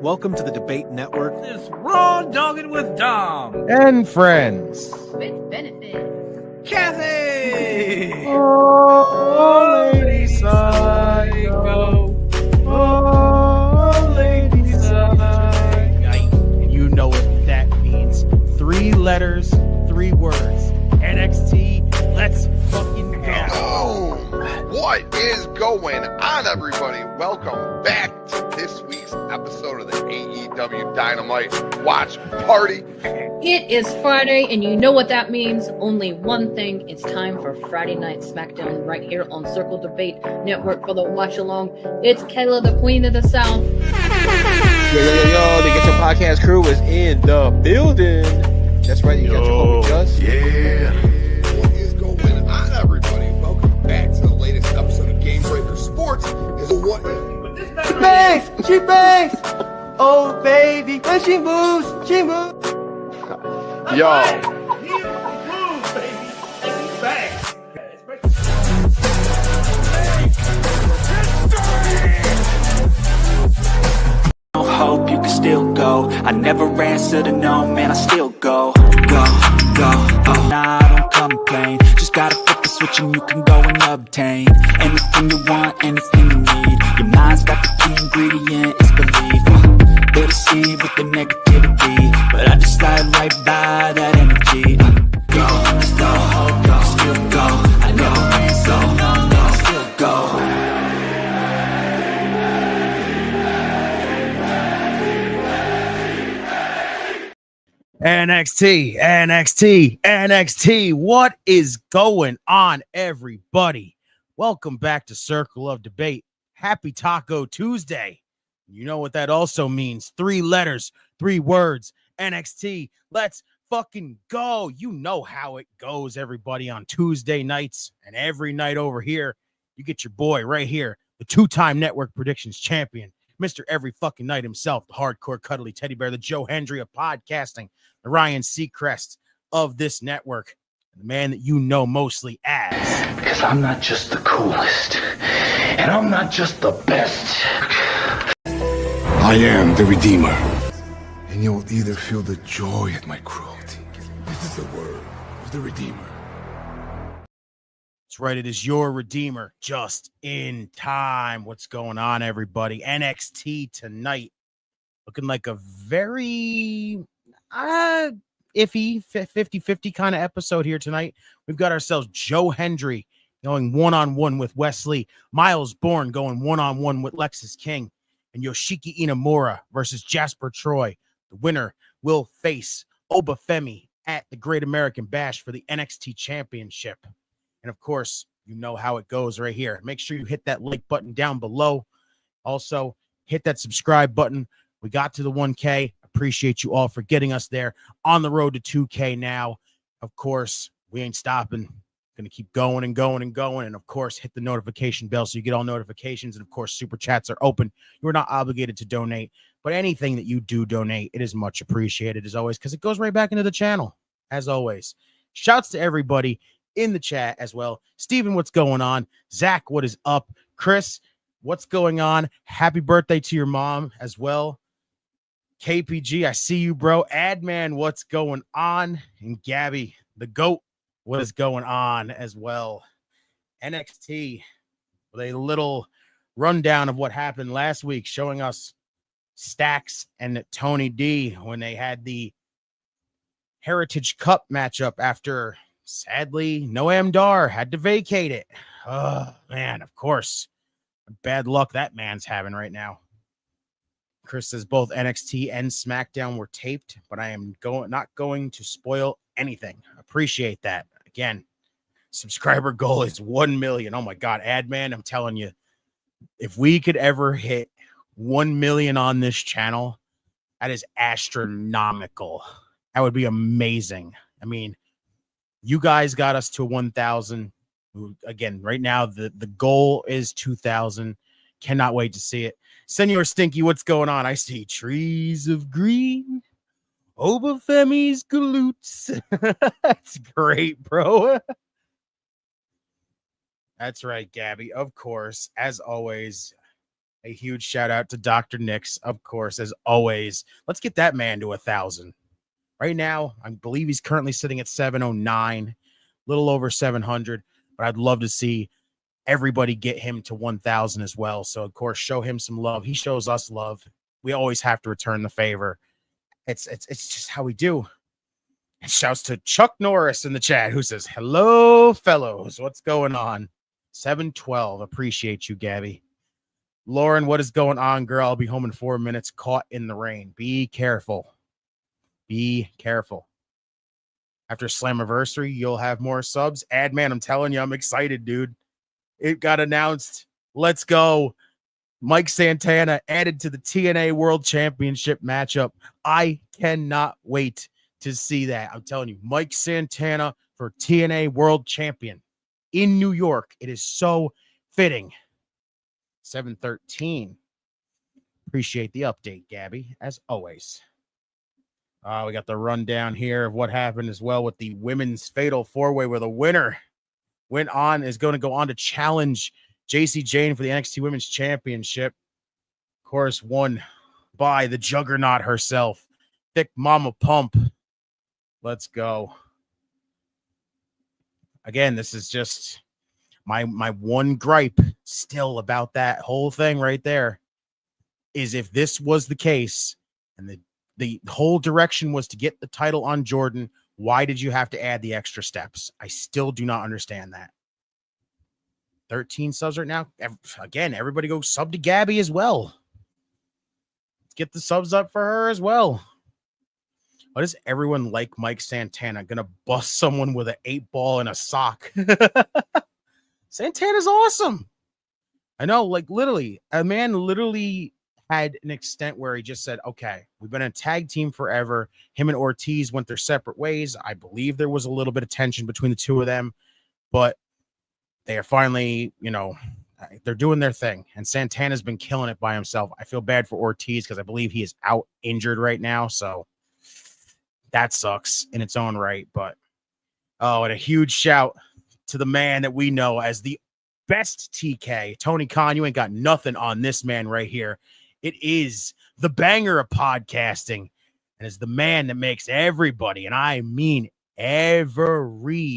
Welcome to the Debate Network. This raw dogging with Dom and friends with benefits. Kathy. Oh, ladies, I go. Oh, ladies, I. And you know what that means. 3 letters, 3 words. NXT, let's fucking go. Oh, what is going on, everybody? Welcome back to this week's episode of the AEW Dynamite Watch Party. It is Friday, and you know what that means. Only one thing. It's time for Friday Night SmackDown right here on Circle Debate Network for the Watch Along. It's Kayla, the Queen of the South. Yo, the GETCHO podcast crew is in the building. That's right, you got your homie Just. Yeah. What is going on, everybody? Welcome back to the latest episode of Game Breaker Sports. She bangs! Oh, baby, when she moves, she moves. Yo. Hope you can still go. I never answer to no, man, I still go. Oh, nah, I don't complain. Just gotta flip the switch and you can go and obtain anything you want, anything you need. Your mind's got the key ingredient, it's belief. They deceive with the negativity, but I just slide right by that energy. Go, still go. I never answer to no, man, I still go. NXT. What is going on, everybody? Welcome back to Circle of Debate. Happy Taco Tuesday. You know what that also means. 3 letters, 3 words. NXT, let's fucking go. You know how it goes, everybody, on Tuesday nights and every night over here. You get your boy right here, the 2-time network predictions champion, Mr. Every fucking night himself, the hardcore cuddly teddy bear, the Joe Hendry of podcasting, the Ryan Seacrest of this network, the man that you know mostly as. Because I'm not just the coolest, and I'm not just the best. I am the Redeemer, and you'll either feel the joy at my cruelty. This is the word of the Redeemer. That's right, it is your Redeemer, just in time. What's going on, everybody? NXT tonight, looking like a very iffy 50-50 kind of episode here tonight. We've got ourselves Joe Hendry going one-on-one with Wes Leee, Myles Bourne going one-on-one with Lexis King, and Yoshiki Inamura versus Jasper Troy. The winner will face Obafemi at the Great American Bash for the NXT Championship. And of course, you know how it goes right here. Make sure you hit that like button down below. Also, hit that subscribe button. We got to the 1K. Appreciate you all for getting us there. On the road to 2K now. Of course, we ain't stopping. Going to keep going and going and going. And of course, hit the notification bell so you get all notifications. And of course, super chats are open. You're not obligated to donate, but anything that you do donate, it is much appreciated as always, because it goes right back into the channel as always. Shouts to everybody in the chat as well. Steven, what's going on? Zach, what is up? Chris, what's going on? Happy birthday to your mom as well. KPG, I see you, bro. Adman, what's going on? And Gabby, the GOAT, what is going on as well? NXT with a little rundown of what happened last week, showing us Stax and Tony D when they had the Heritage Cup matchup after, sadly, Noam Dar had to vacate it. Oh, man, of course. Bad luck that man's having right now. Chris says both NXT and SmackDown were taped, but I am not going to spoil anything. Appreciate that. Again, subscriber goal is 1 million. Oh my God, Adman, I'm telling you, if we could ever hit 1 million on this channel, that is astronomical. That would be amazing. I mean, you guys got us to 1,000. Again, right now, the goal is 2,000. Cannot wait to see it. Senor Stinky, what's going on? I see trees of green. Obafemi's glutes. That's great, bro. That's right, Gabby. Of course, as always, A huge shout out to Dr. Nix, of course, as always. Let's get that man to 1,000. Right now, I believe he's currently sitting at 709, a little over 700, but I'd love to see everybody get him to 1,000 as well. So, of course, show him some love. He shows us love. We always have to return the favor. It's just how we do. And shouts to Chuck Norris in the chat, who says, hello, fellows. What's going on? 712. Appreciate you, Gabby. Lauren, what is going on, girl? I'll be home in 4 minutes. Caught in the rain. Be careful. Be careful. After Slammiversary, you'll have more subs. Adman, I'm telling you, I'm excited, dude. It got announced. Let's go. Mike Santana added to the TNA World Championship matchup. I cannot wait to see that. I'm telling you, Mike Santana for TNA World Champion in New York. It is so fitting. 713. Appreciate the update, Gabby, as always. We got the rundown here of what happened as well with the women's fatal four-way, where the winner is going to go on to challenge JC Jane for the NXT Women's Championship. Of course, won by the juggernaut herself, Thick Mama Pump. Let's go. Again, this is just my one gripe still about that whole thing right there is if this was the case and the whole direction was to get the title on Jordan, why did you have to add the extra steps? I still do not understand that. 13 subs right now. Again, everybody go sub to Gabby as well. Let's get the subs up for her as well. Why does everyone like Mike Santana? Gonna bust someone with an 8-ball and a sock. Santana's awesome. I know, like literally, a man literally had an extent where he just said, okay, we've been a tag team forever. Him and Ortiz went their separate ways. I believe there was a little bit of tension between the two of them, but they are finally, they're doing their thing. And Santana's been killing it by himself. I feel bad for Ortiz because I believe he is out injured right now. So that sucks in its own right. But, and a huge shout to the man that we know as the best TK. Tony Khan, you ain't got nothing on this man right here. It is the banger of podcasting, and is the man that makes everybody, and I mean everybody,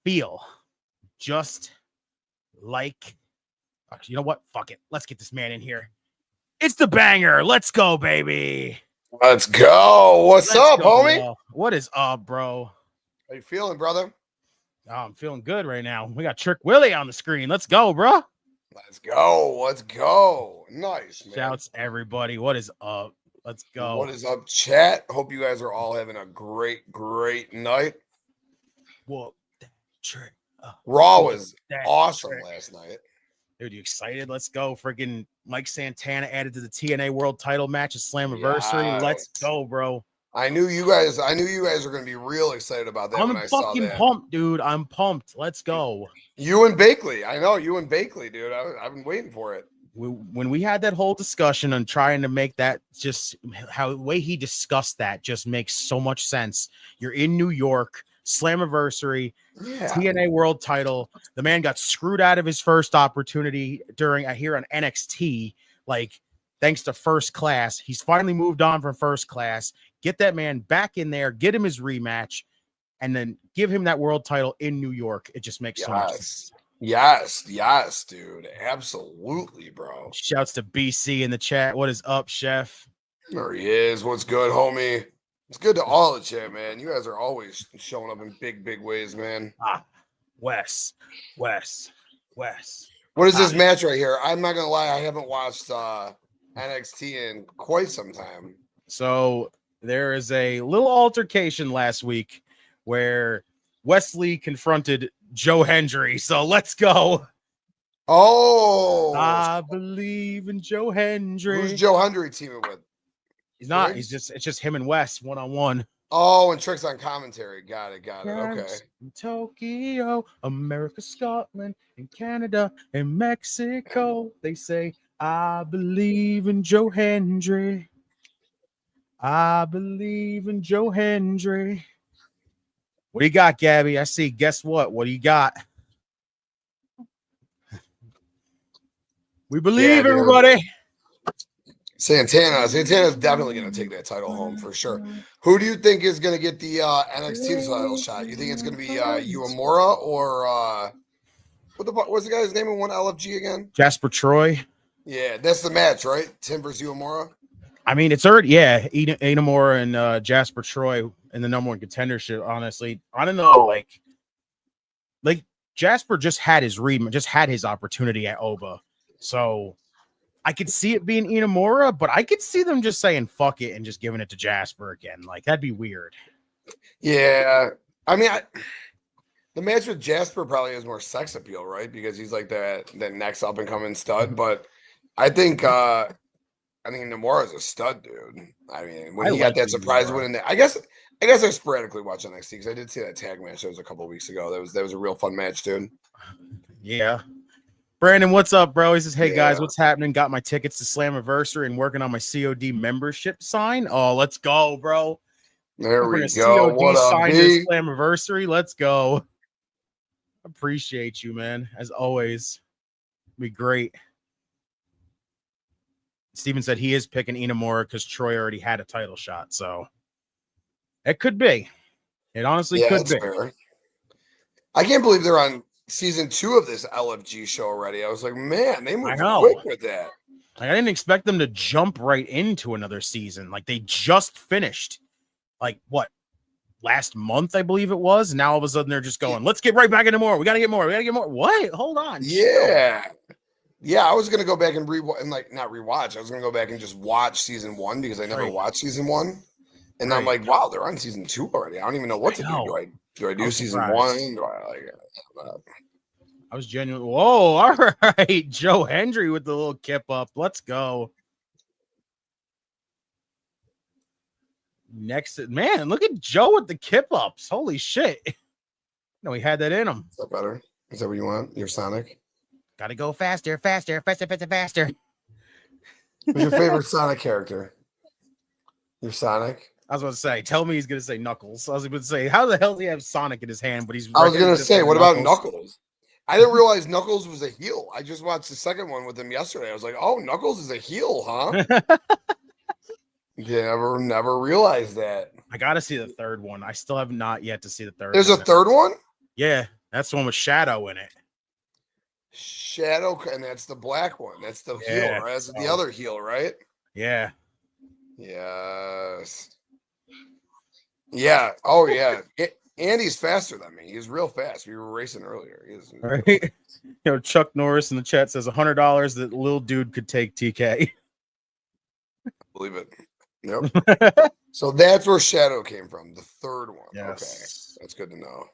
feel just like, you know what? Fuck it. Let's get this man in here. It's the banger. Let's go, baby. Let's go. What's up, homie? Bro. What is up, bro? How you feeling, brother? Oh, I'm feeling good right now. We got Trick Willie on the screen. Let's go, bro. Let's go. Let's go. Nice, man. Shouts everybody. What is up? Let's go. What is up, chat? Hope you guys are all having a great night. Whoa. Trick. Raw was awesome last night. Dude, you excited? Let's go. Freaking Mike Santana added to the TNA World Title match at Slammiversary. Yes. Let's go, bro. I knew you guys are going to be real excited about that. I'm fucking pumped, dude. I'm pumped. Let's go. You and Bakley. I know you and Bakley, dude. I've been waiting for it. When we had that whole discussion on trying to make that, just how the way he discussed that just makes so much sense. You're in New York, Slammiversary, TNA World Title. The man got screwed out of his first opportunity here on NXT. Like, thanks to First Class, he's finally moved on from First Class. Get that man back in there, get him his rematch, and then give him that world title in New York. It just makes so much sense. Yes, dude. Absolutely, bro. Shouts to BC in the chat. What is up, Chef? There he is. What's good, homie? It's good to all the chat, man. You guys are always showing up in big ways, man. Wes. What is this match right here? I'm not going to lie. I haven't watched NXT in quite some time. So there is a little altercation last week where Wes Lee confronted Joe Hendry. So let's go. Oh, I believe in Joe Hendry. Who's Joe Hendry teaming with? He's not. It's just him and Wes one-on-one. Oh, and Trick's on commentary. Got it. Okay. Tokyo, America, Scotland, and Canada, and Mexico. They say, I believe in Joe Hendry. I believe in Joe Hendry. What do you got, Gabby? I see. Guess what? What do you got? We believe, dude. everybody. Santana's definitely going to take that title home for sure. Who do you think is going to get the NXT title shot? You think it's going to be Inamura or what's the guy's name who won LFG again? Jasper Troy. Yeah, that's the match, right? Tim versus Inamura. I mean, it's already Inamura and Jasper Troy in the #1 contendership. Honestly, I don't know, like Jasper just had his opportunity at Oba, so I could see it being Inamura, but I could see them just saying fuck it and just giving it to Jasper again. Like, that'd be weird. Yeah, I mean, the match with Jasper probably has more sex appeal, right? Because he's like that next up and coming stud. But I think Inamura's a stud, dude. I mean, when he got that surprise win in there, I guess I sporadically watch NXT because I did see that tag match that was a couple of weeks ago. That was a real fun match, dude. Yeah. Brandon, what's up, bro? He says, hey, guys, what's happening? Got my tickets to Slammiversary and working on my COD membership sign. Oh, let's go, bro. There we go. What up, B? Slammiversary. Let's go. Appreciate you, man. As always. Be great. Steven said he is picking Inamura because Troy already had a title shot. So it could be. It honestly could be. Fair. I can't believe they're on season 2 of this LFG show already. I was like, man, they moved quick with that. Like, I didn't expect them to jump right into another season. Like, they just finished, like, what, last month, I believe it was. And now all of a sudden they're just going, let's get right back into more. We got to get more. We got to get more. What? Hold on. Yeah. Chill. Yeah, I was going to go back and not rewatch. I was going to go back and just watch season 1 because I never watched season 1. And I'm like, wow, they're on season 2 already. I don't even know what to do. Do I do season 1? Do I I was genuine. Whoa, all right. Joe Hendry with the little kip up. Let's go. Next, man, look at Joe with the kip ups. Holy shit. No, he had that in him. Is that better? Is that what you want? Your Sonic? Gotta go faster, faster, faster, faster, faster. Who's your favorite Sonic character? Your Sonic? I was about to say, tell me he's going to say Knuckles. I was going to say, how the hell does he have Sonic in his hand? But I was going to say, what about Knuckles? I didn't realize Knuckles was a heel. I just watched the second one with him yesterday. I was like, oh, Knuckles is a heel, huh? Never realized that. I got to see the third one. I still have not yet to see the third There's one. A third one? Yeah, that's the one with Shadow in it. Shadow, and that's the black one. That's the heel, right? That's the other heel, right? Yeah. Yes. Yeah. Oh, yeah. Andy's faster than me. He's real fast. We were racing earlier. Right. You know, Chuck Norris in the chat says $100 that little dude could take TK. Believe it. Yep. So that's where Shadow came from. The third one. Yes. Okay. That's good to know.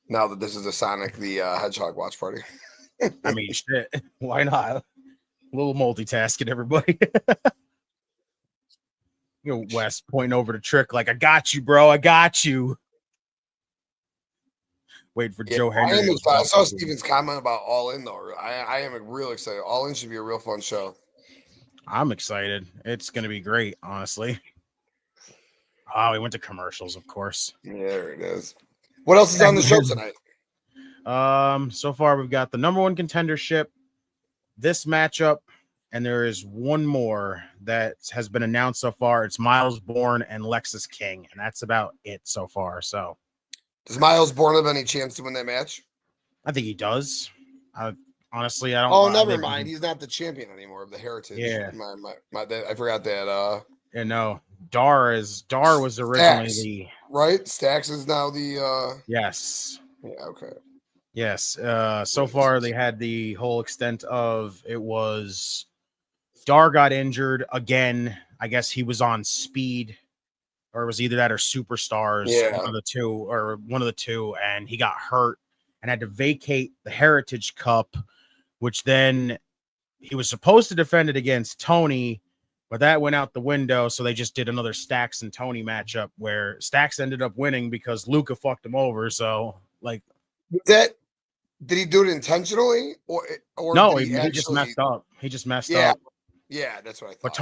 Now that this is a Sonic the Hedgehog watch party. I mean, shit. Why not? A little multitasking, everybody. You know, Wes pointing over to Trick like, I got you, bro. I got you. Wait for Joe Hendry. I saw Steven's comment about All In, though. I am real excited. All In should be a real fun show. I'm excited. It's going to be great, honestly. Oh, we went to commercials, of course. Yeah, there it is. What else is on the show tonight? So far, we've got the #1 contendership, this matchup, and there is one more that has been announced so far. It's Myles Bourne and Lexis King, and that's about it so far. So, does Myles Bourne have any chance to win that match? I think he does. Honestly, I don't. Oh, never mind. He's not the champion anymore of the Heritage. Yeah, I forgot that. Yeah, no. Dar was originally Stax, the right. Stax is now the. Yes. Yeah. Okay. Yes. So far, they had the whole extent of it was Dar got injured again. I guess he was on speed, or it was either that or Superstars. Yeah. One of the two, and he got hurt and had to vacate the Heritage Cup, which then he was supposed to defend it against Tony, but that went out the window. So they just did another Stax and Tony matchup where Stax ended up winning because Luca fucked him over. So, like, did he do it intentionally or no? He just messed up. He just messed up. Yeah, that's what I thought. But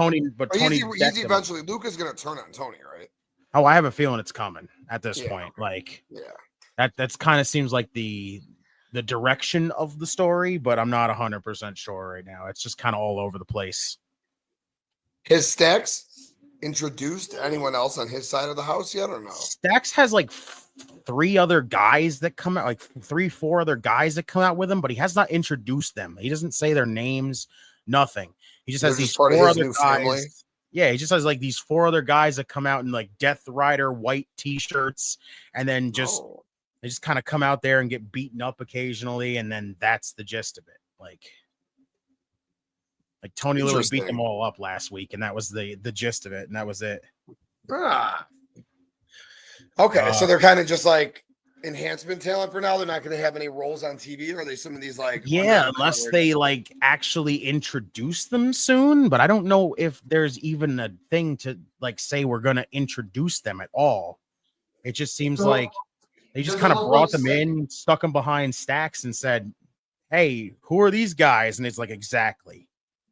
Tony, he's eventually Luca's gonna turn on Tony, right? Oh, I have a feeling it's coming at this point. Like, that's kind of seems like the the direction of the story, but I'm not 100% sure right now. It's just kind of all over the place. His Stacks introduced anyone else on his side of the house yet or no? Stacks has like 3 other guys that come out, like 3-4 other guys that come out with him, but he has not introduced them. He doesn't say their names, nothing. He just has these 4 other guys. Family. Yeah, he just has like these 4 other guys that come out in like Death Rider white t-shirts, and then just they just kind of come out there and get beaten up occasionally, and then that's the gist of it. Like Tony literally beat them all up last week, and that was the gist of it, and that was it. Okay, so they're kind of just like enhancement talent for now. They're not going to have any roles on TV, or are they some of these like unless they like actually introduce them soon, but I don't know if there's even a thing to like say we're going to introduce them at all. It just seems like they just kind of brought them in, stuck them behind Stacks, and said, hey, who are these guys? And it's like, exactly,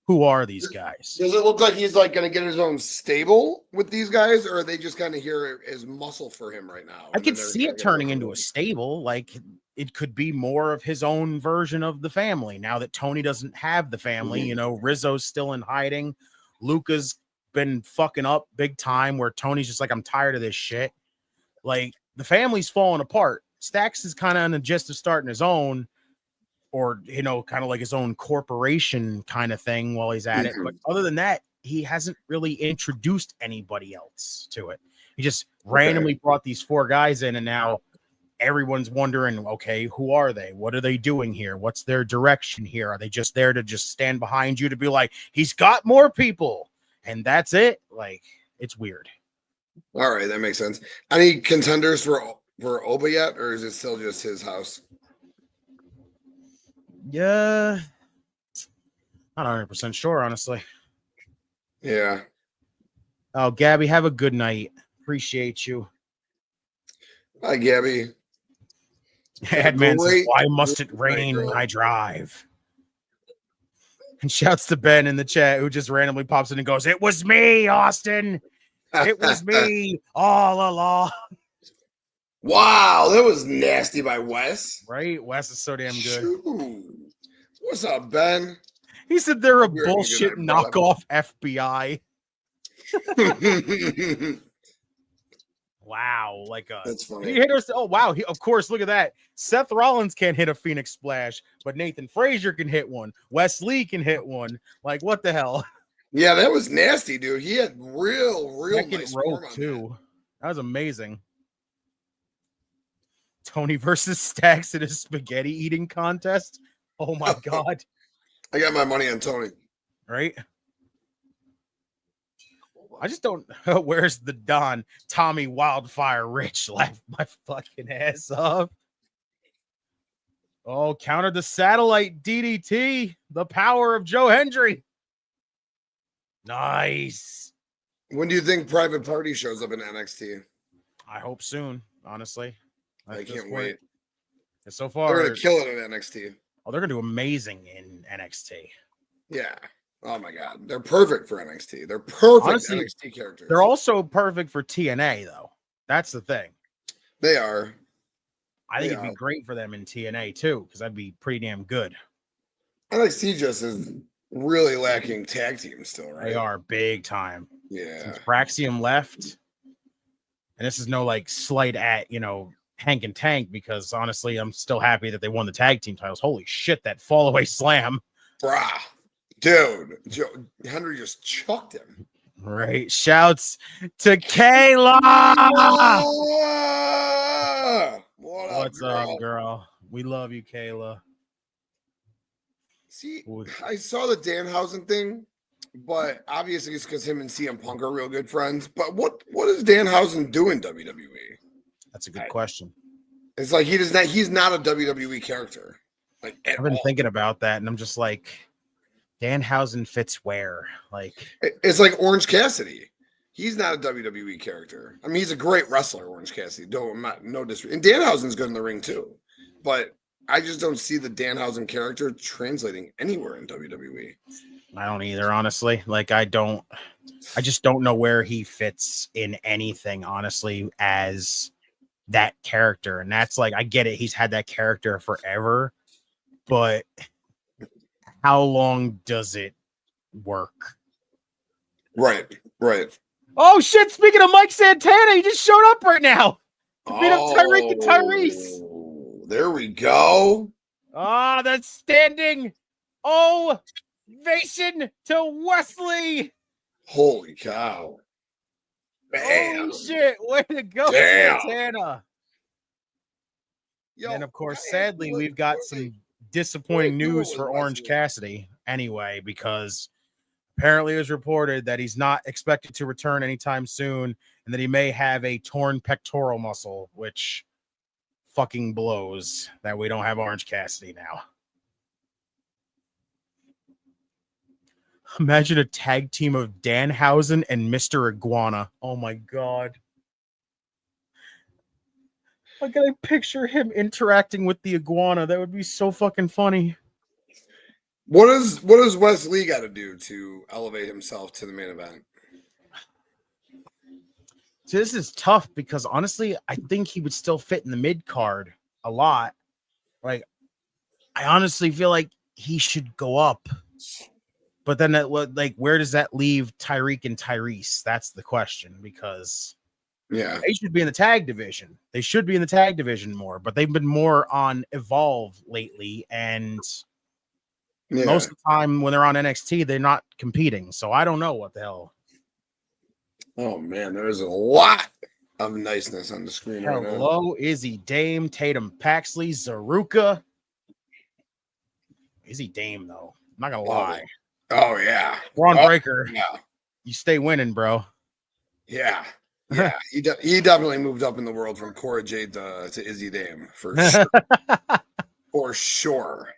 who are these guys? Does it look like he's like going to get his own stable with these guys, or are they just kind of here as muscle for him right now? I could see it turning into a stable. Like it could be more of his own version of the family now that Tony doesn't have the family. You know, Rizzo's still in hiding. Luca's been fucking up big time, where Tony's just like, I'm tired of this shit. Like the family's falling apart. Stacks is kind of on the gist of starting his own, or, you know, kind of like his own corporation kind of thing while he's at it. But other than that, he hasn't really introduced anybody else to it. He just randomly brought these 4 guys in, and now everyone's wondering, okay, who are they? What are they doing here? What's their direction here? Are they just there to just stand behind you to be like, he's got more people, and that's it? Like, it's weird. All right, that makes sense. Any contenders for Oba yet, or is it still just his house? Yeah, not 100% sure, honestly. Yeah. Oh, Gabby, have a good night. Appreciate you. Hi, Gabby. Headman says, why must it rain when I drive? And shouts to Ben in the chat, who just randomly pops in and goes, it was me, Austin. It was me all along. Wow, that was nasty by Wes. Right? Wes is so damn good. Shoot. What's up, Ben? He said they're a bullshit knockoff FBI. Wow, like that's funny. He hit us. Oh wow, of course. Look at that. Seth Rollins can't hit a Phoenix Splash, but Nathan Frazier can hit one. Wes Lee can hit one. Like, what the hell? Yeah, that was nasty, dude. He had real nice rope too. That was amazing. Tony versus Stacks in a spaghetti eating contest. Oh my god! I got my money on Tony. Right? I just don't. Where's the Don? Tommy Wildfire Rich laughed my fucking ass off. Oh, countered the satellite DDT. The power of Joe Hendry. Nice. When do you think Private Party shows up in NXT? I hope soon, honestly. I can't wait. So far, they're going to kill it in NXT. Oh, they're going to do amazing in NXT. Yeah. Oh, my God. They're perfect for NXT. They're perfect honestly, NXT characters. They're also perfect for TNA, though. That's the thing. They are. I think it'd be great for them in TNA, too, because that'd be pretty damn good. NXT just is really lacking tag teams still, right? They are big time. Yeah. Since Braxium left, and this is no like slight at, you know, Hank and Tank, because honestly, I'm still happy that they won the tag team titles. Holy shit, that fallaway slam. Bruh. Dude, Hendry just chucked him. Right. Shouts to Kayla. What's up, girl? We love you, Kayla. See, I saw the Danhausen thing, but obviously it's because him and CM Punk are real good friends. But what does Danhausen do in WWE? That's a good question. It's like he's not a WWE character. Like I've been thinking about that, and I'm just like, Danhausen fits where? Like it's like Orange Cassidy. He's not a WWE character. I mean, he's a great wrestler, Orange Cassidy. No disrespect. And Danhausen's good in the ring too, but I just don't see the Danhausen character translating anywhere in WWE. I don't either, honestly. Like, I just don't know where he fits in anything, honestly, as that character. And that's like, I get it. He's had that character forever, but how long does it work? Right. Oh shit! Speaking of Mike Santana, he just showed up right now to beat up Tyreek and Tyrese. There we go. Ah, that's standing ovation to Wesley. Holy cow! Bam. Oh shit! Way to go, Damn. Santana! Yo, And of course, sadly, we've got some disappointing news for Orange Cassidy anyway, because apparently it was reported that he's not expected to return anytime soon and that he may have a torn pectoral muscle, which fucking blows that we don't have Orange Cassidy now. Imagine a tag team of Danhausen and Mr. Iguana. Oh my God. How can I picture him interacting with the iguana? That would be so fucking funny. What does Wes Lee got to do to elevate himself to the main event? So this is tough because honestly, I think he would still fit in the mid card a lot. Like, I honestly feel like he should go up. But then where does that leave Tyreek and Tyrese? That's the question, because they should be in the tag division. They should be in the tag division more, but they've been more on Evolve lately, and most of the time when they're on NXT, they're not competing. So I don't know what the hell. Oh man, there's a lot of niceness on the screen right now. Hello, Izzy Dame, Tatum Paxley, Zaruka. Izzy Dame, though. I'm not gonna lie. Oh yeah. We're on Breaker. Yeah. You stay winning, bro. Yeah. Yeah. he definitely moved up in the world from Cora Jade to Izzy Dame for sure. For sure.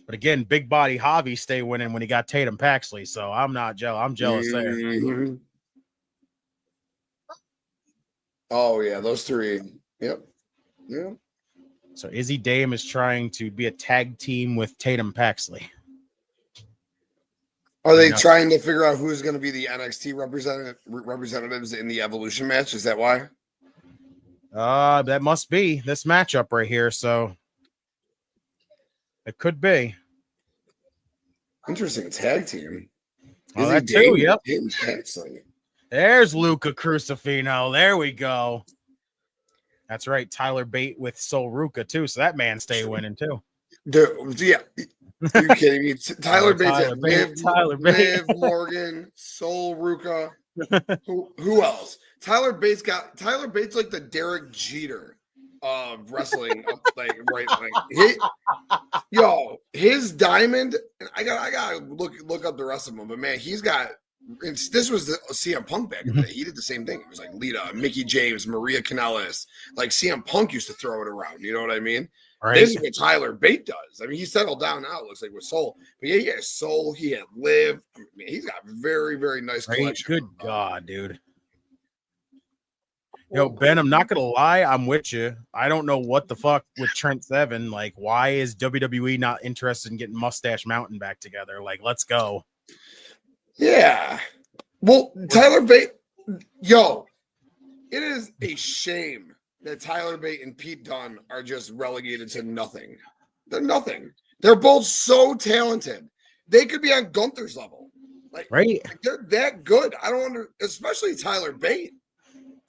But again, big body Javi stay winning when he got Tatum Paxley, so I'm not jealous. I'm jealous there. Mm-hmm. Oh yeah, those three. Yep. Yeah. So Izzy Dame is trying to be a tag team with Tatum Paxley. Are they trying to figure out who's going to be the NXT representatives in the Evolution match? Is that why? That must be this matchup right here. So it could be. Interesting tag team. Oh, that too. Yep. Paxley. There's Luca Crucifino. There we go. That's right. Tyler Bate with Sol Ruca too. So that man stay winning too. Dude, yeah. Are you kidding me? Tyler Bates, Liv Morgan, Sol Ruca. Who else? Tyler Bates like the Derek Jeter of wrestling. His diamond. I gotta look up the rest of them. But man, he's got. This was the CM Punk back in the day. He did the same thing. It was like Lita, Mickey James, Maria Kanellis. Like CM Punk used to throw it around. You know what I mean? Right. This is what Tyler Bate does. I mean, he settled down now, it looks like, with Soul. But yeah, he has Soul. He had Liv. I mean, he's got very, very nice collection. Good God, dude. Yo, Ben, I'm not going to lie. I'm with you. I don't know what the fuck with Trent Seven. Like, why is WWE not interested in getting Mustache Mountain back together? Like, let's go. Yeah. Well, Tyler Bate, it is a shame that Tyler Bate and Pete Dunne are just relegated to nothing. They're nothing. They're both so talented. They could be on Gunther's level. Like, they're that good. I don't especially Tyler Bate.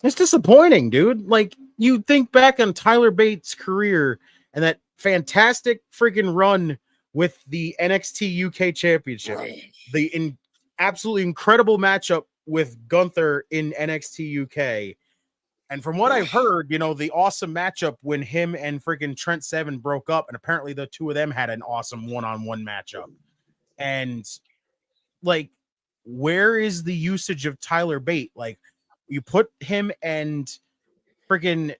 It's disappointing, dude. Like, you think back on Tyler Bate's career and that fantastic freaking run with the NXT UK Championship, the absolutely incredible matchup with Gunther in NXT UK. And from what I've heard, the awesome matchup when him and freaking Trent Seven broke up, and apparently the two of them had an awesome one-on-one matchup. And like, where is the usage of Tyler Bate? Like, you put him and freaking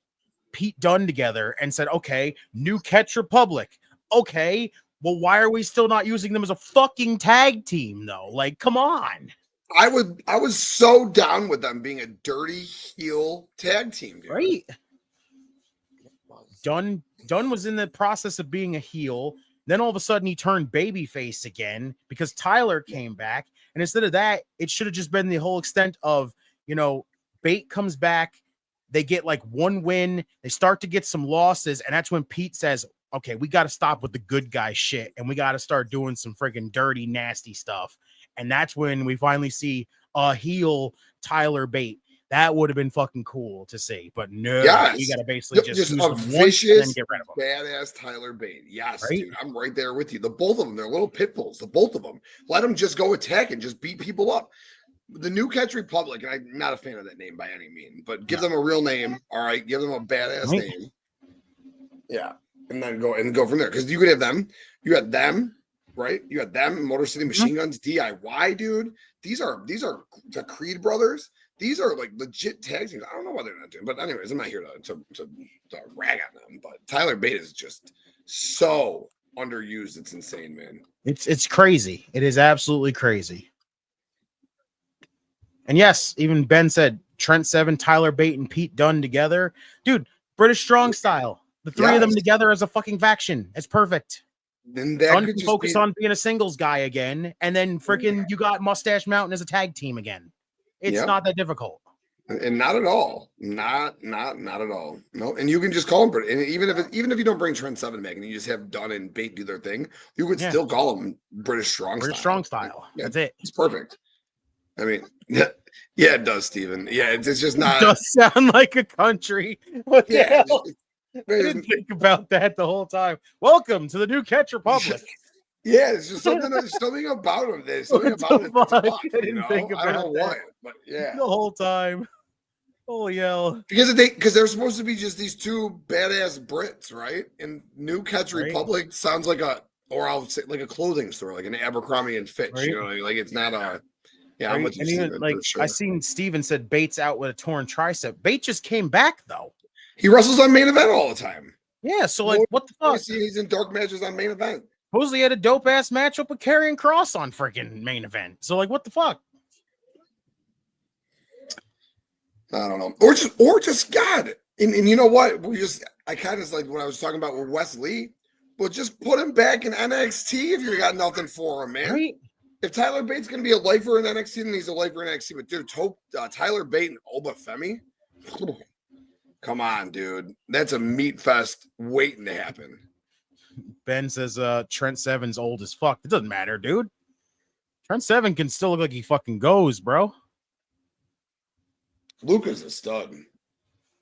Pete Dunne together and said, okay, New Catch Republic. Okay, well, why are we still not using them as a fucking tag team though? Like, come on. I was so down with them being a dirty heel tag team, dude. Right. Dunn was in the process of being a heel. Then all of a sudden he turned babyface again because Tyler came back. And instead of that, it should have just been the whole extent of, Bate comes back. They get like one win. They start to get some losses. And that's when Pete says, okay, we got to stop with the good guy shit and we got to start doing some freaking dirty, nasty stuff. And that's when we finally see a heel Tyler Bate. That would have been fucking cool to see, but no, we got to basically just use a them once vicious, and then get rid of them. badass Tyler Bate. Yes, Right? dude, I'm right there with you. The both of them, they're little pit bulls. The both of them. Let them just go attack and just beat people up. The New Catch Republic, and I'm not a fan of that name by any means, but give them a real name. All right, give them a badass name. Yeah, and then go from there because you could have them. You had them. Right, you got them, Motor City Machine Guns, DIY, dude. These are the Creed brothers. These are like legit tag teams. I don't know why they're not doing, but anyways, I'm not here to rag on them. But Tyler Bate is just so underused. It's insane, man. It's crazy. It is absolutely crazy. And yes, even Ben said Trent Seven, Tyler Bate, and Pete Dunne together, dude. British Strong Style. The three of them together as a fucking faction. It's perfect. Then that could focus on being a singles guy again, and then freaking you got Mustache Mountain as a tag team again. It's not that difficult, and not at all, not at all. No, and you can just call them. And even if you don't bring Trent Seven back, and you just have Dunn and Bate do their thing, you would still call them British Strong Style. Yeah, that's it. It's perfect. I mean, yeah, it does, Steven. Yeah, it's just not. It does sound like a country. What the hell? I didn't think about that the whole time. Welcome to the New Catch Republic. Yeah, it's just something about him. There's something about it. Tough, I didn't think about I don't know why, but yeah, the whole time. Holy hell! Because they're supposed to be just these two badass Brits, right? And New Catch Republic sounds like I'll say like a clothing store, like an Abercrombie and Fitch. Right? You know, like it's not a. Yeah, I'm with you, Steven, like sure. I seen Steven said Bates out with a torn tricep. Bates just came back though. He wrestles on Main Event all the time. Yeah, so like, what the fuck? He's in dark matches on Main Event. Supposedly had a dope ass matchup with Karrion Kross on freaking Main Event. So like, what the fuck? I don't know. Or just God. And you know what? I kind of like what I was talking about with Wes Lee. But just put him back in NXT if you got nothing for him, man. Right? If Tyler Bate's gonna be a lifer in NXT, then he's a lifer in NXT. But dude, Tyler Bate and Obafemi. Come on, dude. That's a meat fest waiting to happen. Ben says Trent Seven's old as fuck. It doesn't matter, dude. Trent Seven can still look like he fucking goes, bro. Luca's a stud.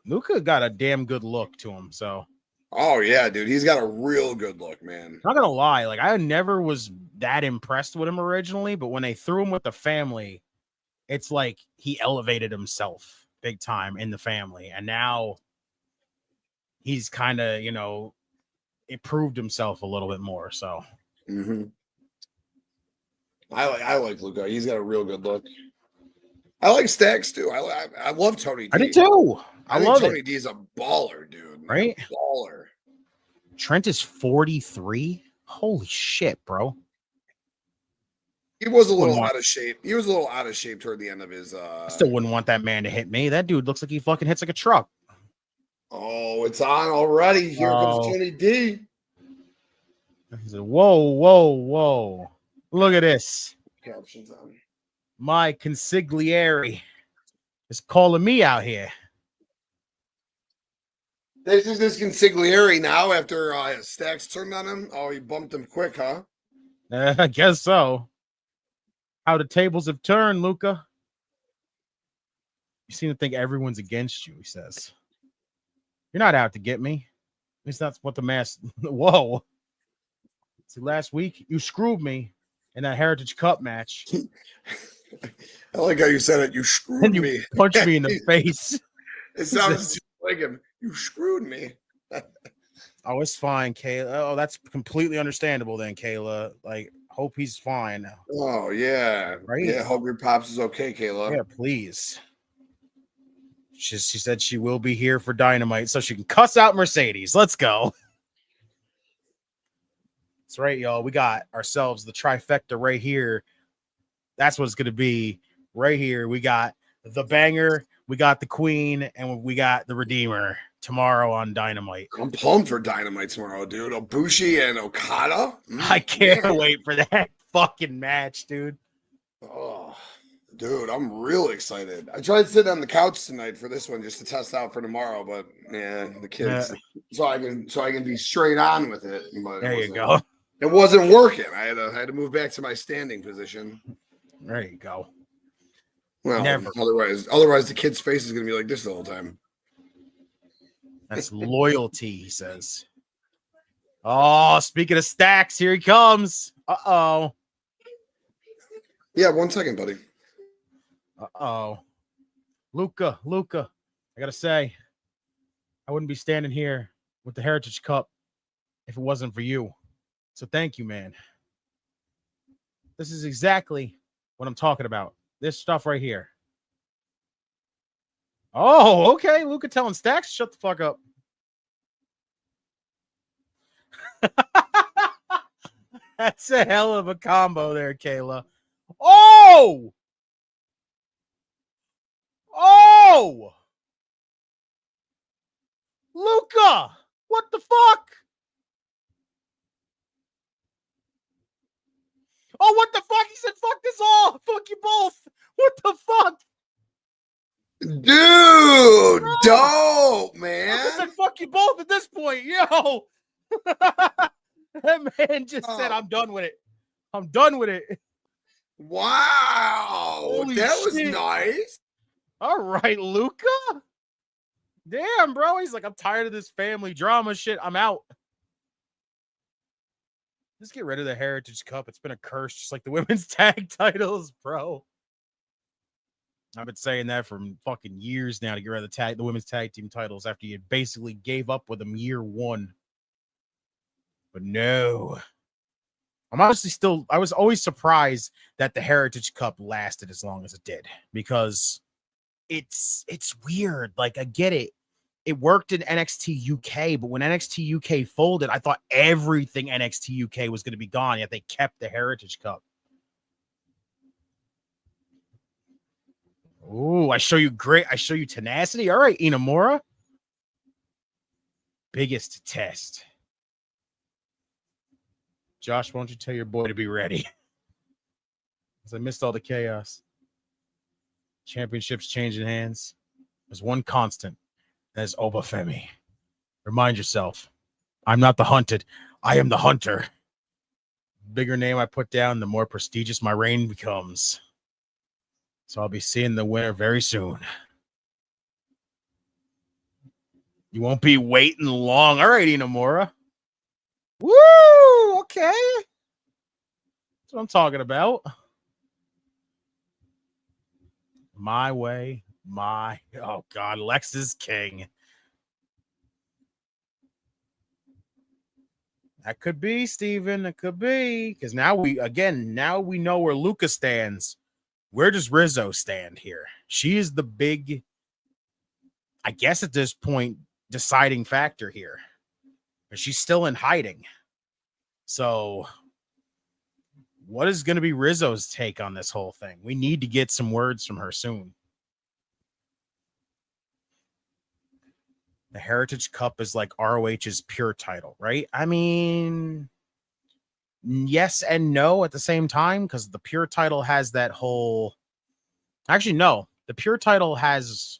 Luca got a damn good look to him, so. Oh, yeah, dude. He's got a real good look, man. Not gonna lie, like I never was that impressed with him originally, but when they threw him with the family, it's like he elevated himself big time in the family, and now he's kind of, you know, improved himself a little bit more. So I like Luca. He's got a real good look. I like Stacks too. I love Tony D. I do too. I love Tony D is a baller, dude. Right? Baller. Trent is 43. Holy shit, bro. He was a little out of shape. He was a little out of shape toward the end of his I still wouldn't want that man to hit me. That dude looks like he fucking hits like a truck. Oh, it's on already. Here comes Tony D. He said, whoa. Look at this. Captions on. My consigliere is calling me out here. This is this consigliere now after Stacks turned on him. Oh, he bumped him quick, huh? I guess so. How the tables have turned, Luca. You seem to think everyone's against you, he says. You're not out to get me. At least that's what the mask. Whoa. See, last week you screwed me in that Heritage Cup match. I like how you said it. You screwed me. Punched me in the face. It sounds just like him. You screwed me. Oh, it's fine, Kayla. Oh, that's completely understandable then, Kayla. Like, hope he's fine now. Oh, yeah. Right? Yeah, hope your pops is okay, Kayla. Yeah, please. She said she will be here for Dynamite so she can cuss out Mercedes. Let's go. That's right, y'all. We got ourselves the trifecta right here. That's what it's going to be right here. We got the banger, we got the queen, and we got the redeemer tomorrow on Dynamite. I'm pumped for Dynamite tomorrow, dude. Ibushi and Okada. I can't wait for that fucking match, dude. Oh, Dude, I'm real excited. I tried sitting on the couch tonight for this one just to test out for tomorrow, but yeah, the kids, so I can be straight on with it. But There you go. It wasn't working. I had to move back to my standing position. There you go. Well, Never. Otherwise, the kid's face is gonna be like this the whole time. That's loyalty, he says. Oh, speaking of stacks, here he comes. Uh-oh. Yeah, 1 second, buddy. Uh-oh. Luca, I gotta say, I wouldn't be standing here with the Heritage Cup if it wasn't for you. So thank you, man. This is exactly what I'm talking about. This stuff right here. Oh, okay. Luca telling Stacks, shut the fuck up. That's a hell of a combo there, Kayla. Oh! Oh! Luca! What the fuck? Oh, what the fuck? He said, fuck this all. Fuck you both. What the fuck? Dude, dope, man. I said, fuck you both at this point. Yo. That man just said, I'm done with it. I'm done with it. Wow. Holy that was shit. nice. All right, Luca. Damn, bro. He's like, I'm tired of this family drama shit. I'm out. Just get rid of the Heritage Cup. It's been a curse, just like the women's tag titles, bro. I've been saying that for fucking years now to get rid of the women's tag team titles after you basically gave up with them year one. But no. I'm honestly I was always surprised that the Heritage Cup lasted as long as it did because it's weird. Like, I get it. It worked in NXT UK, but when NXT UK folded, I thought everything NXT UK was going to be gone, yet they kept the Heritage Cup. Ooh, I show you tenacity. All right, Inamura. Biggest test. Josh, why don't you tell your boy to be ready? Because I missed all the chaos. Championships changing hands. There's one constant. That's Obafemi. Remind yourself, I'm not the hunted. I am the hunter. Bigger name I put down, the more prestigious my reign becomes. So I'll be seeing the winner very soon. You won't be waiting long. All right, Inamura. Woo! Okay. That's what I'm talking about. My way. Oh God, Lexis King. That could be, Steven. It could be. Because now we know where Luca stands. Where does Rizzo stand here? She is the big, I guess at this point, deciding factor here. But she's still in hiding. So what is going to be Rizzo's take on this whole thing? We need to get some words from her soon. The Heritage Cup is like ROH's pure title, right? I mean, yes and no at the same time, because the pure title has that whole... Actually, no. The pure title has...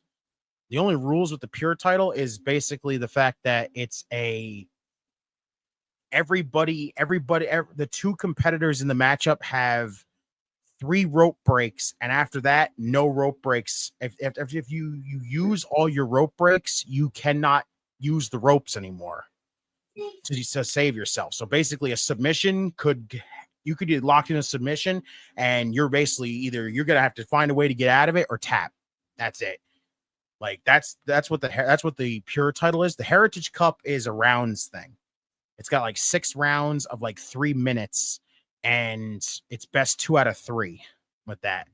The only rules with the pure title is basically the fact that it's a... Everybody, the two competitors in the matchup have 3 rope breaks, and after that, no rope breaks. If you use all your rope breaks, you cannot use the ropes anymore to save yourself. So basically, a submission you could get locked in a submission, and you're basically you're gonna have to find a way to get out of it or tap. That's it. Like that's what the pure title is. The Heritage Cup is a rounds thing. It's got like 6 rounds of like 3 minutes. And it's best 2 out of 3 with that.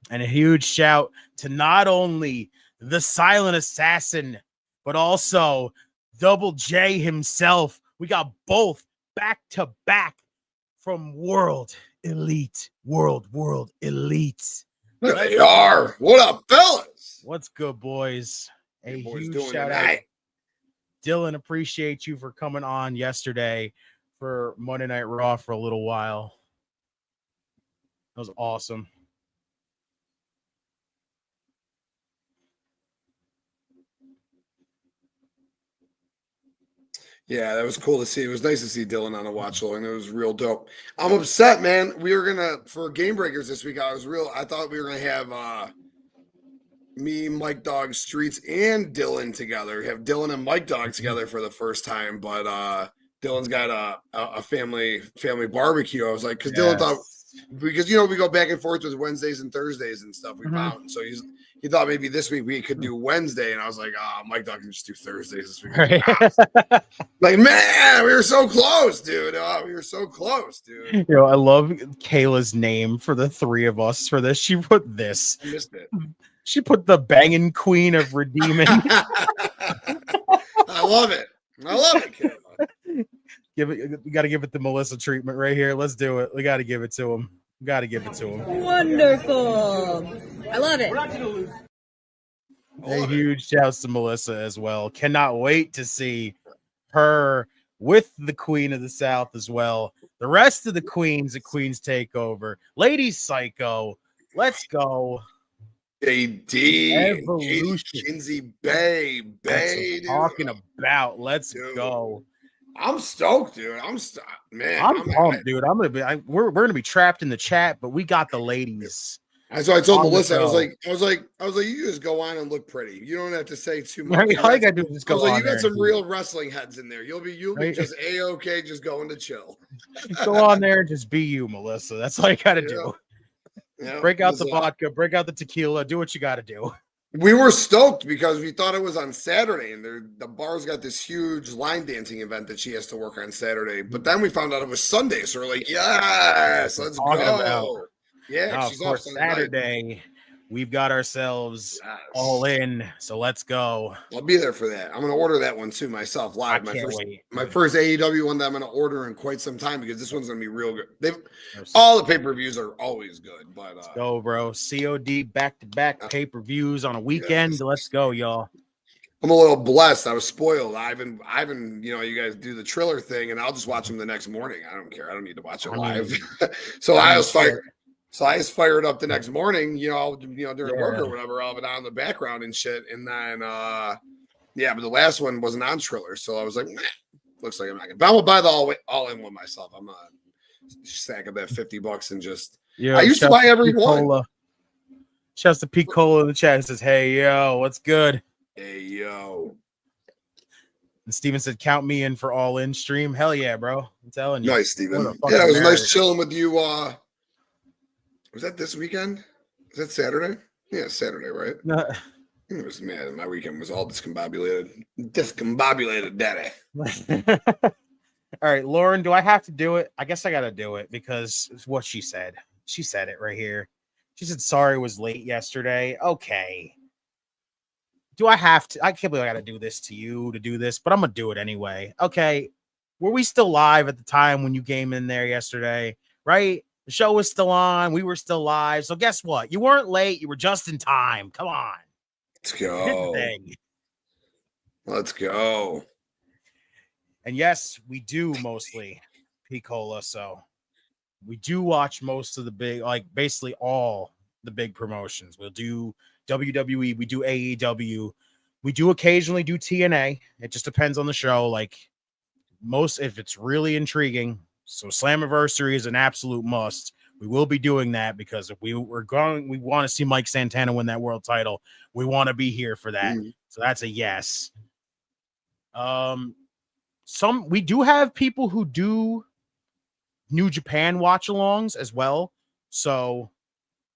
And a huge shout to not only the silent assassin, but also Double J himself. We got both back to back from World Elite. World Elite. There they are. What up, fellas? What's good, boys? A boys huge doing shout tonight? out. Dylan, appreciate you for coming on yesterday for Monday Night Raw for a little while. That was awesome. Yeah, that was cool to see. It was nice to see Dylan on a watch along. It was real dope. I'm upset, man. We were gonna for Game Breakers this week. I thought we were gonna have me, Mike Dog Streets, and Dylan together. Have Dylan and Mike Dog together for the first time, but Dylan's got a family barbecue. I was like, because Dylan thought because we go back and forth with Wednesdays and Thursdays and stuff. We found so he thought maybe this week we could do Wednesday, and I was like, Mike Dog can just do Thursdays this week. Right. Like, man, we were so close, dude. We were so close, dude. I love Kayla's name for the three of us for this. She put this. I missed it. She put the banging queen of redeeming. I love it. I love it, Kayla. We got to give it the Melissa treatment right here. Let's do it. We got to give it to him. Wonderful. I love it. A huge shouts to Melissa as well. Cannot wait to see her with the Queen of the South as well. The rest of the queens at Queen's Takeover. Ladies Psycho. Let's go. JD. Evolution. Kinsey Bay. Talking about. Let's go. I'm stoked, dude. I'm pumped, dude. We're gonna be trapped in the chat, but we got the ladies. So I told Melissa, I was like, you just go on and look pretty. You don't have to say too much. Right, all you gotta do is just go on. You got some real wrestling heads in there. You'll be just A-okay, just going to chill. Go on there and just be you, Melissa. That's all you gotta do. Yeah, break out the vodka, break out the tequila, do what you gotta do. We were stoked because we thought it was on Saturday, and the bar's got this huge line dancing event that she has to work on Saturday. But then we found out it was Sunday, so we're like, yes, let's go. Yeah, she's off Saturday. We've got ourselves all in, so let's go. I'll be there for that. I'm going to order that one too myself live. My first AEW one that I'm going to order in quite some time because this one's going to be real good. All the pay-per-views are always good, but let's go, bro. COD back-to-back pay-per-views on a weekend. Let's go, y'all. I'm a little blessed. I was spoiled. Ivan, you guys do the Triller thing, and I'll just watch them the next morning. I don't care. I don't need to watch it live. So I was fired up the next morning, during work or whatever. I'll be on the background and shit. And then, but the last one wasn't on Triller. So I was like, looks like I'm not going to. But I'm going to buy the all in one myself. I'm not stack up that $50 and just. I used to buy every one. Shouts to Pete Cola in the chat. It says, hey, yo, what's good? Hey, yo. And Steven said, count me in for all in stream. Hell yeah, bro. I'm telling you. Nice, Steven. Yeah, it was nice chilling with you. Was that this weekend? Is that Saturday? Yeah, Saturday, right? It was, man, my weekend was all discombobulated. Discombobulated, daddy. All right, Lauren, do I have to do it? I guess I got to do it because it's what she said. She said it right here. She said, sorry, was late yesterday. Okay. Do I have to? I can't believe I got to do this to you to do this, but I'm going to do it anyway. Okay. Were we still live at the time when you came in there yesterday? Right? The show was still on. We were still live. So guess what? You weren't late. You were just in time. Come on. Let's go. Let's go. And yes, we do mostly P-Cola. So we do watch most of the big, basically all the big promotions. We'll do WWE. We do AEW. We do occasionally do TNA. It just depends on the show. If it's really intriguing. So Slammiversary is an absolute must. We will be doing that because if we want to see Mike Santana win that world title. We want to be here for that. So that's a yes. We do have people who do New Japan watch-alongs as well. So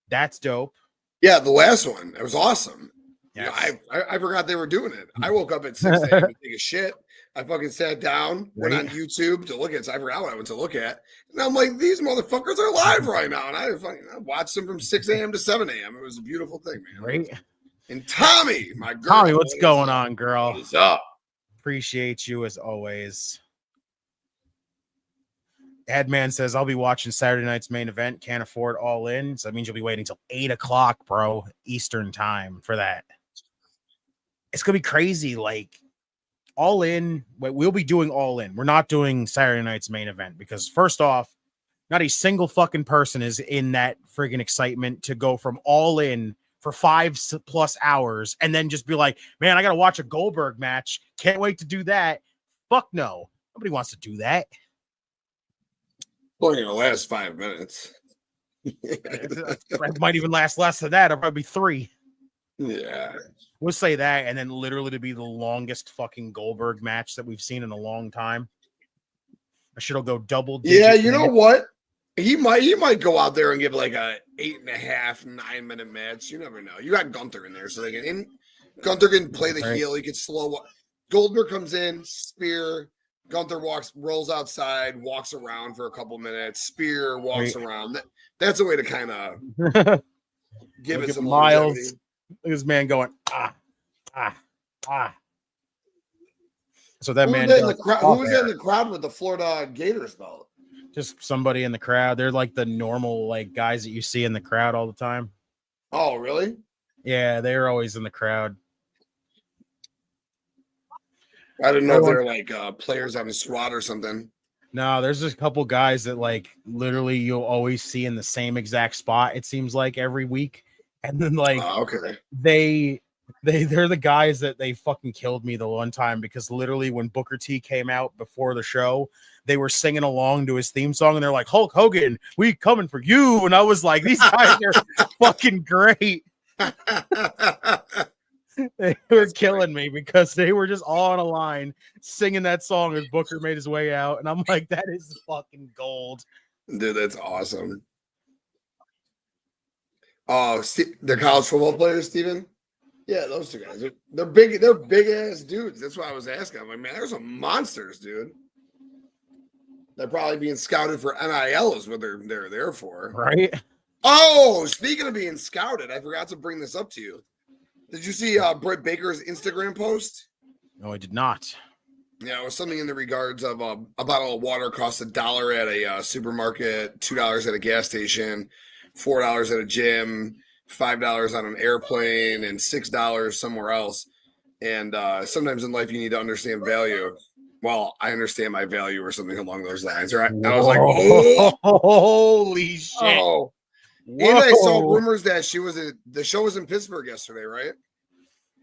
that's dope. Yeah, the last one. It was awesome. Yes. I forgot they were doing it. I woke up at 6 a.m. to take a shit. I fucking sat down, went on YouTube to look at. So I forgot what I went to look at, and I'm like, these motherfuckers are live right now, and I watched them from 6 a.m. to 7 a.m. It was a beautiful thing, man. Right. And Tommy, my girl, Tommy, what's going on, girl? What's up? Appreciate you as always. Adman says, I'll be watching Saturday night's main event. Can't afford all in. So that means you'll be waiting till 8 o'clock, bro, Eastern time for that. It's going to be crazy. All in, we'll be doing all in. We're not doing Saturday night's main event because first off, not a single fucking person is in that friggin' excitement to go from all in for 5+ hours and then just be like, man, I got to watch a Goldberg match. Can't wait to do that. Fuck no. Nobody wants to do that. Only gonna last 5 minutes. It might even last less than that. It'll probably be 3. Yeah. We'll say that, and then literally to be the longest fucking Goldberg match that we've seen in a long time. I should go double digit. Yeah, you know what? He might go out there and give like a 8.5, 9 minute match. You never know. You got Gunther in there, so they can Gunther can play the heel. He can slow. Goldberg comes in, spear. Gunther rolls outside, walks around for a couple minutes. Spear walks around. That's a way to kind of give it some Myles. longevity. Look at this man going So that man. Who was in the crowd with the Florida Gators belt? Just somebody in the crowd. They're like the normal like guys that you see in the crowd all the time. Oh, really? Yeah, they're always in the crowd. I didn't know if they're like players on the SWAT or something. No, there's just a couple guys that like literally you'll always see in the same exact spot. It seems like every week, and then like okay, they're the guys that they fucking killed me the one time because literally when Booker T came out before the show, they were singing along to his theme song and they're like, Hulk Hogan, we coming for you. And I was like, these guys are fucking great. They were killing me because they were just all on a line singing that song as Booker made his way out. And I'm like, that is fucking gold. Dude, that's awesome. Oh, they're college football players, Steven? Yeah, those two guys. They're big. They're big ass dudes. That's why I was asking. I'm like, man, there's some monsters, dude. They're probably being scouted for NIL is what they're there for. Right. Oh, speaking of being scouted, I forgot to bring this up to you. Did you see Britt Baker's Instagram post? No, I did not. Yeah, it was something in the regards of a bottle of water costs $1 at a supermarket, $2 at a gas station, $4 at a gym, $5 on an airplane, and $6 somewhere else. And sometimes in life you need to understand value. Well, I understand my value or something along those lines, right? And I was like, oh, holy shit. Oh. And I saw rumors that the show was in Pittsburgh yesterday, right?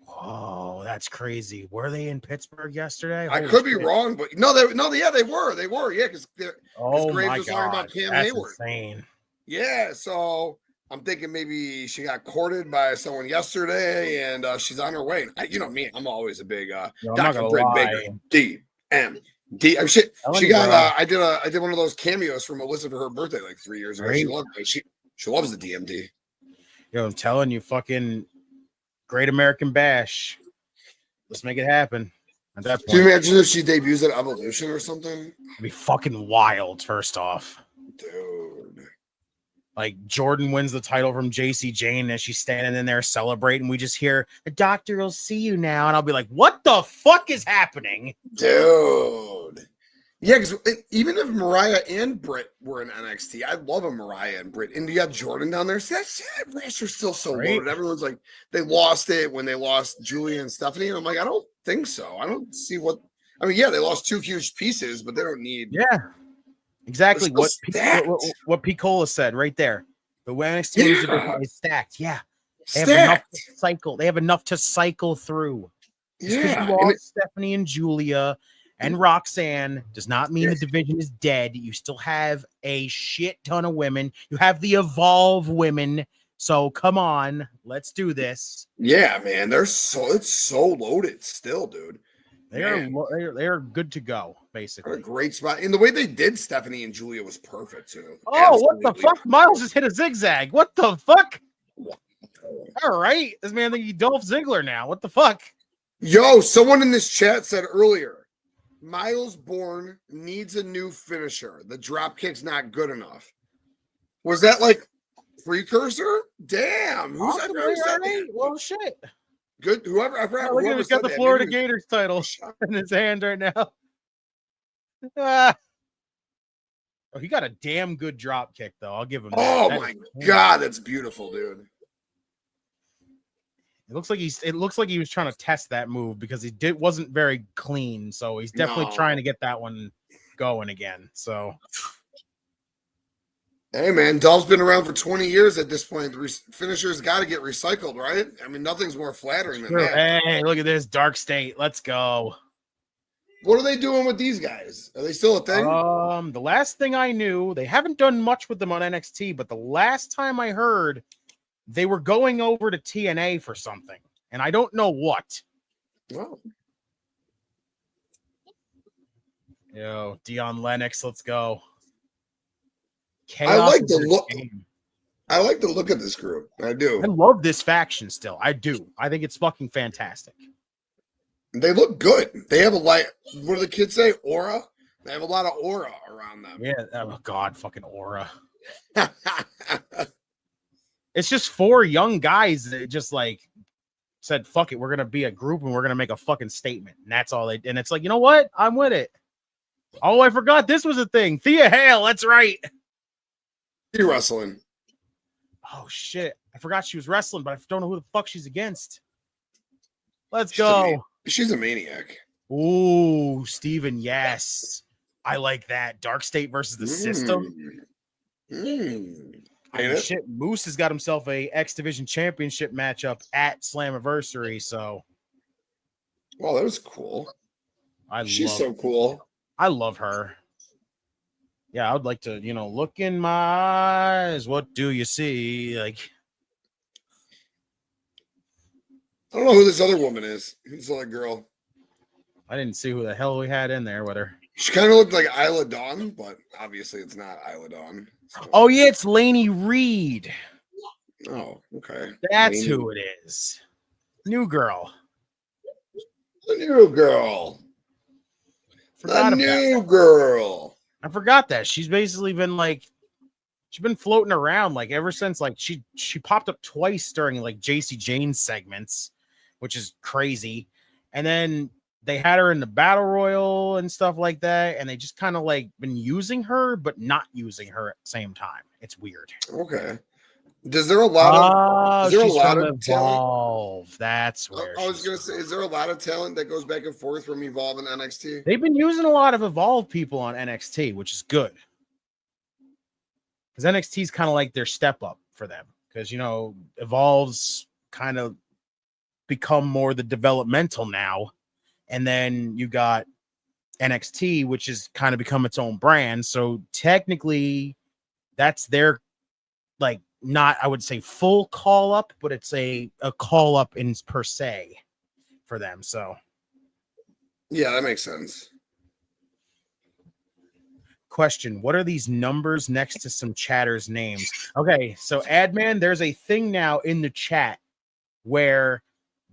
Oh, that's crazy. Were they in Pittsburgh yesterday? I could be wrong, but no, they were, yeah, because Graves was talking about Cam that's Hayward. Insane. Yeah, so I'm thinking maybe she got courted by someone yesterday, and she's on her way. You know me, I'm always a big Dr. Britt Baker, DMD. I mean, shit, she got. I did one of those cameos for Melissa for her birthday like 3 years ago. Right. She loves the DMD. Yo, I'm telling you, fucking Great American Bash. Let's make it happen. At that point, can you imagine if she debuts at Evolution or something? It'd be fucking wild. First off, dude, like Jordan wins the title from JC Jane as she's standing in there celebrating. We just hear the doctor will see you now, and I'll be like, "What the fuck is happening, dude?" Yeah, because even if Mariah and Britt were in NXT, I'd love a Mariah and Britt. And you got Jordan down there. So that roster's still so loaded. Everyone's like, they lost it when they lost Julia and Stephanie. And I'm like, I don't think so. I don't see what. I mean, yeah, they lost 2 huge pieces, but they don't need. Yeah, exactly what Picola said right there. The NXT is stacked. Yeah, they have enough to cycle. They have enough to cycle through. Yeah, you lost Stephanie and Julia. And Roxanne does not mean the division is dead. You still have a shit ton of women. You have the Evolve women. So come on, let's do this. Yeah, man, it's so loaded still, dude. They are good to go, basically. What a great spot. And the way they did Stephanie and Julia was perfect too. Oh, absolutely. What the fuck? Myles just hit a zigzag. What the fuck? All right, this man thinks he's Dolph Ziggler now. What the fuck? Yo, someone in this chat said earlier, Myles Bourne needs a new finisher. The drop kick's not good enough. Was that like precursor? Damn. Who's that? Well, shit. Good. Whoever. I forgot. Look, he's got the Florida Gators title in his hand right now. Oh, he got a damn good drop kick, though. I'll give him that. Oh, my God. That's beautiful, dude. It looks like he was trying to test that move because wasn't very clean. So he's definitely trying to get that one going again. So, hey man, Dolph's been around for 20 years at this point. The finishers got to get recycled, right? I mean, nothing's more flattering than that. Hey, look at this Dark State. Let's go. What are they doing with these guys? Are they still a thing? The last thing I knew, they haven't done much with them on NXT, but the last time I heard, they were going over to TNA for something, and I don't know what. Oh. Yo, Dion Lennox, let's go. I like the is look. their game. I like the look of this group. I do. I love this faction still. I do. I think it's fucking fantastic. They look good. They have a light. What do the kids say? Aura. They have a lot of aura around them. Yeah. Oh God, fucking aura. It's just 4 young guys that just like said, "Fuck it, we're gonna be a group and we're gonna make a fucking statement." And that's all they. And it's like, you know what? I'm with it. Oh, I forgot this was a thing. Thea Hale. That's right. She wrestling. Oh shit! I forgot she was wrestling, but I don't know who the fuck she's against. Let's go. She's a maniac. Ooh, Steven, yes. I like that. Dark State versus the System. Oh, shit, Moose has got himself a X Division Championship matchup at Slammiversary, so. Well, that was cool. She's so her. cool. I love her. Yeah, I would like to, look in my eyes. What do you see? Like, I don't know who this other woman is. Who's the other girl? I didn't see who the hell we had in there with her. She kind of looked like Isla Dawn, but obviously it's not Isla Dawn. So. Oh, yeah, it's Lainey Reed. Oh, okay. That's Lainey. who it is. New girl. The new girl. Forgot the new girl. I forgot that. She's basically been she's been floating around ever since she popped up twice during JC Jane's segments, which is crazy. And then they had her in the Battle Royal and stuff like that, and they just kind of been using her but not using her at the same time. It's weird. Okay. Is there a lot of Evolve. talent? That's where I was gonna say, is there a lot of talent that goes back and forth from Evolve and NXT? They've been using a lot of Evolve people on NXT, which is good. Because NXT is kind of their step up for them. Because Evolve's kind of become more the developmental now. And then you got NXT, which has kind of become its own brand. So technically, that's their not, I would say, full call up, but it's a call up in per se for them. So yeah, that makes sense. Question: what are these numbers next to some chatters' names? Okay, so Adman, there's a thing now in the chat where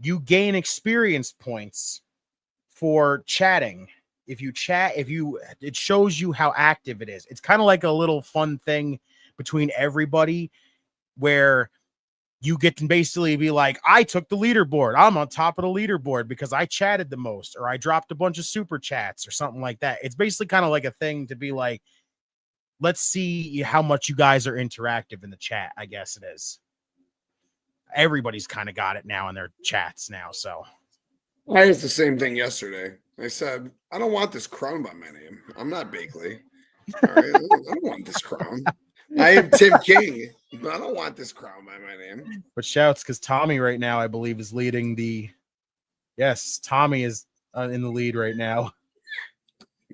you gain experience points for chatting. If you chat, it shows you how active it is. It's kind of like a little fun thing between everybody where you get to basically be like, I took the leaderboard. I'm on top of the leaderboard because I chatted the most, or I dropped a bunch of super chats or something like that. It's basically kind of like a thing to be like, let's see how much you guys are interactive in the chat. I guess it is. Everybody's kind of got it now in their chats now. So I had the same thing yesterday. I said, I don't want this crown by my name. I'm not Bakley. All right. I don't want this crown. I am Tim King, but I don't want this crown by my name. But shouts, because Tommy right now, I believe, is leading the. Yes, Tommy is in the lead right now.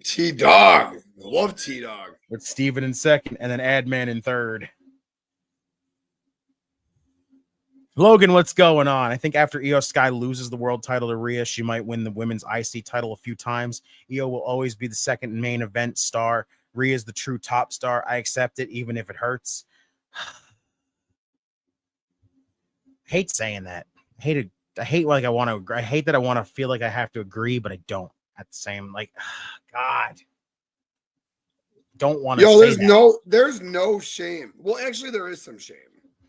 T-Dog. Love T-Dog. With Steven in second, and then Adman in third. Logan, what's going on? I think after Io Sky loses the world title to Rhea, she might win the women's IC title a few times. Io will always be the second main event star. Rhea is the true top star. I accept it, even if it hurts. I hate saying that. I hate that I want to feel like I have to agree, but I don't at the same, God. Don't want to say that. There's no shame. Well, actually, there is some shame.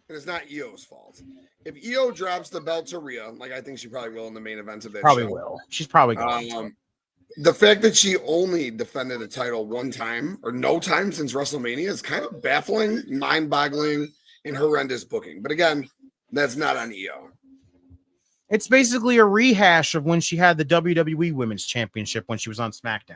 And it's not Io's fault. If Io drops the belt to Rhea, I think she probably will in the main event of that probably show. Will. She's probably going to. The fact that she only defended the title one time or no time since WrestleMania is kind of baffling, mind-boggling, and horrendous booking. But again, that's not on Io. It's basically a rehash of when she had the WWE Women's Championship when she was on SmackDown.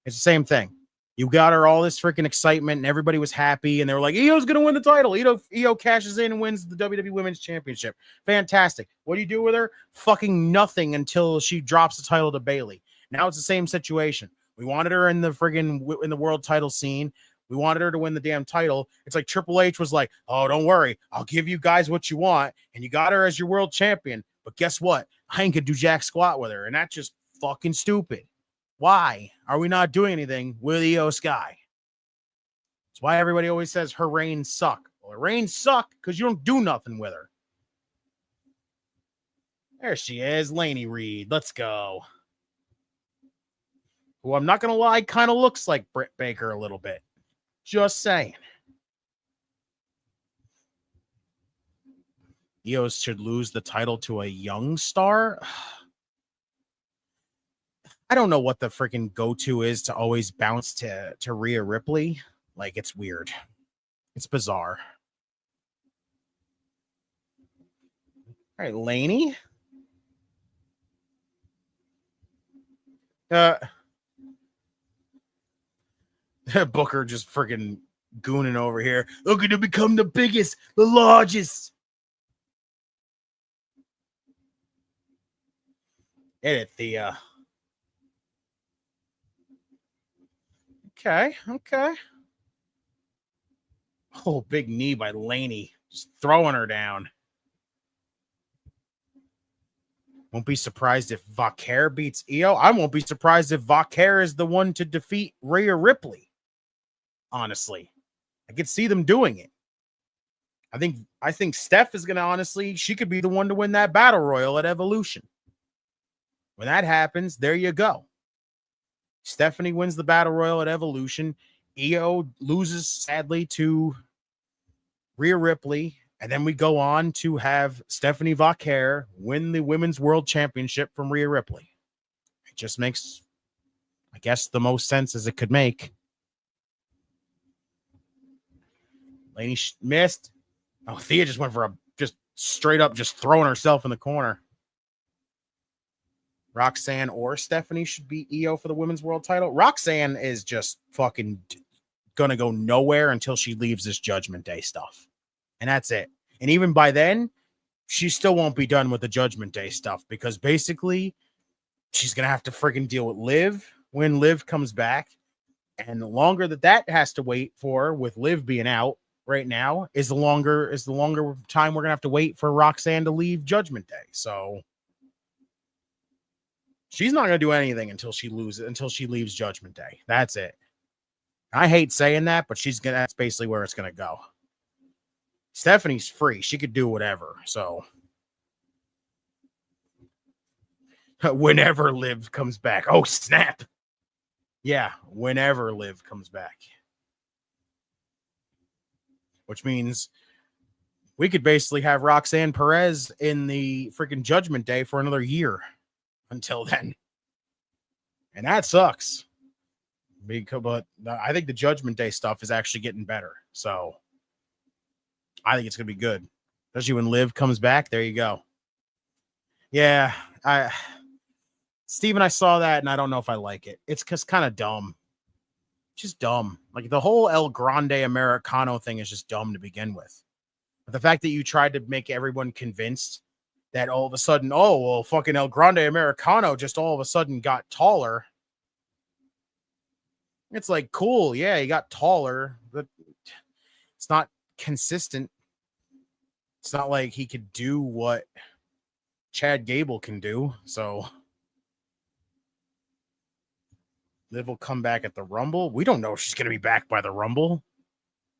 It's the same thing. You got her all this freaking excitement, and everybody was happy, and they were like, Io's going to win the title. Io cashes in and wins the WWE Women's Championship. Fantastic. What do you do with her? Fucking nothing until she drops the title to Bayley. Now it's the same situation. We wanted her in the friggin' in the world title scene. We wanted her to win the damn title. It's like Triple H was like, oh, don't worry. I'll give you guys what you want. And you got her as your world champion. But guess what? I ain't gonna do jack squat with her. And that's just fucking stupid. Why are we not doing anything with Io Sky? That's why everybody always says her reigns suck. Well, her reigns suck because you don't do nothing with her. There she is, Lainey Reed. Let's go. Who I'm not going to lie, kind of looks like Britt Baker a little bit. Just saying. Io should lose the title to a young star. I don't know what the freaking go-to is to always bounce to Rhea Ripley. Like, it's weird. It's bizarre. All right, Lainey. Booker just freaking gooning over here. Looking to become the biggest, the largest. Hit it, Thea. Okay. Oh, big knee by Lainey. Just throwing her down. Won't be surprised if Vaquer beats Io. I won't be surprised if Vaquer is the one to defeat Rhea Ripley. Honestly, I could see them doing it. I think Steph is going to honestly, she could be the one to win that battle royal at Evolution. When that happens, there you go. Stephanie wins the battle royal at Evolution. Io loses sadly to Rhea Ripley. And then we go on to have Stephanie Vaquer win the Women's World Championship from Rhea Ripley. It just makes, I guess, the most sense as it could make. Lainey missed. Oh, Thea just went for just straight up, just throwing herself in the corner. Roxanne or Stephanie should beat Io for the Women's World title. Roxanne is just fucking gonna go nowhere until she leaves this Judgment Day stuff. And that's it. And even by then, she still won't be done with the Judgment Day stuff because basically she's going to have to freaking deal with Liv when Liv comes back. And the longer that has to wait for with Liv being out right now is the longer time we're going to have to wait for Roxanne to leave Judgment Day. So she's not going to do anything until she leaves Judgment Day. That's it. I hate saying that, but that's basically where it's going to go. Stephanie's free. She could do whatever. So whenever Liv comes back. Oh, snap. Yeah, whenever Liv comes back. Which means we could basically have Roxanne Perez in the freaking Judgment Day for another year until then. And that sucks. But I think the Judgment Day stuff is actually getting better. So I think it's going to be good. Especially when Liv comes back. There you go. Yeah. Steven, I saw that and I don't know if I like it. It's just kind of dumb. Just dumb. Like the whole El Grande Americano thing is just dumb to begin with. But the fact that you tried to make everyone convinced that all of a sudden, oh, well, fucking El Grande Americano just all of a sudden got taller. It's like, cool. Yeah, he got taller, but it's not consistent. It's not like he could do what Chad Gable can do. So Liv will come back at the Rumble. We don't know if she's going to be back by the Rumble.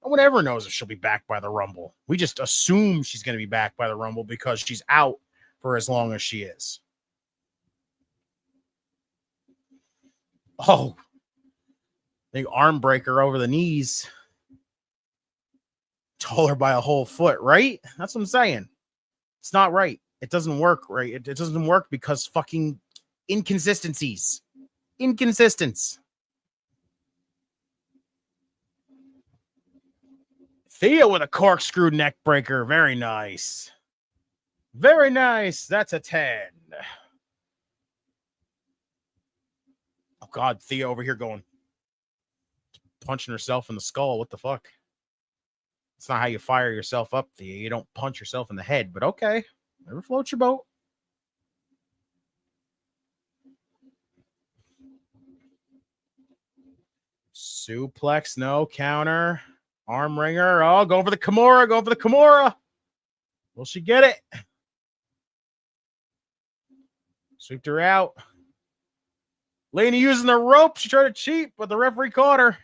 No one ever knows if she'll be back by the Rumble. We just assume she's going to be back by the Rumble because she's out for as long as she is. Oh, big arm breaker over the knees. Taller by a whole foot, right? That's what I'm saying. It's not right. It doesn't work, right? It doesn't work because fucking inconsistencies. Inconsistence. Thea with a corkscrew neck breaker. Very nice. Very nice. That's a 10. Oh, God. Thea over here going. Punching herself in the skull. What the fuck? It's not how you fire yourself up, Thea. You don't punch yourself in the head, but okay. Never float your boat. Suplex, no counter. Arm wringer. Oh, go for the Kimura. Go for the Kimura. Will she get it? Sweeped her out. Laney using the rope. She tried to cheat, but the referee caught her.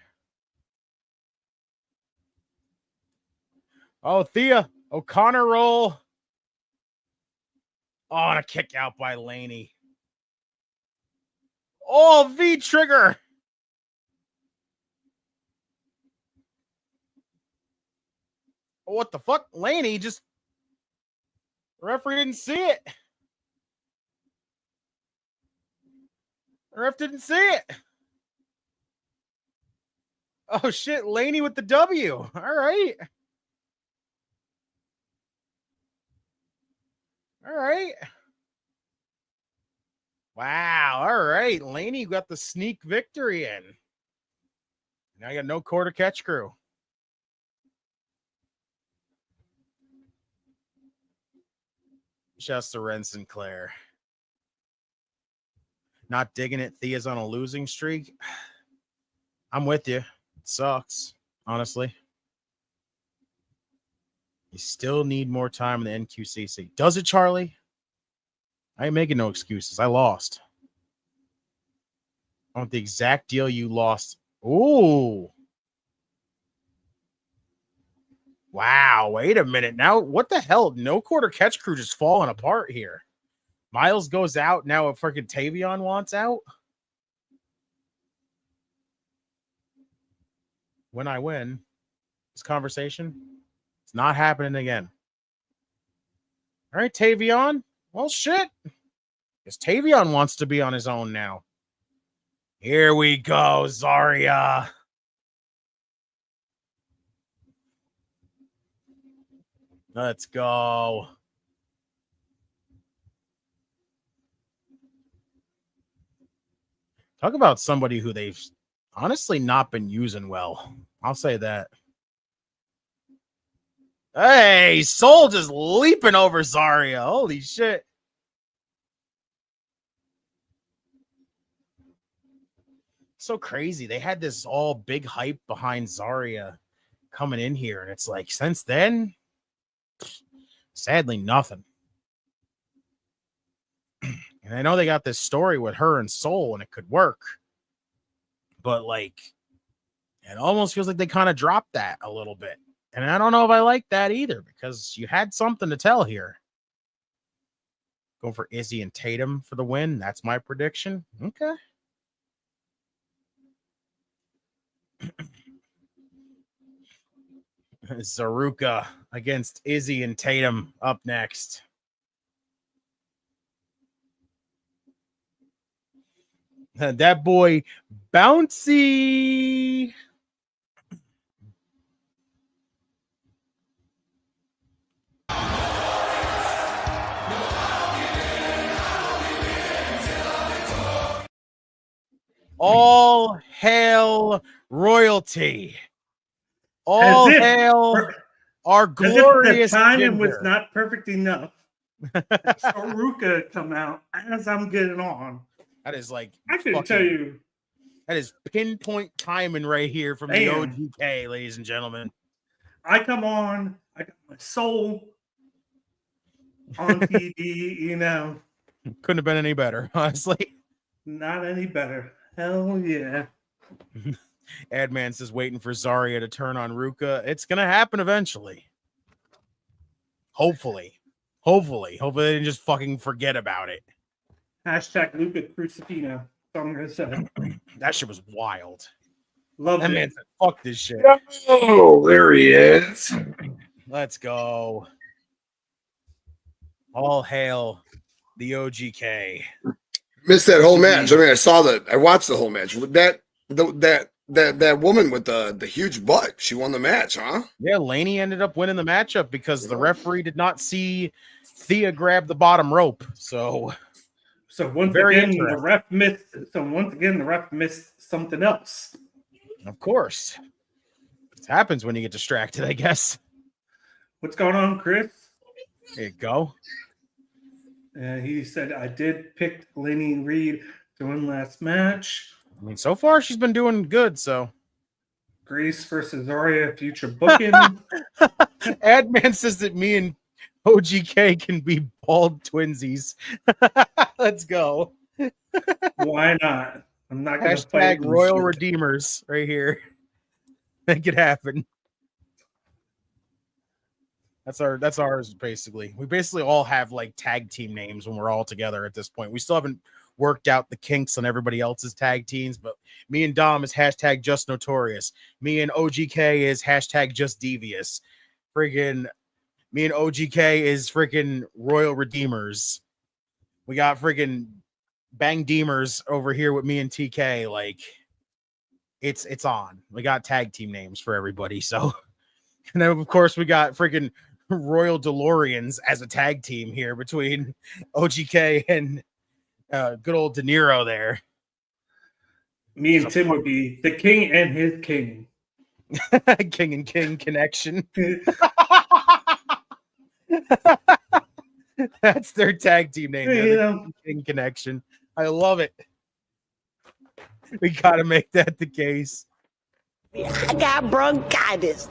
Oh, Thea. O'Connor roll. Oh, and a kick out by Laney. Oh, V trigger. What the fuck? Laney just... The referee didn't see it. The ref didn't see it. Oh, shit. Laney with the W. All right. All right. Wow. All right. Laney got the sneak victory in. Now I got no quarter catch crew. Shouts to Ren Sinclair. Not digging it. Thea's on a losing streak. I'm with you. It sucks, honestly. You still need more time in the NQCC. Does it, Charlie? I ain't making no excuses. I lost. I want the exact deal you lost. Ooh. Wow. Wait a minute. Now, what the hell? No quarter catch crew just falling apart here. Myles goes out. Now a freaking Tavion wants out. When I win this conversation, it's not happening again. All right, Tavion. Well, shit. Because Tavion wants to be on his own now. Here we go, Zarya. Let's go. Talk about somebody who they've honestly not been using well. I'll say that. Hey, Soul just leaping over Zarya. Holy shit. So crazy. They had this all big hype behind Zarya coming in here. And it's like, since then, sadly, nothing. And I know they got this story with her and Soul, and it could work. But, like, it almost feels like they kind of dropped that a little bit. And I don't know if I like that either, because you had something to tell here. Going for Izzy and Tatum for the win. That's my prediction. Okay. Zaruka against Izzy and Tatum up next. That boy Bouncy. All hail royalty. All hail our glorious the timing Ginger. was not perfect enough. Saruka come out as I'm getting on. That is like I can tell you. That is pinpoint timing right here from the OGK, ladies and gentlemen. I come on, I got my soul on TV, you know. Couldn't have been any better, honestly. Not any better. Hell yeah. Adman says waiting for Zarya to turn on Ruka. It's gonna happen eventually. Hopefully. Hopefully they didn't just fucking forget about it. Hashtag Luca Crucifino. That's all I'm gonna say. That shit was wild. Love that it. man said, fuck this shit. Oh, there he is. Let's go. All hail the OGK. Missed that whole match. I mean, I watched the whole match. That woman with the huge butt, she won the match, huh? Yeah, Laney ended up winning the matchup because the referee did not see Thea grab the bottom rope. So once again, the ref missed something else. Of course. It happens when you get distracted, I guess. What's going on, Chris? There you go. He said, I did pick Laney Reed to win last match. I mean, so far she's been doing good, so. Grease versus Zarya future booking. Adman says that me and OGK can be bald twinsies. Let's go. Why not? I'm not going to fight. Hashtag Royal Redeemers right here. Make it happen. That's ours basically. We basically all have like tag team names when we're all together at this point. We still haven't worked out the kinks on everybody else's tag teams, but me and Dom is hashtag Just Notorious. Me and OGK is hashtag Just Devious. Friggin' me and OGK is freaking Royal Redeemers. We got freaking Bang Deemers over here with me and TK. Like it's on. We got tag team names for everybody. So, and then of course we got freaking Royal Deloreans as a tag team here between OGK and good old De Niro there. Me and Tim would be the king and his king. King and king connection. That's their tag team name. The King Connection. I love it. We gotta make that the case. I got bronchitis.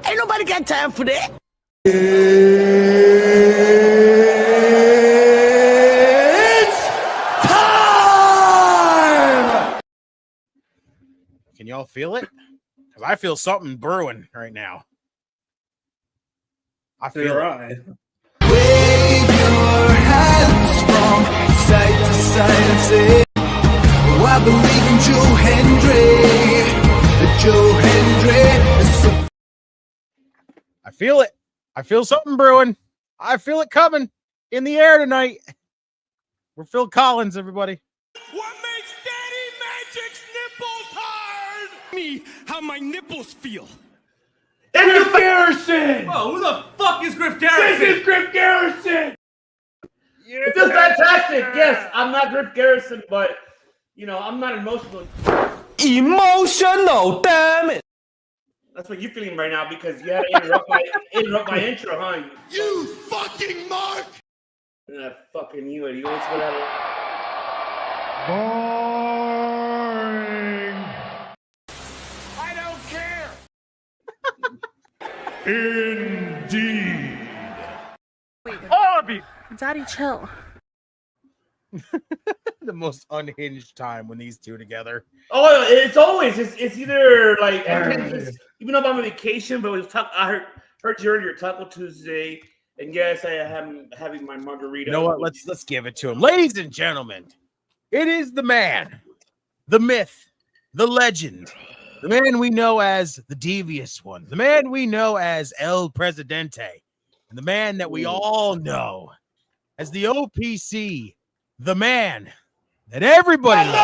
Ain't nobody got time for that. It's time! Can y'all feel it? Because I feel something brewing right now. I feel it. Wave your hands from side to side and say, oh, I believe in Joe Hendry. Joe Hendry is so... I feel it. I feel something brewing. I feel it coming in the air tonight. We're Phil Collins, everybody. What makes Daddy Magic's nipples hard? Me, how my nipples feel. It's Griff Garrison! Oh, who the fuck is Griff Garrison? This is Griff Garrison! It's just fantastic. Yes, I'm not Griff Garrison, but, you know, I'm not emotional. Emotional, damn it! That's what you're feeling right now because you had to interrupt my intro, huh? You fucking mark! Fucking you, idiots, whatever. Boring! I don't care! Indeed. All of you! Daddy, chill. The most unhinged time when these two together. Oh, it's always it's either like even though I'm on vacation, but I heard you on your Taco Tuesday, and yes, I am having my margarita. You know what? Let's give it to him, ladies and gentlemen. It is the man, the myth, the legend, the man we know as the Devious One, the man we know as El Presidente, and the man that we all know as the OPC, the man that everybody knows.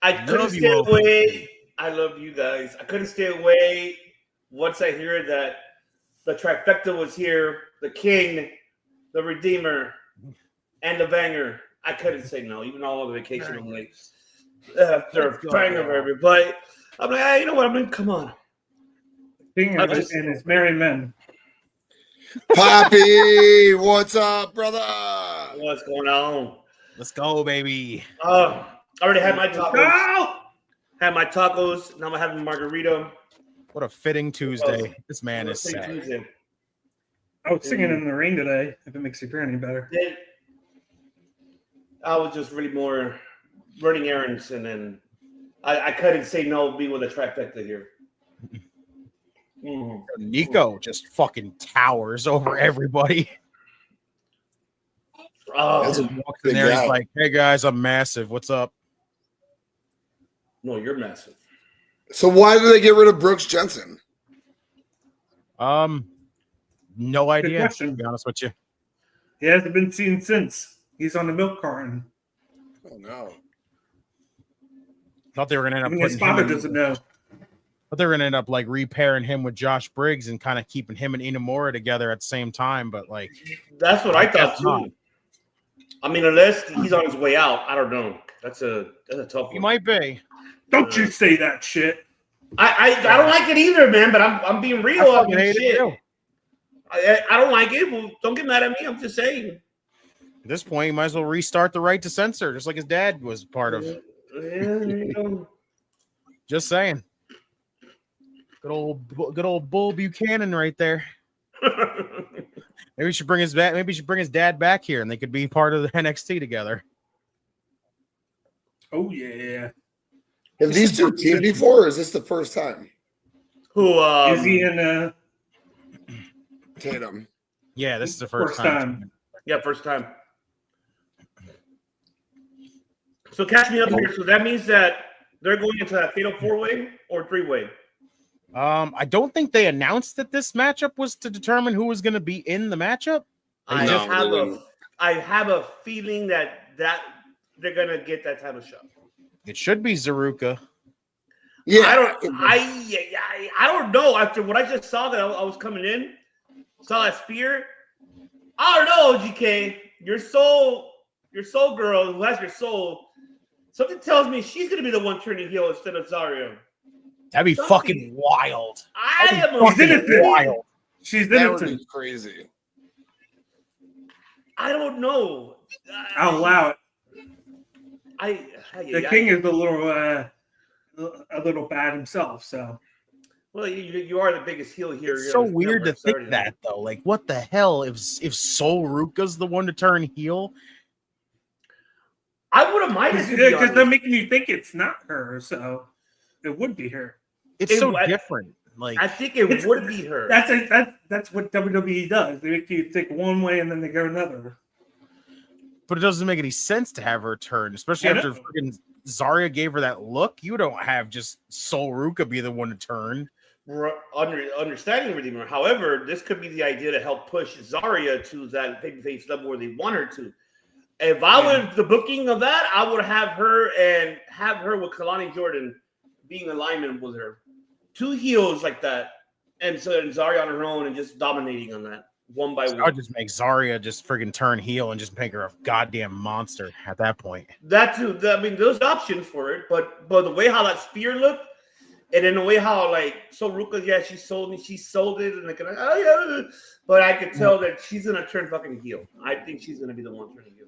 I couldn't stay away. I love you guys. I couldn't stay away once I hear that the trifecta was here, the king, the redeemer, and the banger. I couldn't say no, even all on the vacation. I'm like, after a banger, baby. But I'm like, hey, you know what? I mean, come on. King and his merry men. Poppy, what's up, brother? What's going on? Let's go, baby. I already had my tacos. Had my tacos. Now I'm having a margarita. What a fitting Tuesday. This man is sad. I was singing in the rain today, if it makes you feel any better. I was just really more running errands, and then I couldn't say no, be with a trifecta here. Nico just fucking towers over everybody. Oh, he walks in there, he's like, hey guys, I'm massive. What's up? No, you're massive. So why did they get rid of Brooks Jensen? No idea, to be honest with you. He hasn't been seen since. He's on the milk carton. Oh no. Thought they were gonna end up Even his father doesn't know. But they're gonna end up like repairing him with Josh Briggs and kind of keeping him and Inamura together at the same time. But like, that's what I thought too. I mean, unless he's on his way out, I don't know. That's a tough one. He might be. Don't you say that shit. I don't like it either, man. But I'm being real. I hate it too. I don't like it. Well, don't get mad at me. I'm just saying. At this point, you might as well restart the right to censor, just like his dad was part of. Yeah, there you go. Just saying. Good old Bull Buchanan right there. Maybe we should bring his back. Maybe we should bring his dad back here, and they could be part of the NXT together. Oh yeah. Have these two teamed before, or is this the first time? Who is he in? Tatum. Yeah, this is the first time. Yeah, first time. So catch me up here. So that means that they're going into that fatal 4-way or 3-way. I don't think they announced that this matchup was to determine who was going to be in the matchup. I have a feeling that they're going to get that type of show. It should be Zaruka. Yeah, I don't know. After what I just saw that I was coming in, saw that spear. I don't know, OGK. Your soul girl who has your soul. Something tells me she's going to be the one turning heel instead of Zarya. That'd be fucking wild. She's innocent. She's innocent. That would be crazy. I don't know. I'll allow it. The King is a little bad himself. So, well, you are the biggest heel here. It's so weird to think that though. Like, what the hell if Sol Ruka's the one to turn heel? I wouldn't mind it because they're making you think it's not her. So it would be her. It's so different. Like, I think it would be her. That's what WWE does. They make you think one way and then they go another. But it doesn't make any sense to have her turn, especially after freaking Zarya gave her that look. You don't have just Sol Ruka be the one to turn. Understanding Redeemer. However, this could be the idea to help push Zarya to that babyface level where they want her to. If I was the booking of that, I would have her with Kalani Jordan being in alignment with her. Two heels like that, and Zarya on her own and just dominating on that one by one. I'll just make Zarya just friggin' turn heel and just make her a goddamn monster at that point. That too. I mean, there's options for it, but the way how that spear looked, and then the way how like Ruka, yeah, she sold it, and like, oh yeah, but I could tell that she's gonna turn fucking heel. I think she's gonna be the one turning heel.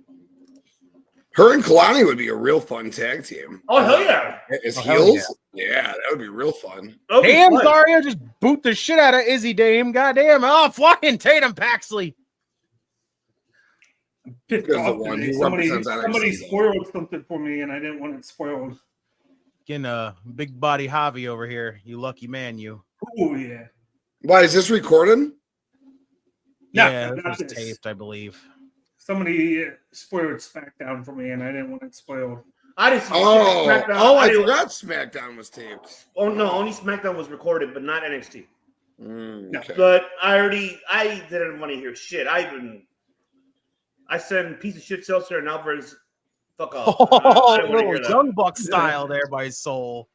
Her and Kalani would be a real fun tag team. Oh hell yeah! As heels, yeah, that would be real fun. Damn, Zarya just boot the shit out of Izzy Dame. Goddamn! Oh, fucking Tatum Paxley. Somebody spoiled something for me, and I didn't want it spoiled. Getting a big body Javi over here. You lucky man, you. Oh yeah. Why is this recording? Yeah, it was taped, I believe. Somebody spoiled SmackDown for me, and I didn't want it spoiled. I didn't see SmackDown. I forgot SmackDown was taped. Oh no, only SmackDown was recorded, but not NXT. Okay. But I didn't want to hear shit. I send piece of shit Seltzer and Alvarez. Fuck off. Oh, little Young Buck style there by Soul.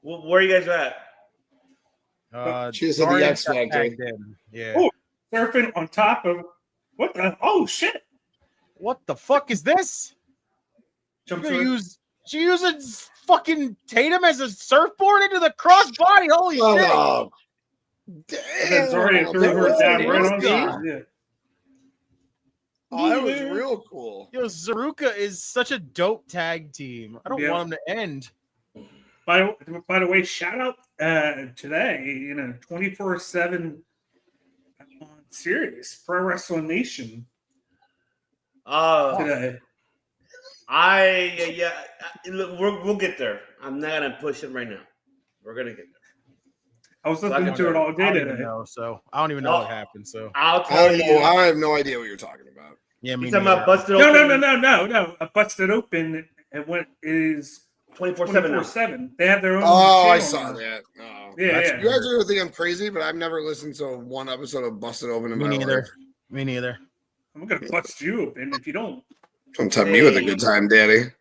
Well, where are you guys at? She's in the X Factor. Yeah. Ooh, surfing on top of what the? Oh shit! What the fuck is this? She uses fucking Tatum as a surfboard into the crossbody. Holy shit! Damn! Zarya threw her down right on top. Yeah. Oh, that was real cool. Yo, Zaruka is such a dope tag team. I don't want him to end. By the way, shout out today, 24/7 series, Pro Wrestling Nation. Today. We'll get there. I'm not gonna push it right now. We're gonna get there. I was listening to it all day today. So I don't even know what happened. So I'll tell you. I have no idea what you're talking about. Yeah, me talking about Busted Open. No. A Busted Open is 24/7. They have their own. Oh, I saw that. Oh. Yeah. You guys are gonna think I'm crazy, but I've never listened to one episode of Busted Open in my life. Me neither. I'm gonna bust you open if you don't. Don't tell me with a good time, Daddy.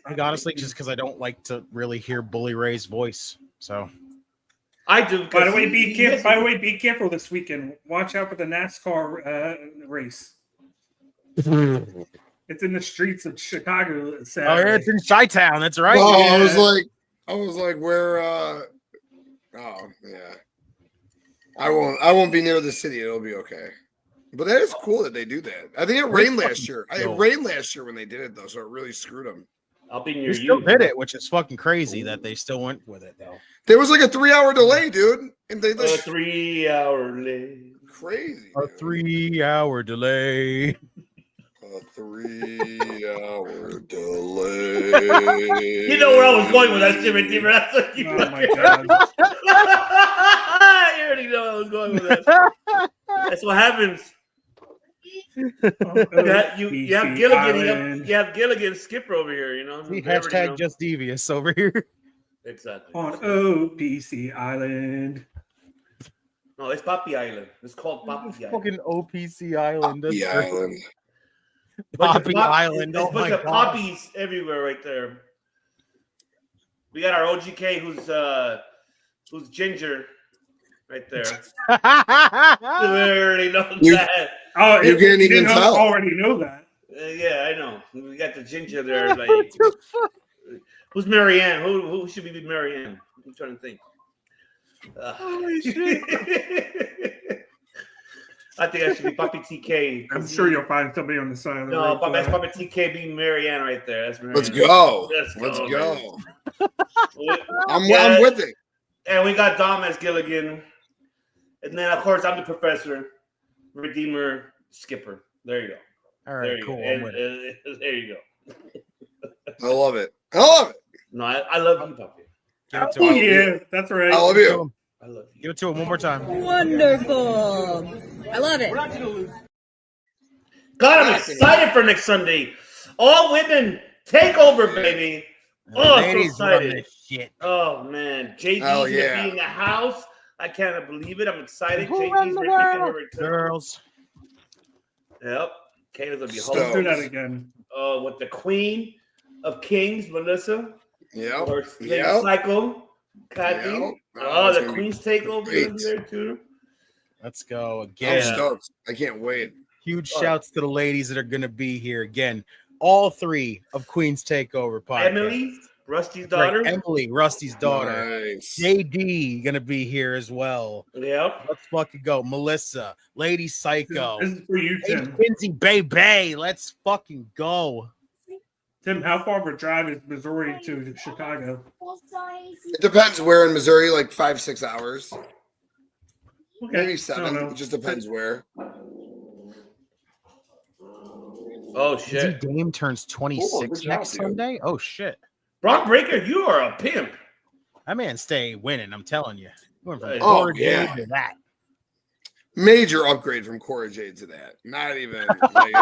Like, honestly, just because I don't like to really hear Bully Ray's voice. So I do. By the way, be careful this weekend. Watch out for the NASCAR race. It's in the streets of Chicago. Saturday. Oh, yeah, it's in Chi-Town. That's right. Oh, yeah. I was like, where? Oh, yeah. I won't be near the city. It'll be okay. But that is cool that they do that. I think it rained last year. It rained last year when they did it though, so it really screwed them. I'll be near They still did it, which is fucking crazy that they still went with it though. There was like a 3-hour delay, dude, and they A 3-hour delay. Crazy. A 3-hour delay. A 3-hour delay. You know where I was going with that shit, Redeemer. That's what you Oh my god. You already know I was going with that. That's what happens. You have Gilligan. You have Gilligan Skipper over here. You know. See, hashtag just devious over here. Exactly. On OPC Island. No, it's Poppy Island. It's called Poppy Island. Fucking OPC Island. Poppy Island. Poppy Island. There's Oh a bunch my of God. poppies everywhere right there. We got our OGK who's ginger right there. We already know that. Oh, You can't even tell. Already know that. Yeah, I know. We got the ginger there. Like, who's Marianne? Who should be Marianne? I'm trying to think. Holy shit. I think I should be Poppy TK. I'm sure you'll find somebody on the side of the No, road. but that's Poppy TK being Marianne right there. That's Marianne. Let's go. Let's go. man. I'm with it. And we got Dom as Gilligan. And then, of course, I'm the professor, Redeemer, Skipper. There you go. All right, cool. I'm with it. There you go. I love it. I love it. No, I love you, Poppy. Give it to Oh, him. yeah, that's right. I love you. I love you. Give it to him one more time. Wonderful. I love it. God, I'm excited for next Sunday. All women take over, baby. Oh, I'm so Ladies run excited. this shit. Oh, man. JD's Oh, going to yeah. be in the house. I cannot believe it. I'm excited. Who JD's run the making her world? return. Girls. Yep. Kayla's going to be Stoked. Let's do hosting that again. with the queen of kings, Melissa. Yep. Or Lady Yep. Psycho, Kathy. Yep. Oh, it's the gonna be queen's takeover great. is there, too. Let's go I'm again. stoked. I can't wait. Huge shouts to the ladies that are going to be here again. All three of Queen's Takeover podcast. Emily, Rusty's Right, daughter. Emily, Rusty's daughter. Nice. JD going to be here as well. Yep. Let's fucking go. Melissa, Lady Psycho, This is for you, Lady Tim. Kinsey Bay. Let's fucking go. Tim, how far of a drive is Missouri to Chicago? It depends where in Missouri, like 5-6 hours. Okay. Maybe I 7. don't know. It just depends where. Oh, Izzy shit. Dame turns 26 good job, next dude. Sunday. Oh, shit. Brock Breaker, you are a pimp. That man stay winning, I'm telling you. Went from Oh, Cora Jade yeah. to that. Major upgrade from Cora Jade to that. Not even. Like,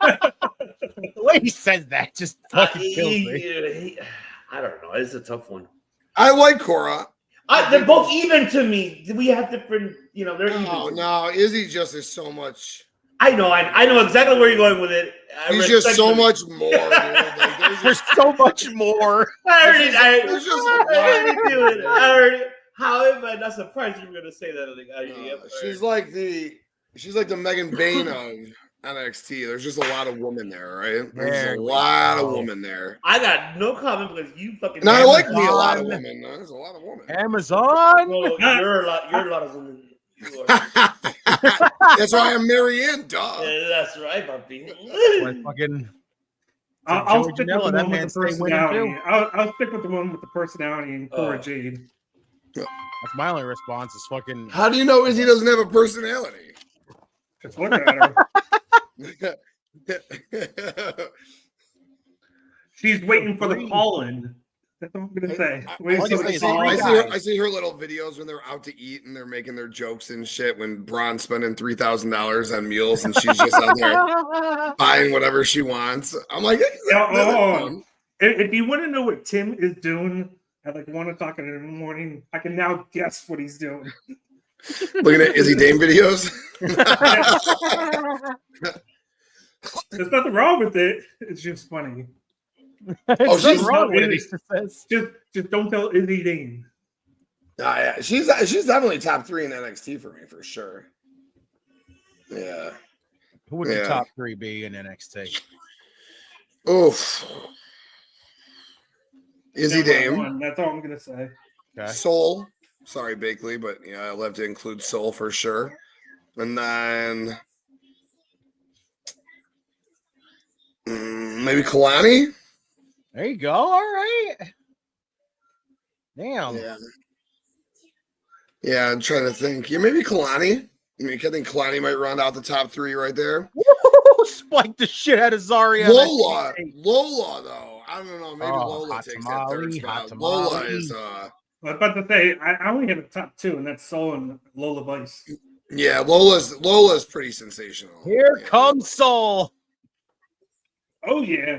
The way he says that just fucking kills me. I don't know. It's a tough one. I like Cora. They're both even to me. We have different, they're No, even. no. Izzy just is so much. I know exactly where you're going with it. He's just so much more. Dude. Like, There's so much more. I already there's just do it. I already. How am I not surprised you were going to say that? she's like the Megan Bain of NXT. There's just a lot of women there, right? There's a lot of women there. I got no comment because you fucking. No, I like me a lot of women. No, there's a lot of women. Amazon. No, you're a lot of women. You are. That's why I'm Marianne, dog. Yeah, that's right, puppy. Fucking. I'll Joey stick with Janela, the that one with man's the stay winning personality. too. I'll stick with the one with the personality and Cora Jade. That's my only response is fucking. How do you know Izzy doesn't have a personality? Just look at her. She's waiting for the call-in. That's what I'm gonna say. Waiting for the call-in. I see her little videos when they're out to eat and they're making their jokes and shit when Braun's spending $3,000 on meals and she's just out there buying whatever she wants. I'm like, If you want to know what Tim is doing at like 1 o'clock in the morning, I can now guess what he's doing. Looking at Izzy Dame videos. There's nothing wrong with it. It's just funny. Oh, she's wrong with it. Izzy, just don't tell Izzy Dane. Yeah, she's definitely top 3 in NXT for me for sure. Yeah. Who would your top 3 be in NXT? Oof. Izzy Dame. That's all I'm gonna say. Okay. Soul. Sorry, Bakley, but yeah, I'll have to include Soul for sure. And then Maybe Kalani? There you go. All right. Damn. Yeah, I'm trying to think. Yeah, maybe Kalani. I mean, I think Kalani might round out the top 3 right there. Spike the shit out of Zarya. Lola, though. I don't know. Maybe Lola takes that third spot. Lola is. I was about to say, I only have a top 2, and that's Soul and Lola Vice. Yeah, Lola's pretty sensational. Here comes Soul. Oh yeah,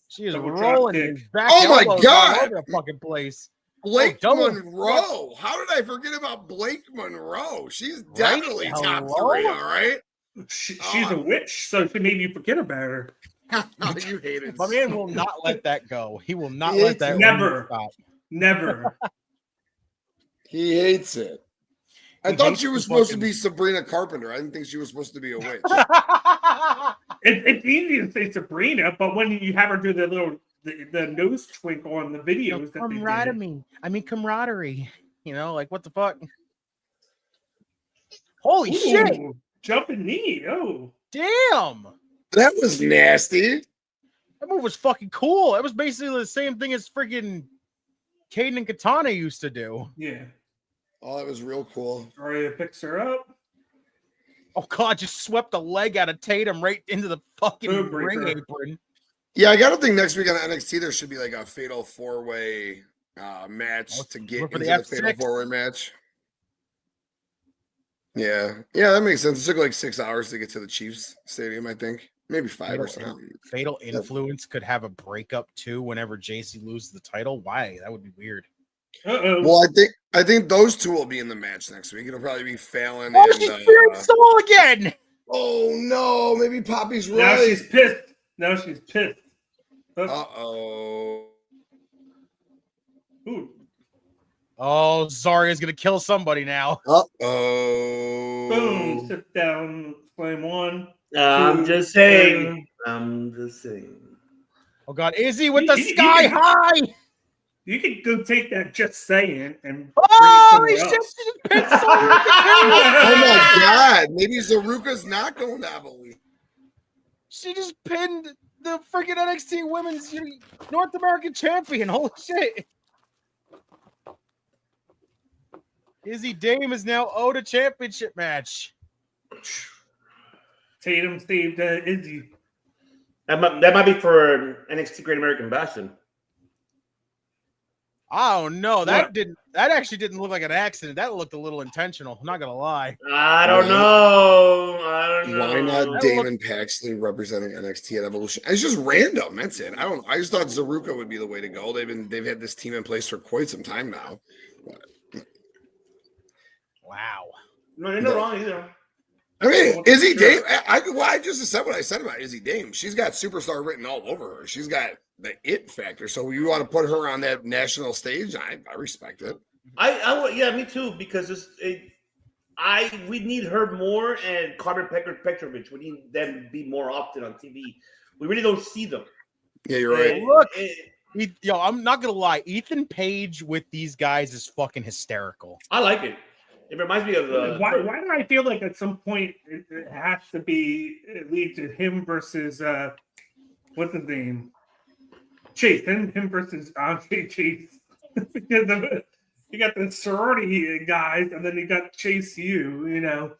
she is rolling. Oh my god! All over the fucking place. Blake Monroe. How did I forget about Blake Monroe? She's definitely top 3. All right. She's a witch, so she made you forget about her. You hate it. My man will not let that go. He will not let that Never. He hates it. I thought she was supposed to be Sabrina Carpenter. I didn't think she was supposed to be a witch. It's easy to say Sabrina, but when you have her do the nose twinkle on the videos, camaraderie. You know, like what the fuck? Holy shit! Jumping knee. Oh, damn! That was nasty. That move was fucking cool. It was basically the same thing as freaking Caden and Katana used to do. Yeah. Oh, that was real cool. Arya picks her up. Oh god, just swept the leg out of Tatum right into the fucking ring apron. Yeah, I gotta think next week on NXT there should be like a fatal 4-way match to get into the fatal 4-way match. Yeah, that makes sense. It took like 6 hours to get to the Chiefs Stadium, I think. Maybe 5 or something. Fatal Influence could have a breakup too whenever JC loses the title. Why? That would be weird. Well, I think those two will be in the match next week. It'll probably be Fallon and she's Soul again. Oh no, maybe Poppy's right. Now she's pissed. Uh-oh. Ooh. Oh, Zarya's gonna kill somebody now. Uh-oh. Boom. Sit down. Flame 1. I'm just saying. Oh god, Izzy with the sky high. You could go take that just saying and oh my god, maybe Zaruka's not going to have a lead. She just pinned the freaking NXT Women's North American Champion. Holy shit. Izzy Dame is now owed a championship match. Tatum saved Izzy. That might be for NXT Great American Bash. Oh no, that actually didn't look like an accident. That looked a little intentional. I'm not gonna lie. I don't know. Why not Damon Paxley representing NXT at Evolution? It's just random. That's it. I don't know. I just thought Zaruka would be the way to go. They've had this team in place for quite some time now. Wow. No, you're not wrong either. I mean, Izzy Dame. I just said what I said about Izzy Dame. She's got superstar written all over her. She's got the it factor. So you want to put her on that national stage? I respect it. Yeah, me too. Because we need her more, and Carmen Petrovich. We need them to be more often on TV. We really don't see them. Yeah, you're right. Look, I'm not gonna lie. Ethan Page with these guys is fucking hysterical. I like it. It reminds me of why do I feel like at some point it has to lead to him versus what's his name? Chase. Him versus Andre Chase. Because you got the sorority guys and then you got Chase U, it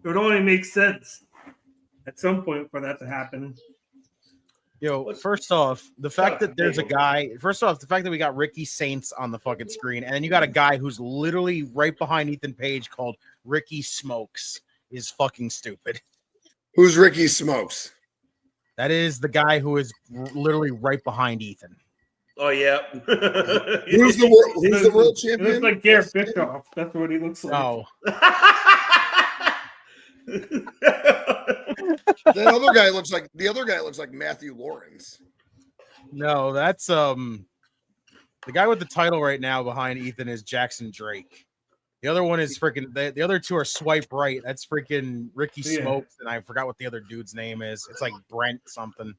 would only make sense at some point for that to happen. First off, the fact that we got Ricky Saints on the fucking screen, and then you got a guy who's literally right behind Ethan Page called Ricky Smokes is fucking stupid. Who's Ricky Smokes? That is the guy who is literally right behind Ethan. Oh yeah. Who's the world champion? He looks like Garrett Bischoff. That's what he looks like. Oh. The other guy looks like Matthew Lawrence. No, that's the guy with the title right now behind Ethan is Jackson Drake. The other one is freaking the other two are Swipe Right. That's freaking Ricky Smokes, and I forgot what the other dude's name is. It's like Brent something.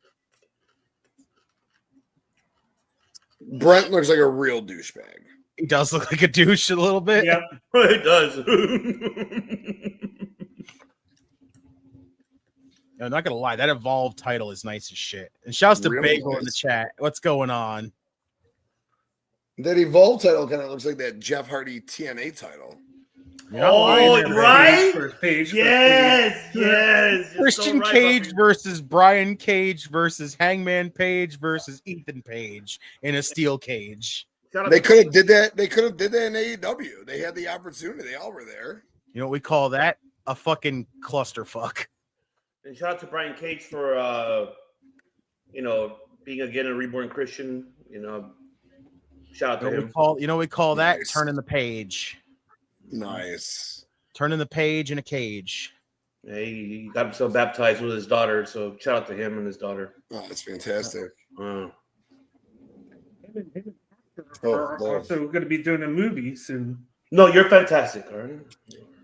Brent looks like a real douchebag. He does look like a douche a little bit. Yep, he does. I'm not gonna lie, that Evolve title is nice as shit. And shouts to Really Bagel in the nice. chat. What's going on? That Evolve title kind of looks like that Jeff Hardy TNA title. Oh, right? Page. Yes. You're Christian so right, Cage Buffy. versus Brian Cage versus Hangman Page versus Ethan Page in a steel cage. They could have did that. They could have did that in AEW. They had the opportunity. They all were there. You know what we call that? A fucking clusterfuck. And shout out to Brian Cage for being again a reborn Christian. Shout out to him. We call that Nice. turning the page. Nice. Turning the page in a cage. Yeah, he got himself baptized with his daughter, so shout out to him and his daughter. Oh, that's fantastic. Are Lord. also going to be doing a movie soon. No, you're fantastic, Arn.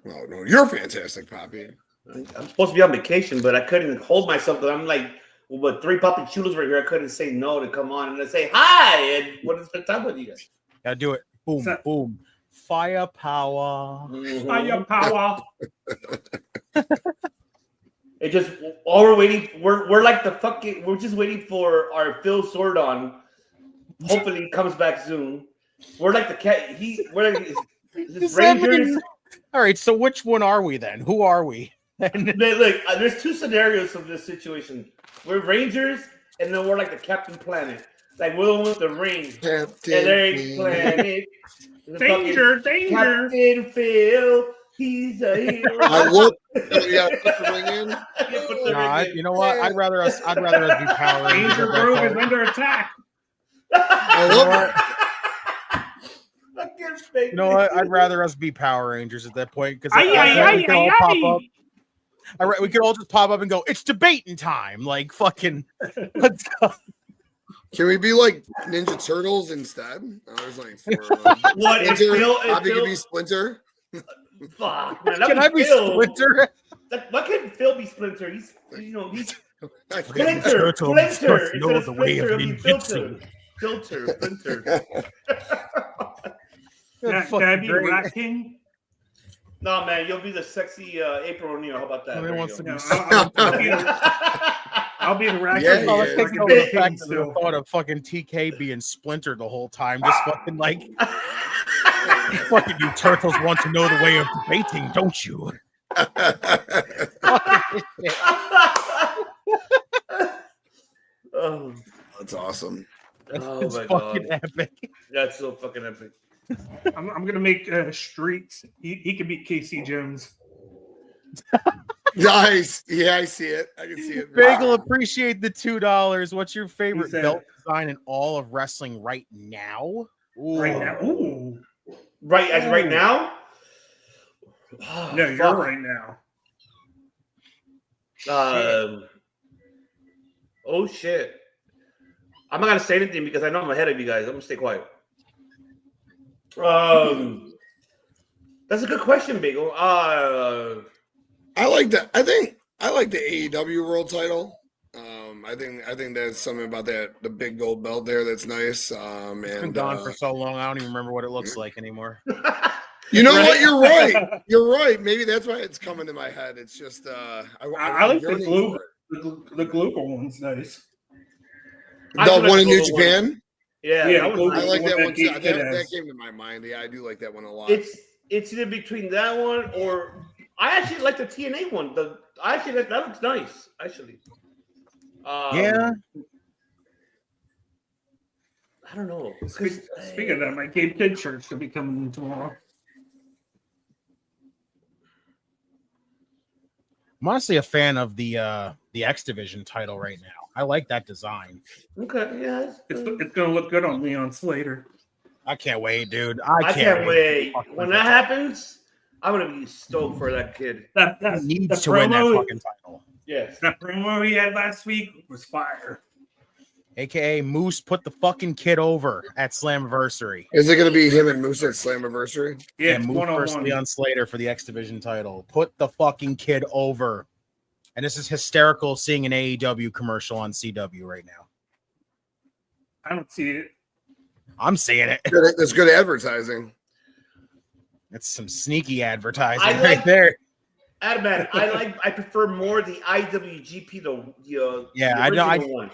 No, you're fantastic, Poppy. I'm supposed to be on vacation, but I couldn't hold myself because I'm like, with 3 Poppy Chulos right here, I couldn't say no to come on and say hi and want to spend time with you guys. Gotta do it. Boom, boom. Firepower. Mhm. Firepower. It just all we're waiting. We're like the fucking. We're just waiting for our Phil Sordon. Hopefully, he comes back soon. We're like the cat. We're like his Rangers. All right, so which one are we then? Who are we? Look, there's 2 scenarios of this situation. We're Rangers, and then we're like the Captain Planet. Like we're with the ring. Captain Planet. Danger. Captain Phil. He's a hero. I look. You gotta put the ring in. You know what? I'd rather us be Power Rangers. Danger Grove is under attack. I love You know what? I'd rather us be Power Rangers at that point because we could all just pop up and go, "It's debating time!" Like fucking. Let's go. Can we be like Ninja Turtles instead? I was like, What? Bobby could be Splinter. Fuck, man. Can I be Splinter? Why couldn't Phil be Splinter? He's Splinter. Splinter. Know the way of ninjutsu. Filter. Can I be Rat King? No, man, you'll be the sexy April O'Neil. How about that? I'll be the Rat Yeah, King. I was thinking over the fact that the thought of fucking TK being Splinter the whole time, just fucking like, fucking you turtles want to know the way of debating, don't you? Oh, that's awesome. That's fucking epic. That's so fucking epic. I'm gonna make Streets. He could be Casey Jones. Nice. Yeah, I see it. I can see it. Bagel, appreciate the $2. What's your favorite belt design in all of wrestling right now? Ooh. Right now. Ooh. Right now? Oh, no, you're right now. Oh shit. I'm not gonna say anything because I know I'm ahead of you guys. I'm gonna stay quiet. That's a good question, Bagel. I like that. I think I like the AEW World Title. I think there's something about the big gold belt there that's nice. It's been gone for so long, I don't even remember what it looks like anymore. You know what? You're right. You're right. Maybe that's why it's coming to my head. It's just I like the global. The global one's nice. The one in New Japan. Yeah, I like that one. That came to my mind. Yeah, I do like that one a lot. It's either between that one or I actually like the TNA one. I actually like that looks nice. Actually, yeah. I don't know. Speaking of that, my Gabe Kid shirt should be coming tomorrow. I'm honestly a fan of the X Division title right now. I like that design. Okay, yeah, it's gonna look good on Leon Slater. I can't wait, dude. I can't wait. When that happens, I'm gonna be stoked for that kid. He needs to win that fucking title. Yes, that promo he had last week was fire. AKA Moose put the fucking kid over at Slammiversary. Is it going to be him and Moose at Slammiversary? Yeah, Moose versus Leon Slater for the X Division title. Put the fucking kid over. And this is hysterical seeing an AEW commercial on CW right now. I don't see it. I'm seeing it. That's good advertising. That's some sneaky advertising right there. Adamant, I prefer more the IWGP, the Yeah, original one.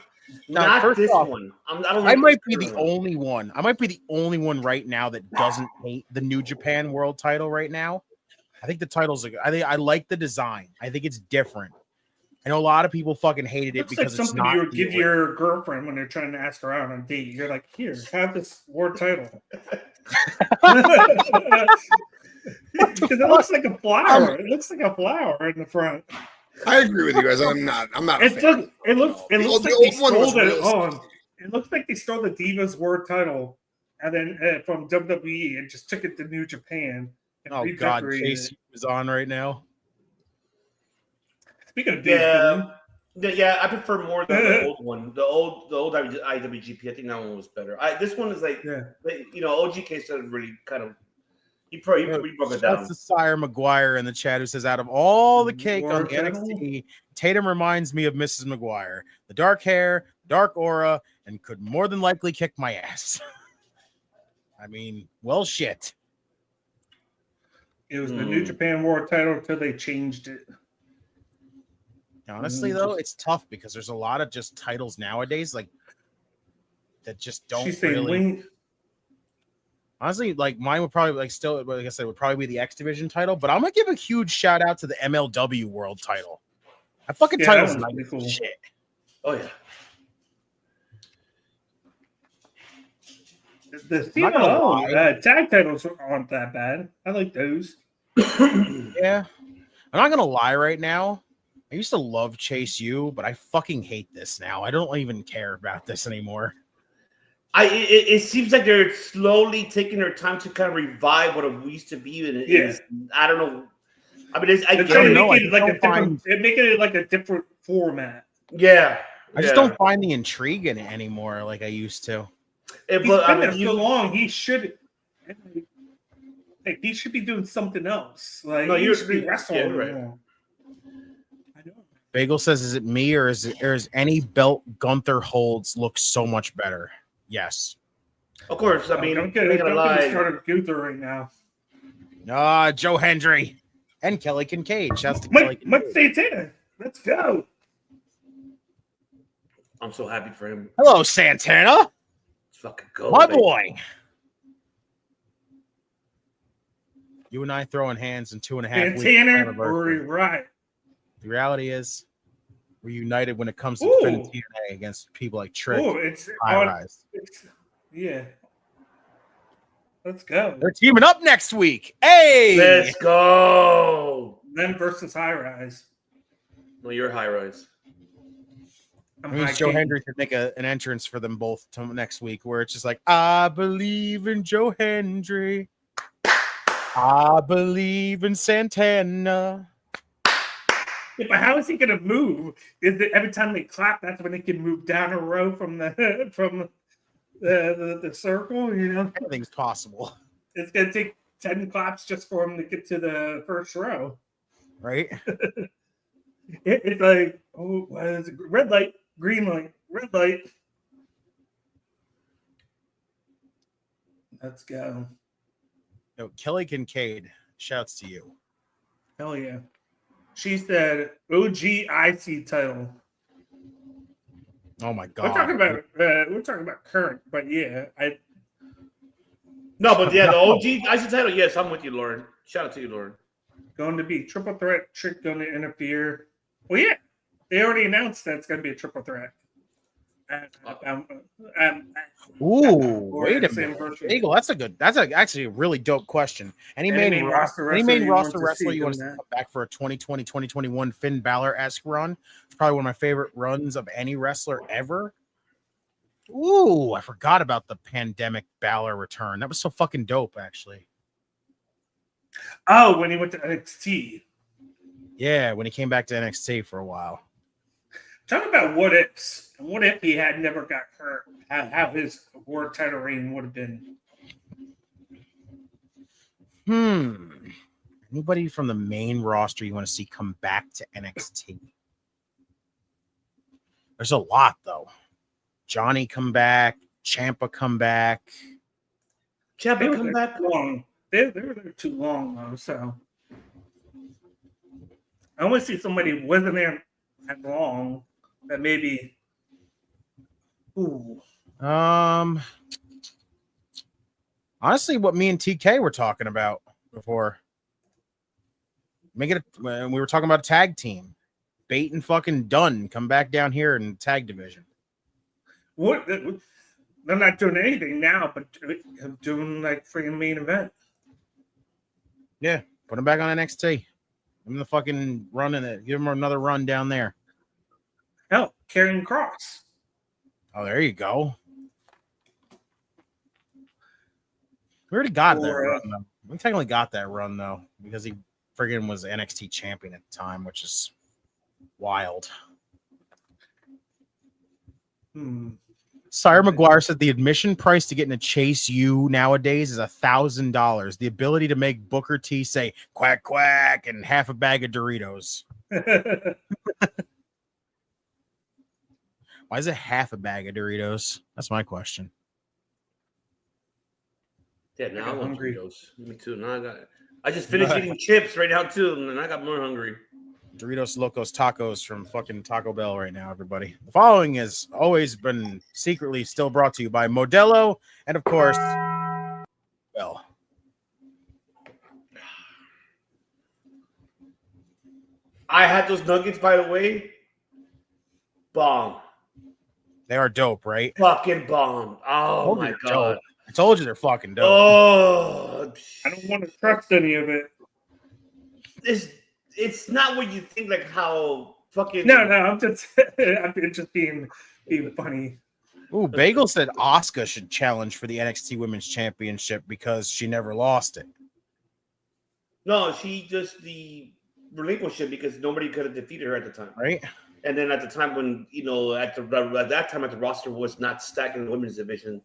Now, Not first this off, one. I don't I like might this be the current one. only one. I might be the only one right now that doesn't hate the New Japan World Title right now. I think the titles are. I like the design. I think it's different. I know a lot of people fucking hated it Looks because like it's something not you would the give your girlfriend when they're trying to ask her out on a date. You're like, here, have this war title. Because it looks like a flower. It looks like a flower in the front. I agree with you guys. I'm not a It fan. looks like The they old one was stole it real on. It looks like they stole the Divas World title and then from WWE and just took it to New Japan. And Oh God, redecorated Chase it. is on right now. Speaking of Dave Dillon, yeah, I prefer more the old one, the old IWGP. I think that one was better. This one is like, OGK started really kind of. He broke it down. That's the Sire McGuire in the chat who says, out of all the cake on the title? NXT, Tatum reminds me of Mrs. McGuire. The dark hair, dark aura, and could more than likely kick my ass. I mean, well, shit. it was the New Japan World title until they changed it. Honestly, though, it's tough because there's a lot of just titles nowadays like that just don't She's saying really. Honestly, like mine would probably like still, like I said, would probably be the X Division title. But I'm gonna give a huge shout out to the MLW World title. That fucking title's that like one's pretty cool. shit. Oh yeah. The CMLL tag titles aren't that bad. I like those. Yeah, I'm not gonna lie. Right now, I used to love Chase U, but I fucking hate this now. I don't even care about this anymore. It seems like they're slowly taking their time to kind of revive what it used to be. And I don't know. I mean, they're making it like a different format. Yeah, I just don't find the intrigue in it anymore like I used to. He's been there so long. He should be doing something else. Like he should be wrestling. Right. Bagel says, "Is it me or is any belt Gunther holds look so much better?" Yes. Of course. I mean, don't get started Gunther right now. Joe Hendry and Kelly Kincaid. Shouts to Kelly. Mike Santana. Let's go. I'm so happy for him. Hello, Santana. Let's fucking go, my boy. You and I throwing hands in 2.5 weeks. Santana, right. The reality is, we're united when it comes to defending TNA against people like Trick. It's High Rise. Yeah. Let's go. They're teaming up next week. Hey, let's go. Them versus High Rise. No, you're High Rise. I mean, Joe Hendry could make an entrance for them both next week, where it's just like, I believe in Joe Hendry. I believe in Santana. Yeah, but how is he going to move? Is it every time they clap, that's when they can move down a row from the circle? You know, anything's possible. It's going to take 10 claps just for him to get to the first row, right? It's like, what is it? Red light, green light, red light. Let's go. No, Kelly Kincaid. Shouts to you. Hell yeah. She's the OGIC title. Oh my god. We're talking about current, but yeah, the OG IC title. Yes, I'm with you, Lauren. Shout out to you, Lauren. Going to be triple threat. Trick going to interfere. Well, yeah, they already announced that it's going to be a triple threat. Wait a minute, Eagle. That's actually a really dope question. Any main roster wrestler you want to come back for a 2020-2021 Finn Balor-esque run? It's probably one of my favorite runs of any wrestler ever. Ooh, I forgot about the pandemic Balor return. That was so fucking dope, actually. Oh, when he went to NXT. Yeah, when he came back to NXT for a while. Talk about what ifs. What if he had never got hurt? How his world title reign would have been. Anybody from the main roster you want to see come back to NXT? There's a lot, though. Johnny come back. Ciampa come back. Ciampa come back long. They were there too long, though, so. I want to see somebody wasn't there that long that maybe. Ooh. Honestly, what me and TK were talking about before. We were talking about a tag team. Bait and fucking Dunn come back down here in the tag division. What? They're not doing anything now, but doing like freaking main event. Yeah, put them back on NXT. Give them the fucking run in it. Give them another run down there. Hell, Karrion Kross. Oh, there you go. We already got that run, though. We technically got that run, though, because he friggin' was NXT champion at the time, which is wild. Sire McGuire said the admission price to get in a Chase U nowadays is $1,000. The ability to make Booker T say quack quack and half a bag of Doritos. Why is it half a bag of Doritos? That's my question. Yeah, now I want Doritos. Me too. Now I just finished eating chips right now too, and I got more hungry. Doritos Locos Tacos from fucking Taco Bell right now, everybody. The following has always been secretly still brought to you by Modelo and, of course, Bell. I had those nuggets, by the way. Bomb. They are dope, right? Fucking bomb. Oh, my God. Dope. I told you they're fucking dope. Oh. I don't want to trust any of it. It's not what you think, like how fucking. No, I'm just being funny. Ooh, Bagel said Asuka should challenge for the NXT Women's Championship because she never lost it. No, she just relinquished it because nobody could have defeated her at the time. Right. And then at the time when, at that time the roster was not stacked in the women's division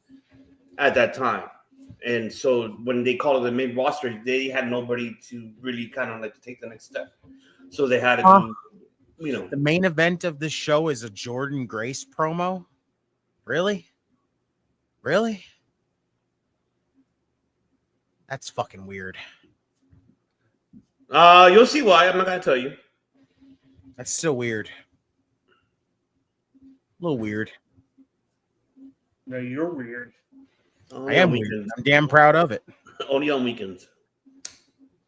at that time. And so when they called it the main roster, they had nobody to really kind of like to take the next step. So they had to do, The main event of this show is a Jordan Grace promo. Really? Really? That's fucking weird. You'll see why. I'm not going to tell you. That's still weird. A little weird. No, you're weird. I am weird. I'm damn proud of it. Only on weekends.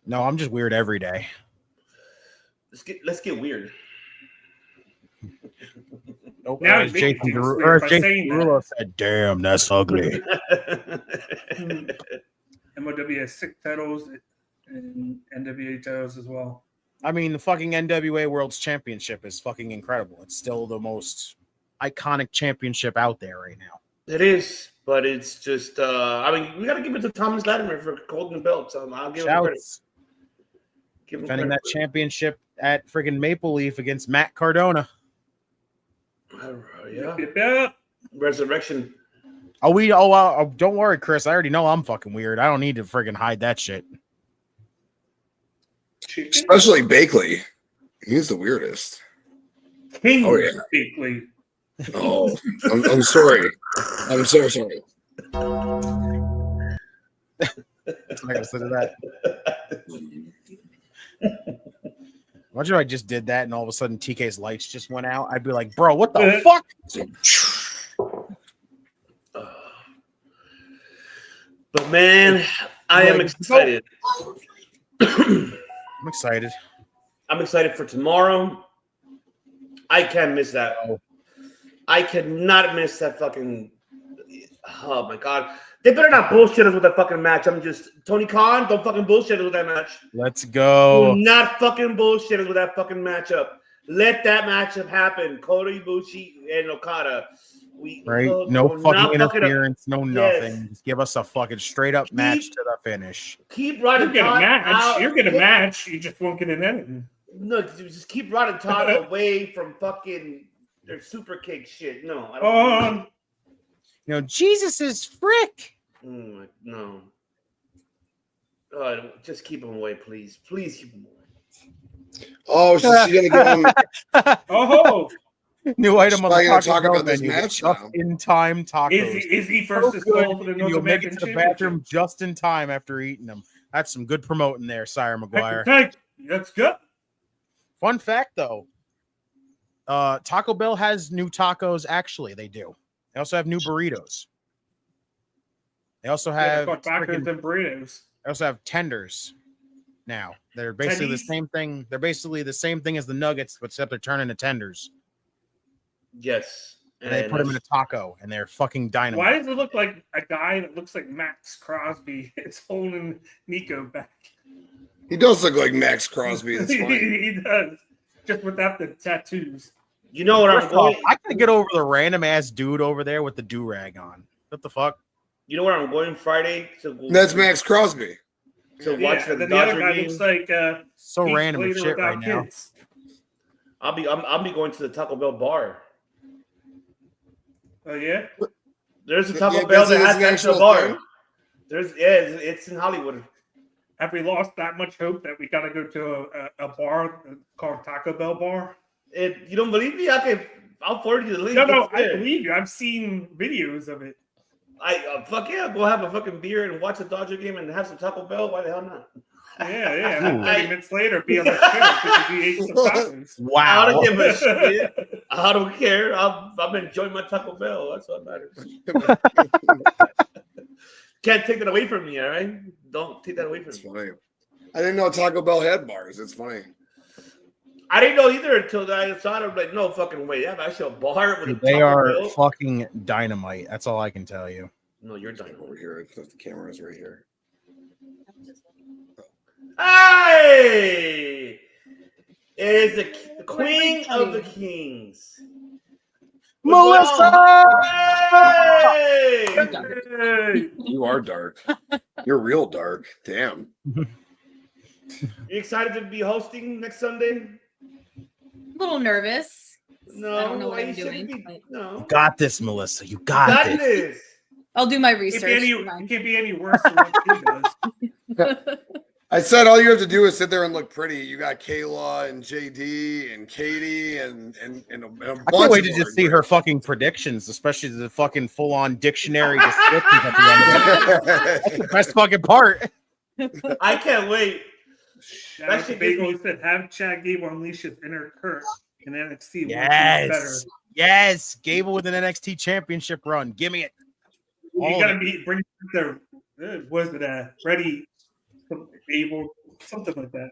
No, I'm just weird every day. Let's get weird. Nope. Now As Jason Derulo said, "Damn, that's ugly." MLW has 6 titles and NWA titles as well. I mean, the fucking NWA World's Championship is fucking incredible. It's still the most iconic championship out there right now. It is, but it's just, we got to give it to Thomas Latimer for holding the belt. So I'll give him credit. Defending that championship at friggin' Maple Leaf against Matt Cardona. Yeah. Resurrection. Don't worry, Chris. I already know I'm fucking weird. I don't need to friggin' hide that shit. Especially Bakley. He's the weirdest. King Bakley. Oh, I'm sorry. I'm so sorry. I'm not gonna say that. Imagine if I just did that and all of a sudden TK's lights just went out. I'd be like, bro, what the fuck? But man, I am excited. I'm excited. I'm excited for tomorrow. I can't miss that. I cannot miss that fucking. Oh my God. They better not bullshit us with that fucking match. Tony Khan, don't fucking bullshit us with that match. Let's go. Do not fucking bullshit us with that fucking matchup. Let that matchup happen. Kota Ibushi and Okada. No fucking interference, no nothing. Yes. Just give us a fucking straight up match to the finish. Keep Rod and Todd out. You're gonna match. You just won't get an ending. No, just keep Rod and Todd away from fucking their super kick shit. No, I don't. Jesus is frick. No. Just keep him away, please. Please keep him away. Oh, so she's gonna give him. Oh. New item on the talk about this match just in time tacos. Is he first to skull for the North You'll make it American to the bathroom just in time after eating them. That's some good promoting there, Sire McGuire. Okay, that's good. Fun fact, though, Taco Bell has new tacos. Actually, they do. They also have new burritos. They also have tacos and burritos. They also have tenders now. They're basically the same thing. They're basically the same thing as the nuggets, but except they're turning into tenders. Yes. And they put them in a taco, and they're fucking dynamite. Why does it look like a guy that looks like Max Crosby is holding Nico back? He does look like Max Crosby. That's funny. He does, just without the tattoos. You know what I'm going? I can get over the random ass dude over there with the do rag on. What the fuck? You know where I'm going Friday? That's Max Crosby. To watch the then Dodger the other guy game. looks like so Heath random Slater shit right without now. kids. I'll be going to the Taco Bell bar. Oh yeah. There's a Taco Yeah, Bell that's that an has actual a bar. thing. It's in Hollywood. Have we lost that much hope that we got to go to a bar called Taco Bell Bar? You don't believe me? I'll forward you the link. No, It's I there. believe you. I've seen videos of it. Fuck yeah, go have a fucking beer and watch the Dodger game and have some Taco Bell. Why the hell not? Yeah. 30 minutes later, be on the show because he ate some tacos. Wow. I don't give a shit. I don't care. I'm enjoying my Taco Bell. That's what matters. Can't take that away from me, all right? Don't take that away from me. It's funny. I didn't know Taco Bell had bars. It's funny. I didn't know either until I saw it. I'm like, no fucking way. They have actually a bar with a They Taco are Bell? fucking dynamite. That's all I can tell you. No, you're dynamite. Over here. The camera is right here. Hey! It is the queen of the kings. Melissa! Hey! You are dark. You're real dark. Damn. You excited to be hosting next Sunday? A little nervous. No, I don't know what why I'm you shouldn't doing. be- no. You got this, Melissa. You got this. I'll do my It research. can't be any worse than what he does. I said all you have to do is sit there and look pretty. You got Kayla and JD and Katie and a bunch I can't wait of to just see her fucking predictions, especially the fucking full-on dictionary descriptions at the end of it. That's the best fucking part. I can't wait. Shout out to shit gives Bagel. me- He said, have Chad Gable unleash his inner Kurt in NXT. Yes. Yes. Gable with an NXT championship run. Give me it. You All gotta of it. bring the was it Ready Gable, something like that.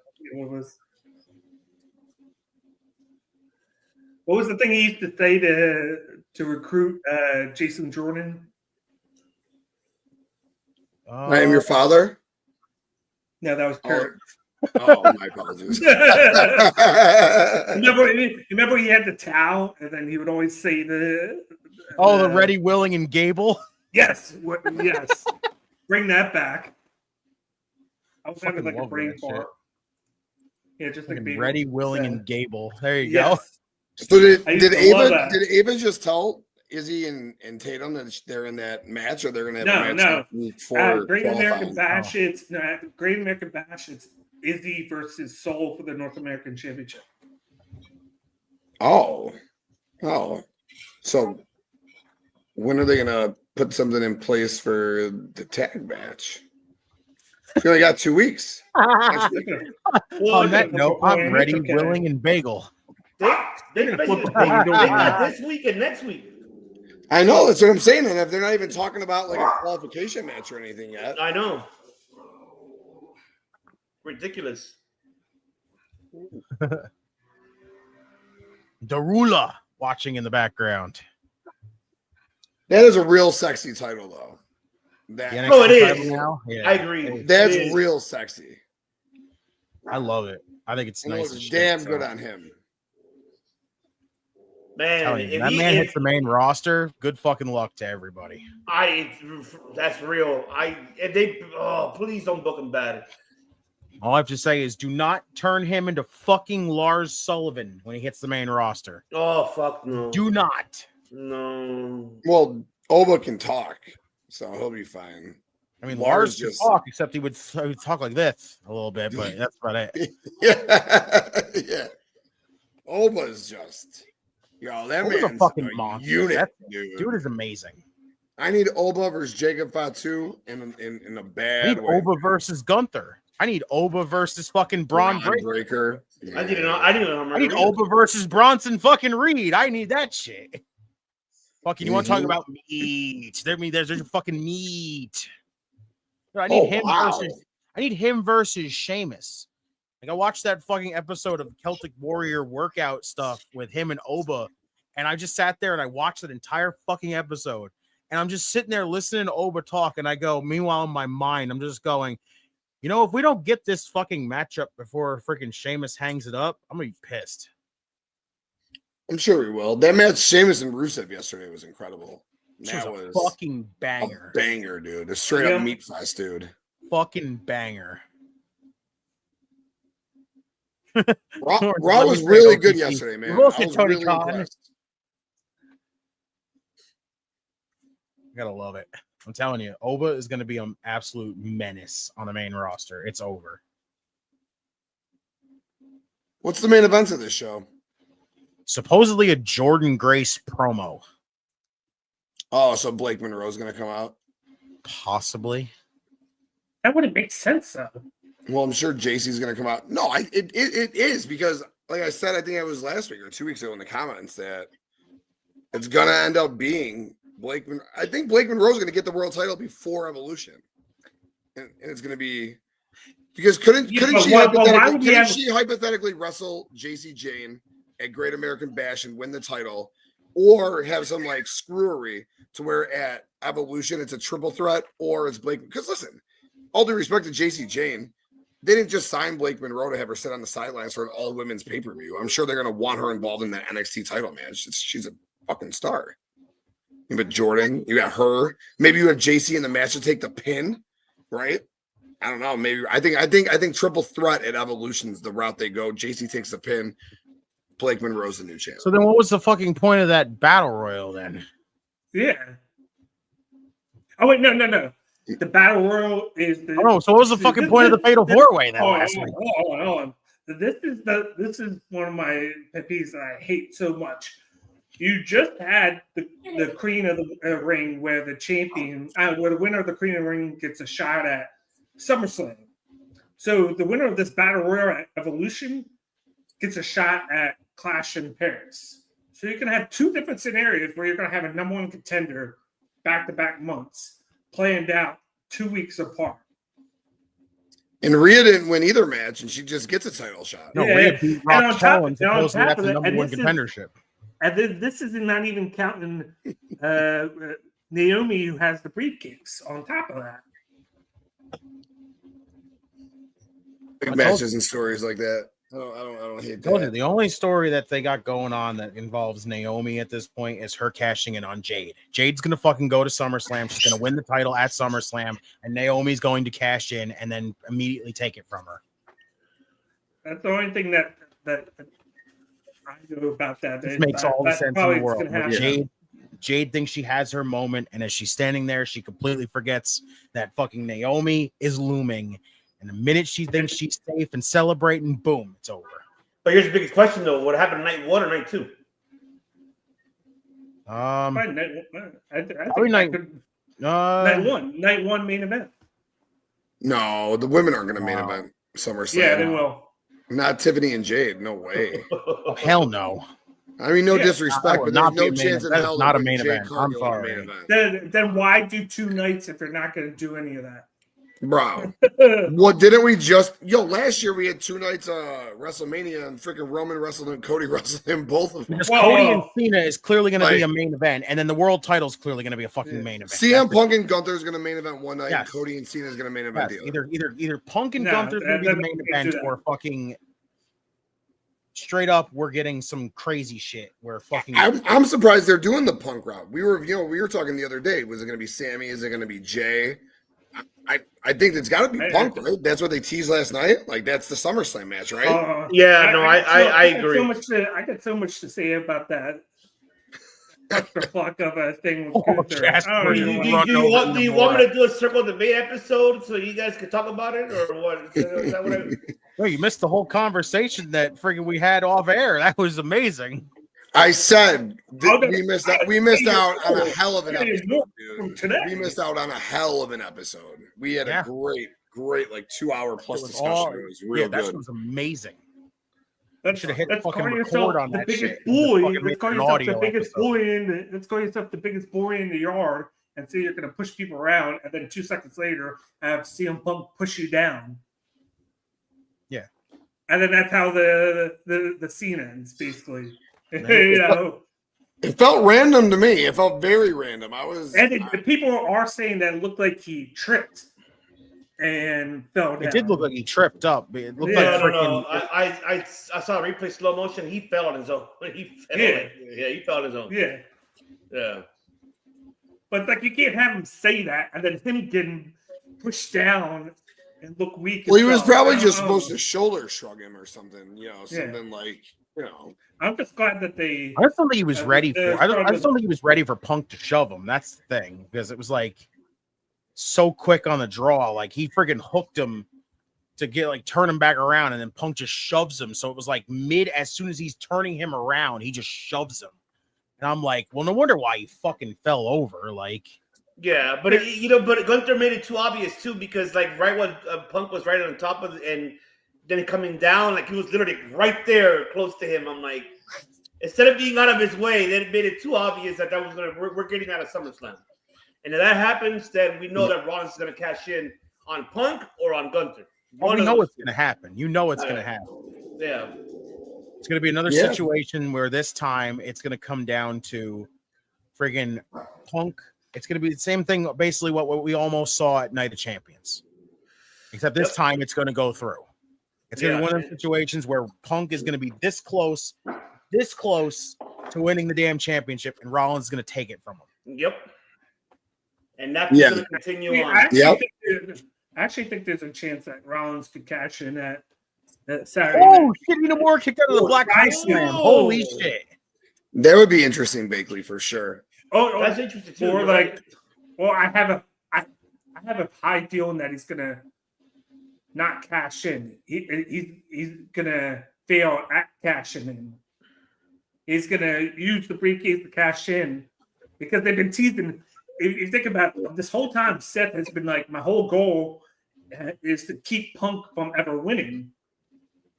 What was the thing he used to say to recruit Jason Jordan? I am your father. No, that was Kurt. Oh, my apologies. remember he had the towel, and then he would always say the Ready, Willing, and Gable. yes, yes. Bring that back. I was having Fucking like a love brain that fart. Yeah, just like Fucking being Ready, Willing, and Gable. There you Yes. So did I used to love Ava that. did Ava just tell Izzy and Tatum that they're in that match, or they're gonna have a match next week for Great American qualifying? Bash. It's Great American Bash. It's Izzy versus Soul for the North American Championship. Oh. So when are they gonna put something in place for the tag match? We only got 2 weeks. On that note, I'm Ready, okay. Willing, and Bagel. They got this week and next week. I know, that's what I'm saying. And if they're not even talking about like a qualification match or anything yet. I know. Ridiculous. Darula watching in the background. That is a real sexy title though. The That, NXT Oh, it is. title now? Yeah. I agree. that's It is. real sexy. I love it. I think it's And it nice. looks as shit, damn so. good on him. Man, Telling you, if that he- man if- hits the main roster. Good fucking luck to everybody. that's real. Please don't book him bad. All I have to say is do not turn him into fucking Lars Sullivan when he hits the main roster. Oh fuck no. Do not. No. Well, Oba can talk, so he'll be fine. I mean, Lars Lars just- just talk, except he would talk like this a little bit, but that's about it. Yeah. Oba's just that Oba's a man's fucking a monster. unit, That dude. dude is amazing. I need Oba versus Jacob Fatu in a I bad need way. Oba versus Gunther. I need Oba versus fucking Braun Breaker. I need Oba versus Bronson fucking Reed. I need that shit. Fucking, you want to talk about meat? There's your fucking meat. I need him versus Sheamus. Like, I watched that fucking episode of Celtic Warrior workout stuff with him and Oba, and I just sat there and I watched that entire fucking episode, and I'm just sitting there listening to Oba talk, and I go, meanwhile in my mind, I'm just going, you know, if we don't get this fucking matchup before freaking Sheamus hangs it up, I'm gonna be pissed. I'm sure we will. That match, Sheamus and Rusev yesterday, was incredible. That was a fucking banger. A banger, dude. A straight up meat fest, dude. Fucking banger. Raw was really good yesterday, man. I was really impressed. I gotta love it. I'm telling you, Oba is going to be an absolute menace on the main roster. It's over. What's the main event of this show? Supposedly a Jordan Grace promo. Oh, so Blake Monroe's going to come out? Possibly. That wouldn't make sense, though. Well, I'm sure JC's going to come out. No, it is because, like I said, I think it was last week or 2 weeks ago in the comments that it's going to end up being I think Blake Monroe's going to get the world title before Evolution, and it's going to be because couldn't she hypothetically wrestle JC Jane at Great American Bash and win the title, or have some like screwery to where at Evolution it's a triple threat, or it's Blake? Because listen, all due respect to JC Jane, they didn't just sign Blake Monroe to have her sit on the sidelines for an all women's pay per view. I'm sure they're going to want her involved in that NXT title match. She's a fucking star. But Jordan, you got her. Maybe you have JC in the match to take the pin, right? I don't know. Maybe I think triple threat at Evolution's the route they go. JC takes the pin. Blake Monroe's the new champ. So then, what was the fucking point of that battle royal then? Yeah. Oh wait, no. The battle royal is the. Oh, so what was the fucking point of the fatal four way then last week? Hold on. This is one of my pet peeves that I hate so much. You just had the Queen of the Ring, where the champion, where the winner of the Queen of the Ring gets a shot at SummerSlam. So the winner of this battle royal at Evolution gets a shot at Clash in Paris. So you can have two different scenarios where you're going to have a number one contender back-to-back months planned out 2 weeks apart. And Rhea didn't win either match, and she just gets a title shot. No, Rhea beat Rock Paul and supposedly that's the number one contendership. And this is not even counting Naomi, who has the briefcase on top of that. Big matches and stories like that. I don't hate that. The only story that they got going on that involves Naomi at this point is her cashing in on Jade. Jade's gonna fucking go to SummerSlam. She's gonna win the title at SummerSlam, and Naomi's going to cash in and then immediately take it from her. That's the only thing that I know about that. This makes all the sense in the world. Jade thinks she has her moment, and as she's standing there, she completely forgets that fucking Naomi is looming. And the minute she thinks she's safe and celebrating, boom, it's over. But here's the biggest question, though: what happened night one or night two? Probably night one main event. No, the women aren't going to main event SummerSlam. Yeah, they will. Not Tiffany and Jade. No way. Oh, hell no. I mean, no disrespect, but there's no chance in hell not a main event. I'm sorry. Then why do 2 nights if you're not going to do any of that? Bro, what didn't we just last year we had 2 nights WrestleMania and freaking Roman wrestled and Cody wrestled in both of them. Because Cody and Cena is clearly going to be a main event, and then the world title is clearly going to be a fucking main event. CM Punk and Gunther is going to main event one night, and Cody and Cena is going to main event the other. Either Punk and Gunther is going to be the main event, or fucking straight up we're getting some crazy shit where fucking I'm surprised they're doing the Punk route. We were talking the other day. Was it going to be Sammy? Is it going to be Jay? I think it's got to be Punk, right? That's what they teased last night. Like that's the SummerSlam match, right? I agree. I got so much to say about that. The fuck of a thing with Jasper. Do you want me to do a circle debate episode so you guys can talk about it, or what? Is that what No, you missed the whole conversation that freaking we had off air. That was amazing. I said we missed out. We missed out on a hell of an episode, dude. We missed out on a hell of an episode. We had a great like 2 hour plus discussion. It was real good. That was amazing. Let's hit fucking record on that shit. Let's call yourself the biggest bully let's call yourself the biggest bully in the yard and say you're gonna push people around, and then 2 seconds later have CM Punk push you down. Yeah. And then that's how the scene ends, basically. You know. It felt random to me. It felt very random. The people are saying that it looked like he tripped and fell down. It did look like he tripped up. It looked like I saw a replay slow motion. He fell on his own. He fell on his own. Yeah. But like, you can't have him say that and then him getting pushed down and look weak. Well, he was probably just supposed to shoulder shrug him or something. You know, something like, you know. I'm just glad that they. I just don't think he was ready for. I just don't think he was ready for Punk to shove him. That's the thing, because it was like so quick on the draw. Like, he freaking hooked him to get like turn him back around, and then Punk just shoves him. So it was like as soon as he's turning him around, he just shoves him. And I'm like, well, no wonder why he fucking fell over. Like, yeah, but but Gunther made it too obvious too, because like right when Punk was right on top of and then coming down, like he was literally right there close to him. I'm like, instead of being out of his way, they made it too obvious that was we're getting out of SummerSlam. And if that happens, then we know that Rollins is gonna cash in on Punk or on Gunther. Well, we know what's gonna happen. You know it's gonna happen. Yeah. It's gonna be another situation where this time it's gonna come down to friggin' Punk. It's gonna be the same thing, basically what we almost saw at Night of Champions. Except this time it's gonna go through. It's going to be one of those situations where Punk is going to be this close to winning the damn championship, and Rollins is going to take it from him. Yep. And that's going to continue on. I actually think there's a chance that Rollins could cash in that Saturday. Oh, shit. Inamura kicked out of the Black Iceman. Holy shit. That would be interesting, Bakley, for sure. Oh, that's interesting too. Or like, well, I have a high feeling that he's going to not cash in. He's gonna fail at cashing in. He's gonna use the briefcase to cash in, because they've been teasing. If you think about it, this whole time, Seth has been like, my whole goal is to keep Punk from ever winning.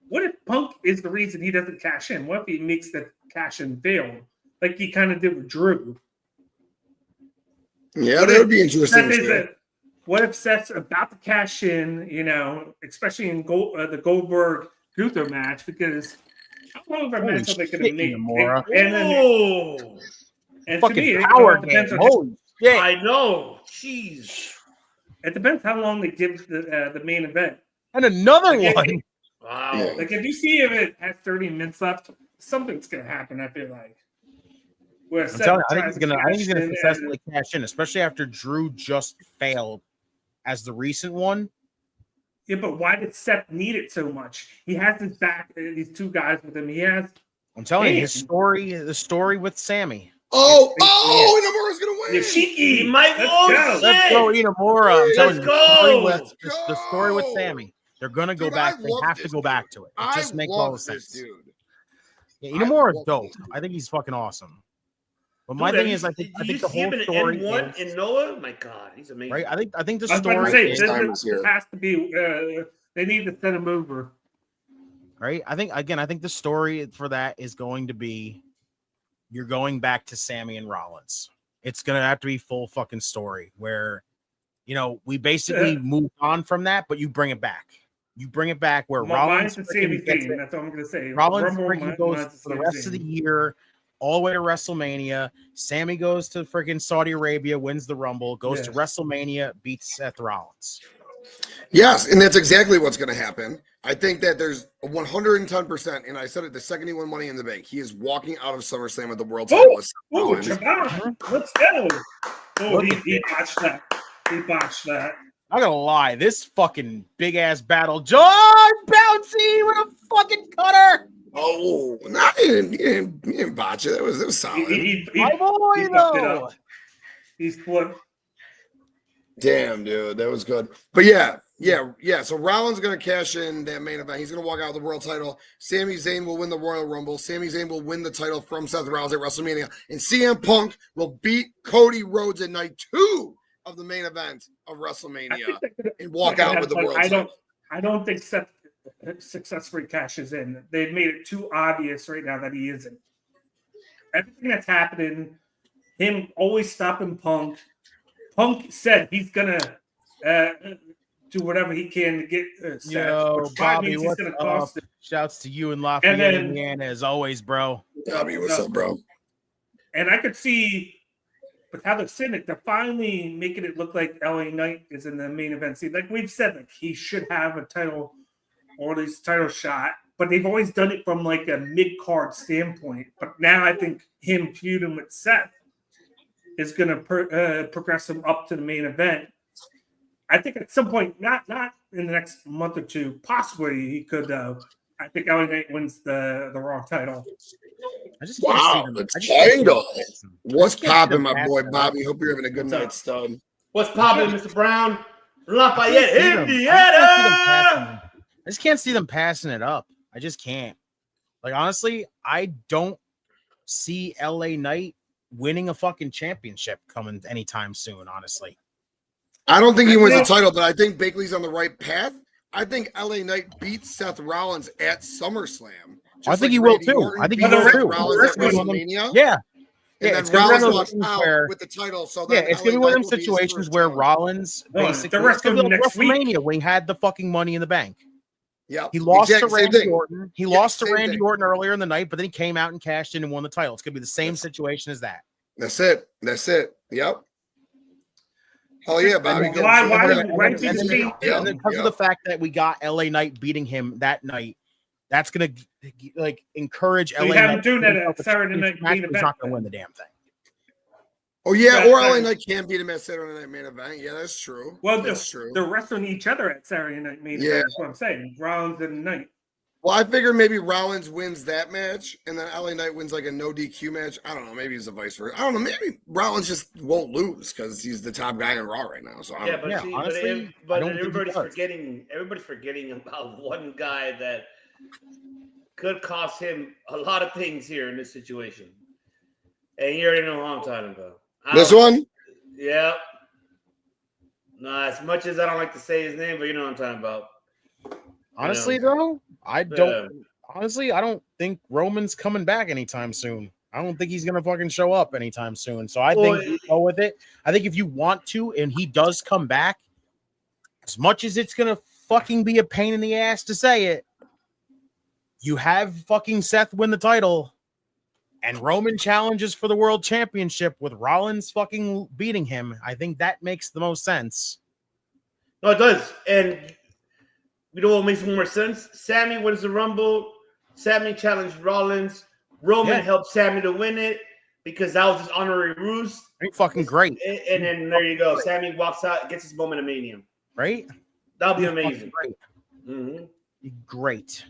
What if Punk is the reason he doesn't cash in? What if he makes the cash in fail, like he kind of did with Drew? Yeah, that would be interesting. What if Seth's about to cash in, you know, especially in the Goldberg Gunther match, because how long of a match are they going to make? And to me, power game. Holy shit. I know. Jeez. It depends how long they give the main event. And another one. Wow. Like, if you see if it has 30 minutes left, something's going to happen, I feel like. I think he's going to successfully cash in, especially after Drew just failed as the recent one. Yeah, but why did Seth need it so much? He has his back, these two guys with him. He has. I'm telling you, the story with Sammy. Inamura's gonna win. Yoshiki, he might go. Let's go, Inamura. I'm telling you, the story with Sammy. They're gonna go back. They have to go back to it. It just makes all the sense. Dude. Yeah, Inamura's dope. I think he's fucking awesome. But my thing is, I think the whole story is in Noah. My God, he's amazing. Right? I think the story is has to be. They need to send him over. Right? I think the story for that is going to be you're going back to Sammy and Rollins. It's gonna have to be full fucking story where, you know, we basically move on from that, but you bring it back. You bring it back where Rollins. That's all I'm gonna say. Rollins goes for the rest of the year. All the way to WrestleMania. Sammy goes to freaking Saudi Arabia, wins the Rumble, goes to WrestleMania, beats Seth Rollins. Yes, and that's exactly what's going to happen. I think that there's 110%, and I said it the second he won Money in the Bank. He is walking out of SummerSlam with the world title. Let's go. Oh, he botched that. He botched that. I'm gonna lie, this fucking big ass battle. John Bouncy with a fucking cutter. Oh, no, he didn't botch it. It was solid. My boy, though. He's flipped. Damn, dude, that was good. But yeah, Yeah. So Rollins going to cash in that main event. He's going to walk out with the world title. Sami Zayn will win the Royal Rumble. Sami Zayn will win the title from Seth Rollins at WrestleMania. And CM Punk will beat Cody Rhodes at night 2 of the main event of WrestleMania and walk out with the world title. I don't think Seth successfully cashes in. They've made it too obvious right now that he isn't. Everything that's happening, him always stopping Punk. Punk said he's going to do whatever he can to get Seth. Yo, Bobby, what's up? Shouts to you in Lafayette, Indiana, as always, bro. Bobby, what's up, bro? And I could see, with how they're sitting it, they're finally making it look like LA Knight is in the main event scene. Like we've said, like he should have a title or at least title shot, but they've always done it from like a mid-card standpoint. But now I think him feuding with Seth is going to progress him up to the main event. I think at some point, not in the next month or two, possibly he could. I think LA Knight wins the Raw title. I just the title. What's popping, my boy Bobby? Hope you're having a good night, stud. What's popping, Mr. Brown? Lafayette, Indiana. I just can't see them passing it up. I just can't. Like honestly, I don't see LA Knight winning a fucking championship coming anytime soon. Honestly. I don't think he wins the title, but I think Bakley's on the right path. I think LA Knight beats Seth Rollins at SummerSlam. I think he will too. I think he will too. Rollins at WrestleMania. Yeah. And then Rollins walks out with the title. So yeah, it's gonna be one of them situations where Rollins basically the rest of the next WrestleMania when he had the fucking Money in the Bank. Yeah, he lost to Randy Orton. He lost to Randy Orton earlier in the night, but then he came out and cashed in and won the title. It's gonna be the same situation as that. That's it. Yep. Oh yeah, Bobby. Because of the fact that we got LA Knight beating him that night, that's gonna like encourage LA Knight. Doing that at Saturday night. He's not gonna win the damn thing. Oh yeah, or LA Knight can beat him at Saturday Night Main Event. Yeah, that's true. Well, that's true. They're wrestling each other at Saturday Night Main Event. That's what I'm saying. Rollins and Knight. Well, I figure maybe Rollins wins that match, and then LA Knight wins like a no DQ match. I don't know. Maybe it's a vice versa. I don't know. Maybe Rollins just won't lose because he's the top guy in Raw right now. So honestly, everybody's forgetting about one guy that could cost him a lot of things here in this situation. And you already know who I'm talking about. This one? Yeah. Nah, as much as I don't like to say his name, but you know what I'm talking about. Honestly, though, I don't think Roman's coming back anytime soon. I don't think he's gonna fucking show up anytime soon. So I think you go with it. I think if you want to, and he does come back, as much as it's gonna fucking be a pain in the ass to say it, you have fucking Seth win the title, and Roman challenges for the world championship with Rollins fucking beating him. I think that makes the most sense. No, it does, and. You know what makes more sense? Sammy wins the Rumble. Sammy challenged Rollins. Roman helped Sammy to win it because that was his honorary ruse. Ain't fucking great. And then there you go. Sammy walks out, gets his moment of mania. Right? That'll be amazing. Great. Mm-hmm. Great.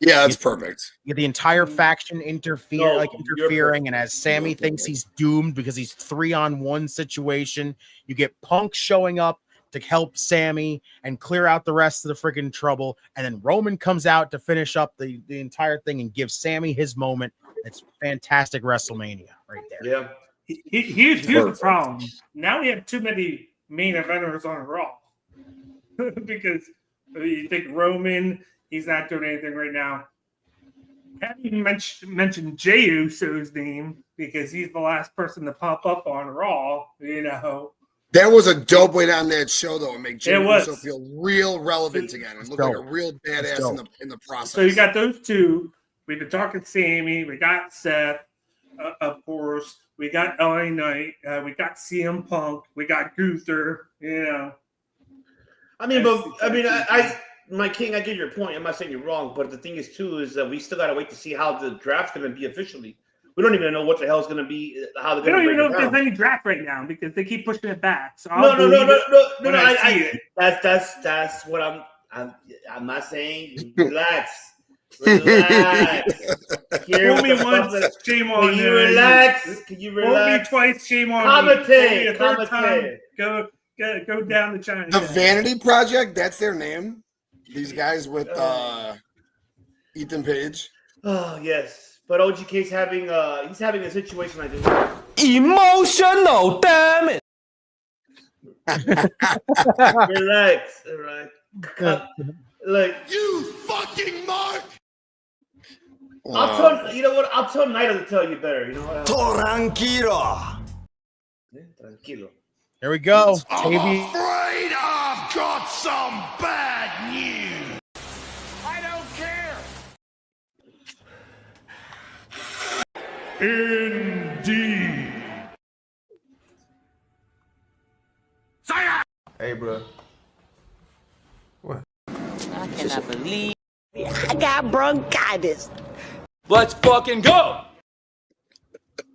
Yeah, that's perfect. You get the entire faction interfering, and as Sammy thinks he's doomed because he's 3-on-1 situation, you get Punk showing up to help Sammy and clear out the rest of the freaking trouble. And then Roman comes out to finish up the entire thing and give Sammy his moment. It's fantastic WrestleMania right there. Yeah. Here's the problem. Now we have too many main eventers on Raw. Because you think Roman, he's not doing anything right now. Haven't even mentioned Jey Uso's name because he's the last person to pop up on Raw, you know. That was a dope way down that show, though, and make Jey Uso feel real relevant again and look like a real badass in the process. So you got those two. We've been talking Sammy. We got Seth, of course. We got LA Knight. We got CM Punk. We got Gunther. You know. My king, I get your point. I'm not saying you're wrong, but the thing is too is that we still got to wait to see how the draft's going to be officially. We don't even know what the hell is going to be. How they're we don't even know if there's any draft right now because they keep pushing it back. So no. That's what I'm not saying. Relax. Fool me once, shame on you. Can you relax? Fool me twice, shame on you. Commentate. Go go down to China. The Vanity Project, that's their name. These guys with Ethan Page. Oh yes, but OGK's having he's having a situation like this. Emotional, damn it. Relax, all right. Like you fucking mark. I'll tell you know what. I'll tell Naito to tell you better. You know what? Tranquilo. Tranquilo. Here we go. I'm KB. afraid I've got some bad news. I don't care. Indeed. Hey, bro. I cannot believe I got bronchitis. Let's fucking go.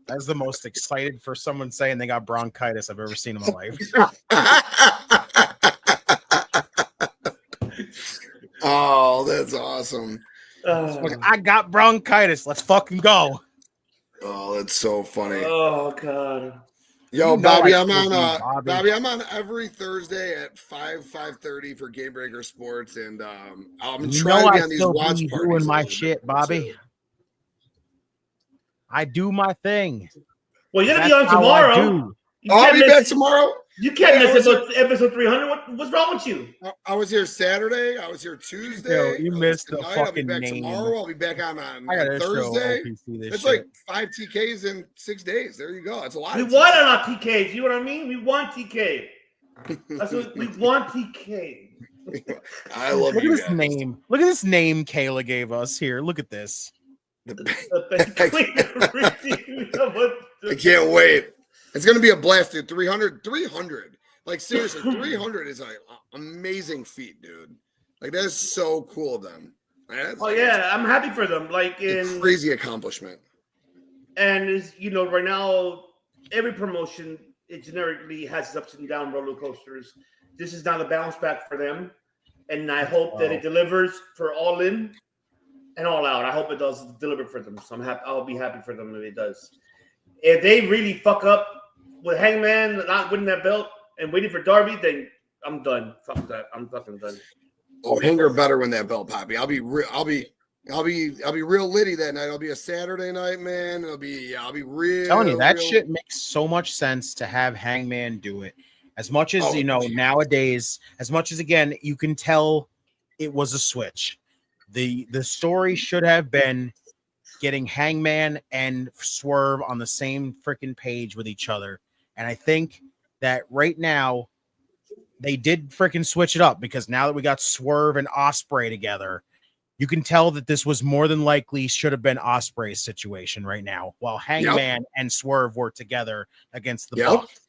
That's the most excited for someone saying they got bronchitis I've ever seen in my life. Oh, that's awesome. I got bronchitis. Let's fucking go. Oh, that's so funny. Oh god. Yo, You know Bobby, I I'm told on you, Bobby. Bobby, I'm on every Thursday at 5:30 for Game Breaker Sports, and I'm You trying know to be I on these still watch be parties. doing a my little shit, bit more, Bobby. too. I do my thing. Well, you're gonna be That's on how I tomorrow. do. I'll be back tomorrow. You can't Hey, I miss was episode 300. What's wrong with you? I was here Saturday. I was here Tuesday. Yo, you I was missed the tonight. I'll be fucking back name. tomorrow. I'll be back on I gotta show Thursday. OPC this It's shit. like 5 TKs in 6 days. There you go. It's a lot. We of want on our TKs. You know what I mean? We want TK. That's what we want TK. I love Look you at this guys. name. Look at this name Kayla gave us here. Look at this. I can't wait. It's going to be a blast, dude. 300. Like, seriously, 300 is an amazing feat, dude. Like, that is so cool of them. Oh, yeah. I'm happy for them. Like, in crazy accomplishment. And is right now, every promotion, it generically has its ups and down roller coasters. This is not a bounce back for them. And I hope that it delivers for All In and All Out. I hope it does deliver for them. So I'm happy. I'll be happy for them if it does. If they really fuck up with Hangman not winning that belt and waiting for Darby, then I'm done. Fuck that. I'm fucking done. Oh, Hanger better win that belt, Poppy. I'll be real litty that night. It'll be a Saturday night, man. I'll be real. I'm telling you, that shit makes so much sense to have Hangman do it. As much as nowadays, as much as again, you can tell it was a switch. The story should have been getting Hangman and Swerve on the same freaking page with each other. And I think that right now they did freaking switch it up, because now that we got Swerve and Ospreay together, you can tell that this was more than likely should have been Ospreay's situation right now, while Hangman and Swerve were together against the Bucks.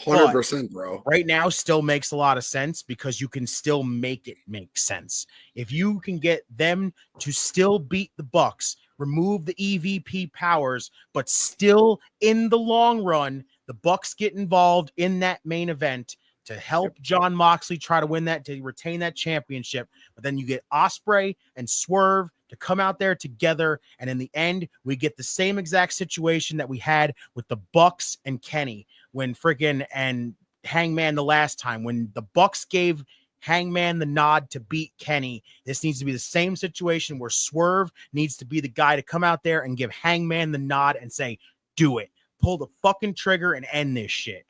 100%, bro. Right now still makes a lot of sense, because you can still make it make sense. If you can get them to still beat the Bucks, remove the EVP powers, but still in the long run, the Bucks get involved in that main event to help John Moxley try to win that, to retain that championship. But then you get Ospreay and Swerve to come out there together, and in the end, we get the same exact situation that we had with the Bucks and Kenny when friggin' and Hangman the last time, when the Bucks gave Hangman the nod to beat Kenny. This needs to be the same situation where Swerve needs to be the guy to come out there and give Hangman the nod and say, do it. Pull the fucking trigger and end this shit.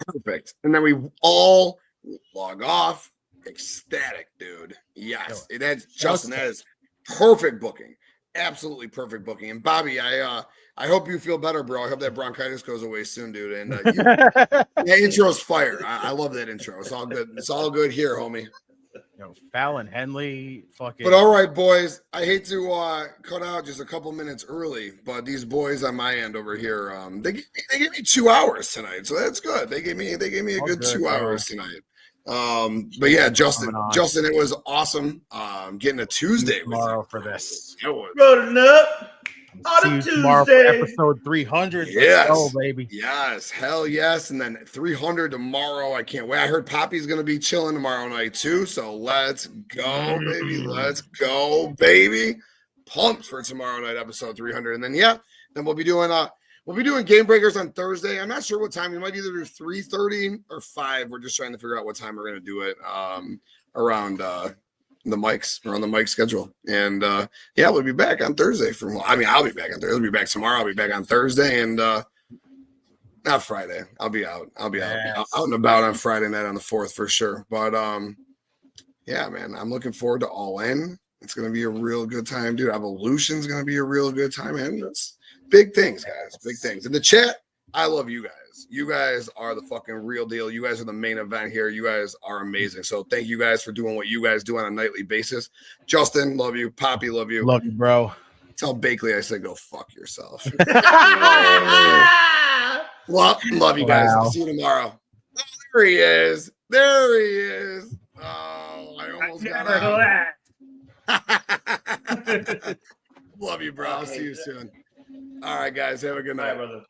Perfect. And then we all log off ecstatic, dude. Yes. That's Justin. That is perfect booking. Absolutely perfect booking. And Bobby, I hope you feel better, bro. I hope that bronchitis goes away soon, dude. And that intro's fire. I love that intro. It's all good. It's all good here, homie. Fallon Henley, fucking. But all right, boys. I hate to cut out just a couple minutes early, but these boys on my end over here, they gave me 2 hours tonight, so that's good. They gave me a good 2 hours tonight. But yeah, Justin, it was awesome. Getting a Tuesday tomorrow for this. Rolling up on a tomorrow for Tuesday. episode 300. Yes, Let's go, baby. Yes, hell yes. And then 300 tomorrow. I can't wait. I heard Poppy's gonna be chilling tomorrow night too. So let's go, baby. Let's go, baby. Pumped for tomorrow night, episode 300. And then then we'll be doing We'll be doing Game Breakers on Thursday. I'm not sure what time. We might either do 3:30 or 5. We're just trying to figure out what time we're going to do it around the mics. We're on the mic schedule. And yeah, we'll be back on Thursday. I'll be back on Thursday. We'll be back tomorrow. I'll be back on Thursday and not Friday. I'll be out. I'll be out and about on Friday night on the 4th for sure. But yeah, man, I'm looking forward to All In. It's going to be a real good time, dude. Evolution's going to be a real good time, and it's big things, guys. Big things. In the chat, I love you guys. You guys are the fucking real deal. You guys are the main event here. You guys are amazing. So thank you guys for doing what you guys do on a nightly basis. Justin, love you. Poppy, love you. Love you, bro. Tell Bakley I said go fuck yourself. Love you guys. Wow. See you tomorrow. Oh, there he is. There he is. Oh, I almost got out. Love you, bro. I'll see you soon. All right, guys. Have a good night, brother.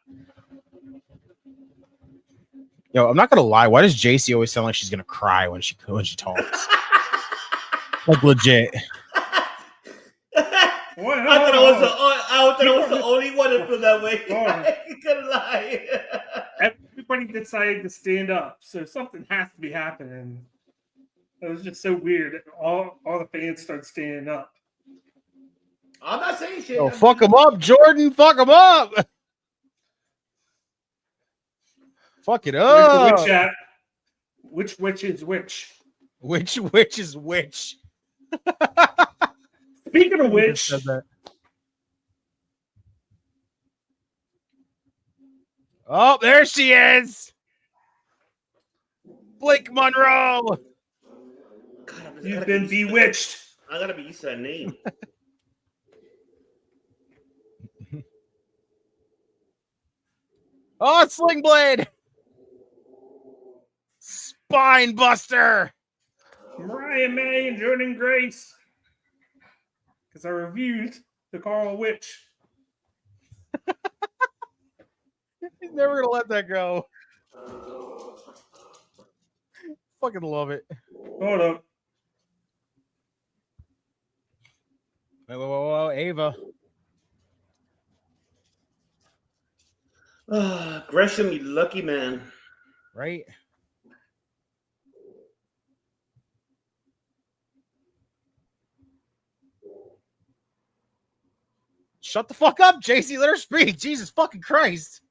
Yo, I'm not gonna lie. Why does JC always sound like she's gonna cry when she talks? Like legit. I thought I was the only one to feel that way. I couldn't lie. Everybody decided to stand up, so something has to be happening. It was just so weird. All the fans started standing up. I'm not saying shit. Oh, fuck him up, Jordan. Fuck him up. Fuck it up. Which witch is which? Which witch is which? Speaking of which, oh, there she is. Blake Monroe. You've been bewitched. I gotta be used to that name. Oh, Sling Blade. Spine Buster. Mariah May and Jordan Grace. Because I reviewed the Carl Witch. He's never gonna let that go. Fucking love it. Hold up. Whoa, Ava. Gresham, you lucky man. Right? Shut the fuck up, JC. Let her speak. Jesus fucking Christ.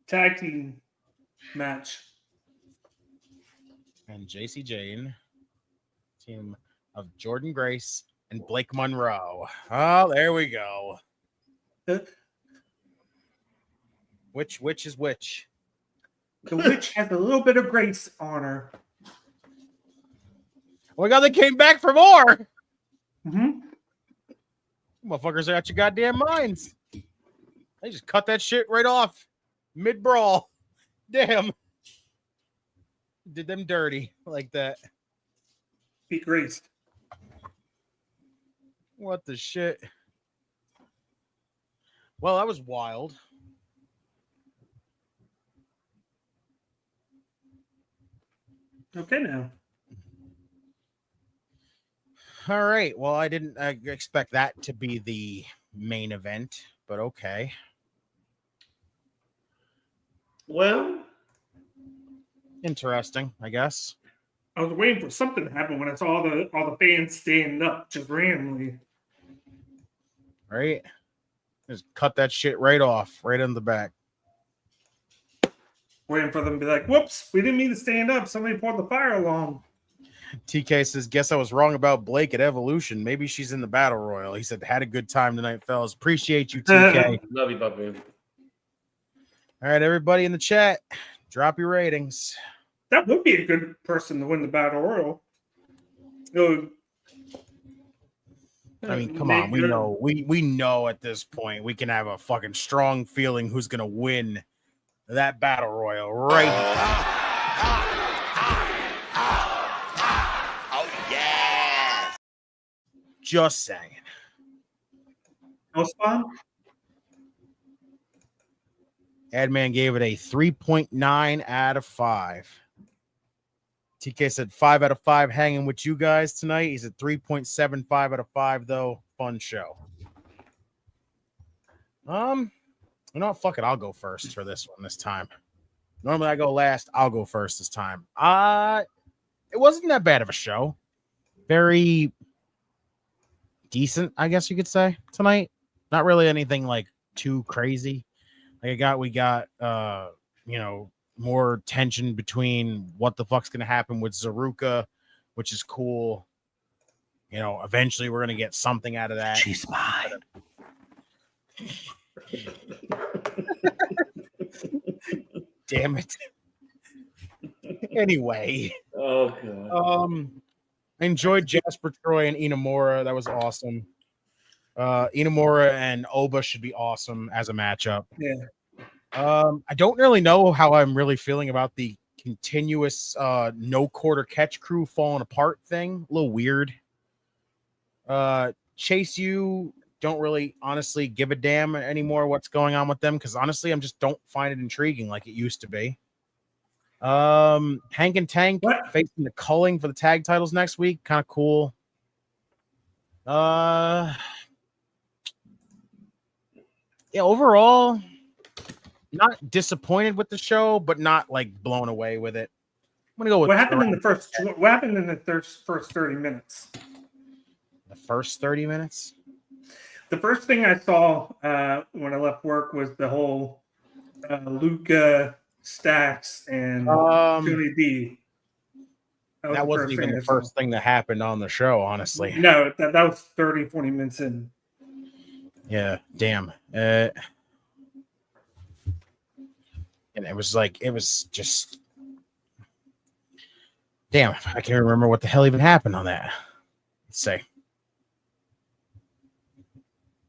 Tag team match. And JC Jane. Team of Jordan Grace and Blake Monroe. Oh, there we go. Which is which? The witch has a little bit of grace on her. Oh my God, they came back for more. Mm-hmm. Motherfuckers are out your goddamn minds. They just cut that shit right off mid-brawl. Damn. Did them dirty like that. Be graced. What the shit? Well, that was wild. Okay, now. All right. Well, I didn't expect that to be the main event, but okay. Well, interesting, I guess. I was waiting for something to happen when I saw all the fans standing up just randomly. Right? Just cut that shit right off, right in the back. Waiting for them to be like, whoops, we didn't mean to stand up. Somebody pulled the fire alarm. TK says, guess I was wrong about Blake at Evolution. Maybe she's in the Battle Royal. He said, had a good time tonight, fellas. Appreciate you, TK. Love you, puppy. All right, everybody in the chat, drop your ratings. That would be a good person to win the Battle Royal. I mean, come on. We know at this point we can have a fucking strong feeling who's gonna win that Battle Royal right now. Oh yeah. Just saying. No spawn? Adman gave it a 3.9 out of 5. TK said 5 out of 5 hanging with you guys tonight. He's at 3.75 out of 5 though. Fun show. You know what? Fuck it. I'll go first for this one this time. Normally I go last. I'll go first this time. It wasn't that bad of a show. Very decent, I guess you could say, tonight. Not really anything like too crazy. Like we got more tension between what the fuck's gonna happen with Zaruka, which is cool. You know, eventually we're gonna get something out of that. She's mine. Damn it. Anyway. Oh god. I enjoyed Jasper, Troy, and Inamura. That was awesome. Inamura and Oba should be awesome as a matchup. Yeah. I don't really know how I'm really feeling about the continuous no quarter catch crew falling apart thing. A little weird. Chase U, don't really honestly give a damn anymore what's going on with them because honestly, I just don't find it intriguing like it used to be. Hank and Tank facing the Culling for the tag titles next week. Kind of cool. Yeah, overall, not disappointed with the show, but not like blown away with it. I'm gonna go with what happened in the first 30 minutes. The first 30 minutes. The first thing I saw when I left work was the whole Luca, Stacks, and Tony D. That wasn't even the first thing that happened on the show, honestly. No, that was 30, 40 minutes in. Yeah, damn. And it was just damn, I can't remember what the hell even happened on that. Let's see.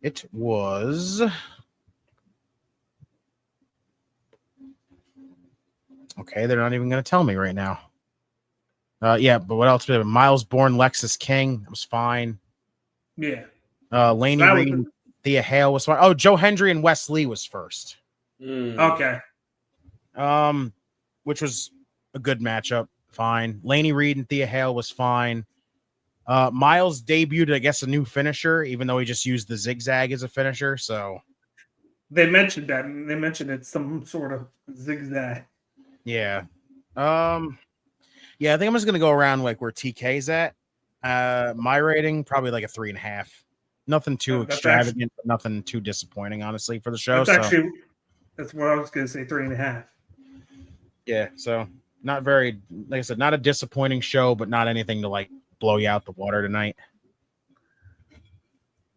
It was okay, they're not even going to tell me right now. Yeah, but what else? Myles born Lexis King. It was fine. Yeah. Laney Reed, Thea Hale was fine. Oh, Joe Hendry and Wes Leee was first. Okay. Which was a good matchup. Fine. Laney Reed and Thea Hale was fine. Myles debuted, I guess, a new finisher, even though he just used the zigzag as a finisher. So they mentioned that. They mentioned it's some sort of zigzag. Yeah. Yeah, I think I'm just gonna go around like where TK's at. My rating probably like a 3.5. Nothing too extravagant, but nothing too disappointing, honestly, for the show. That's what I was gonna say, 3.5. Yeah, so not very, like I said, not a disappointing show, but not anything to like blow you out the water tonight.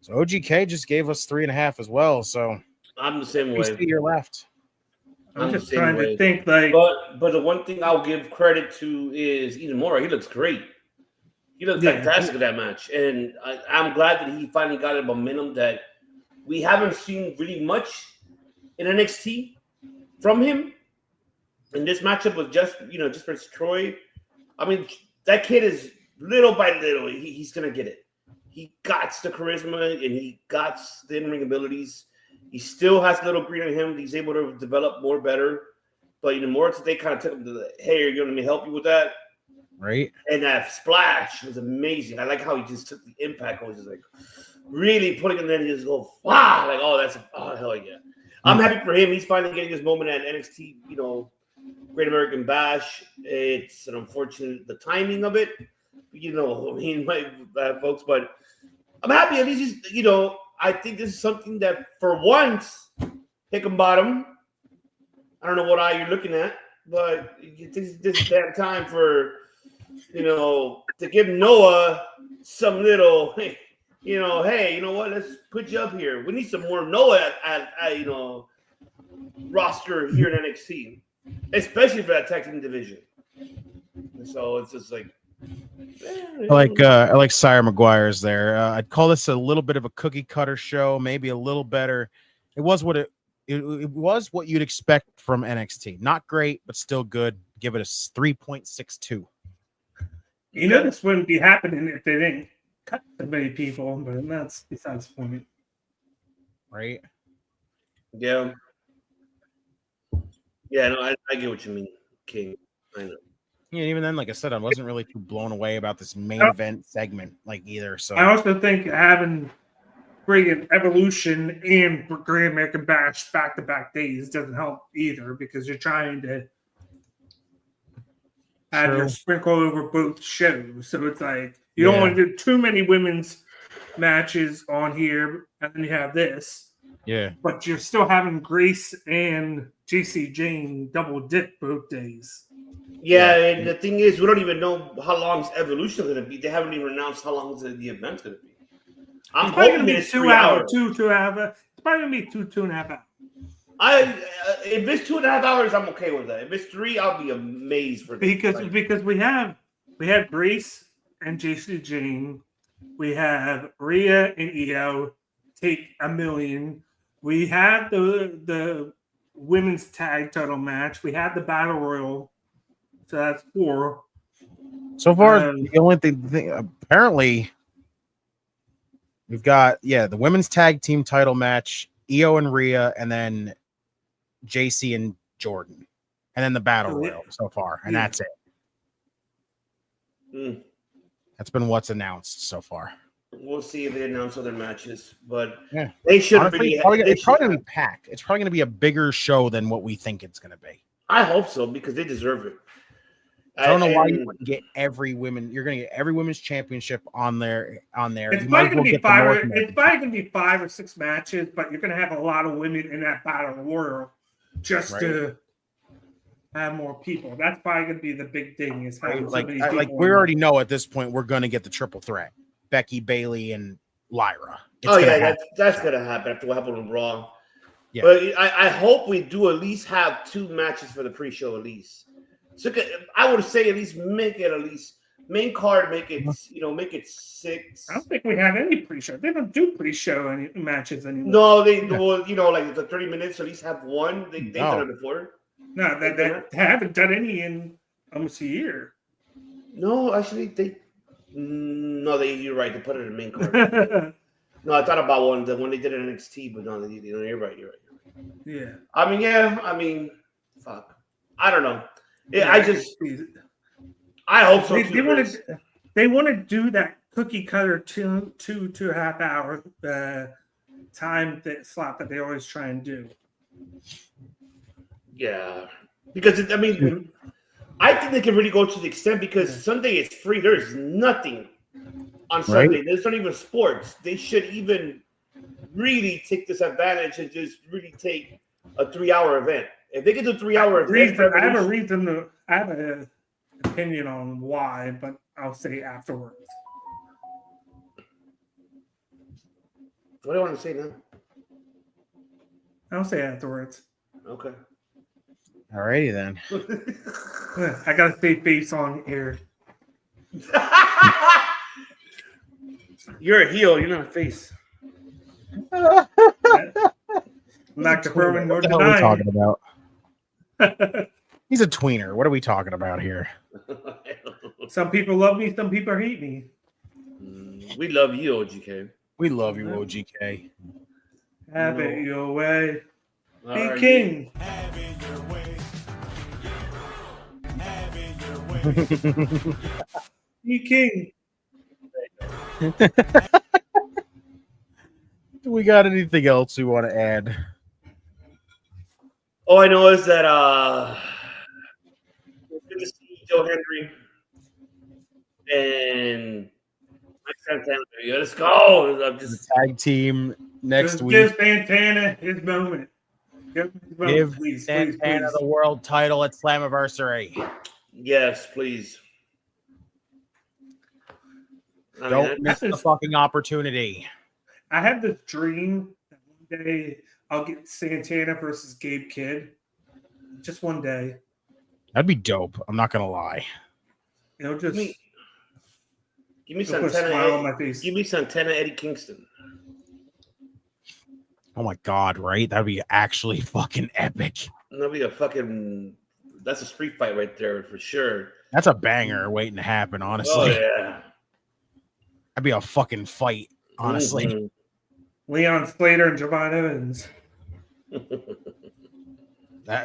So OGK just gave us 3.5 as well. So I'm the same way. You're left. I'm just trying to think like, but the one thing I'll give credit to is Inamura. He looks great. He looks fantastic at that match, and I'm glad that he finally got a momentum that we haven't seen really much in NXT from him. And this matchup was just versus Troy. I mean, that kid is little by little, he's gonna get it. He got the charisma and he got the in-ring abilities. He still has a little green on him. He's able to develop more better. But more today kind of took him to the, hey, you're going to help you with that? Right. And that splash was amazing. I like how he just took the impact. I was just like really putting it in there and just go, wow. Like, hell yeah. I'm happy for him. He's finally getting his moment at NXT, Great American Bash. It's an unfortunate, the timing of it, folks, but I'm happy at least he's, I think this is something that for once, Hickenbottom, I don't know what eye you're looking at, but this is damn time for, to give Noah some little, hey, you know what, let's put you up here. We need some more Noah at roster here in NXT, especially for that tag team division. And so it's just like, I like Sire McGuire's there. I'd call this a little bit of a cookie cutter show, maybe a little better. It was what it was what you'd expect from NXT. Not great, but still good. Give it a 3.62. This wouldn't be happening if they didn't cut so many people, but that's besides the point. Right? Yeah. Yeah, no, I get what you mean, King. I know. Yeah, even then, like I said, I wasn't really too blown away about this main event segment, like either. So I also think bringing Evolution and Great American Bash back-to-back days doesn't help either, because you're trying to have your sprinkle over both shows. So it's like you don't want to do too many women's matches on here, and then you have this. Yeah. But you're still having Grace and JC Jane double dip both days. Yeah, and the thing is, we don't even know how long Evolution is going to be. They haven't even announced how long the event's going to be. I'm hoping it's 3 hours. It's probably going to be two and a half hours. If it's 2.5 hours, I'm okay with that. If it's 3, I'll be amazed for that. Because we have Grace and JC Jane, we have Rhea and Io take $1 million. We have the women's tag title match. We have the battle royal, so that's 4. So far, the only thing apparently we've got the women's tag team title match, Io and Rhea, and then JC and Jordan, and then the battle royal so far, and that's it. That's been what's announced so far. We'll see if they announce other matches, but yeah, they should. Honestly, it's probably going to be packed. It's probably going to be a bigger show than what we think it's going to be. I hope so, because they deserve it. I don't know why you wouldn't get every women. You're going to get every women's championship on there. It's probably going to be 5. It's probably going to be 5 or 6 matches, but you're going to have a lot of women in that battle royal just to have more people. That's probably going to be the big thing. Is having like we already know at this point we're going to get the triple threat: Becky, Bailey, and Lyra. That's going to happen after what happened with Raw. Yeah. But I hope we do at least have 2 matches for the pre-show at least. So I would say at least make it at least main card, make it 6. I don't think we have any pre-show. They don't do pre-show any matches anymore. No, like the 30 minutes, at least have one. They've done it before. No, they haven't done any in almost a year. No, actually, you're right. They put it in the main card. No, I thought about one when they did it in NXT, but no, you're right. Yeah. I mean, fuck. I don't know. I hope so. They want to do that cookie cutter 2.5 hour time slot that they always try and do. Yeah, because I think they can really go to the extent because Sunday is free. There's nothing on Sunday. Right? There's not even sports. They should even really take this advantage and just really take a 3-hour event. If they can do 3-hour events, I have an opinion on why, but I'll say afterwards. What do I want to say now? I'll say afterwards. Okay. Alrighty then. I gotta stay face on here. You're a heel. You're not a face. I'm not confirming nor denying. What are we talking about? He's a tweener. What are we talking about here? Some people love me. Some people hate me. We love you, OGK. We love you, OGK. Have it your way. Be king. Have it your way. Have it your way. Be king. Do we got anything else we want to add? All I know is that it's good to see Joe Hendry and Mike Santana. Let's go. I'm just tag team next week. Give Santana his moment. Give Santana the world title at Slammiversary. Yes, please. Don't miss the fucking opportunity. I have this dream that one day I'll get Santana versus Gabe Kidd. Just one day. That'd be dope. I'm not gonna lie. Just give me Santana. Give me Santana Eddie Kingston. Oh my god! Right? That'd be actually fucking epic. That'd be that's a street fight right there for sure. That's a banger waiting to happen. Honestly. Oh yeah. That'd be a fucking fight. Honestly. Mm-hmm. Leon Slater and Javon Evans.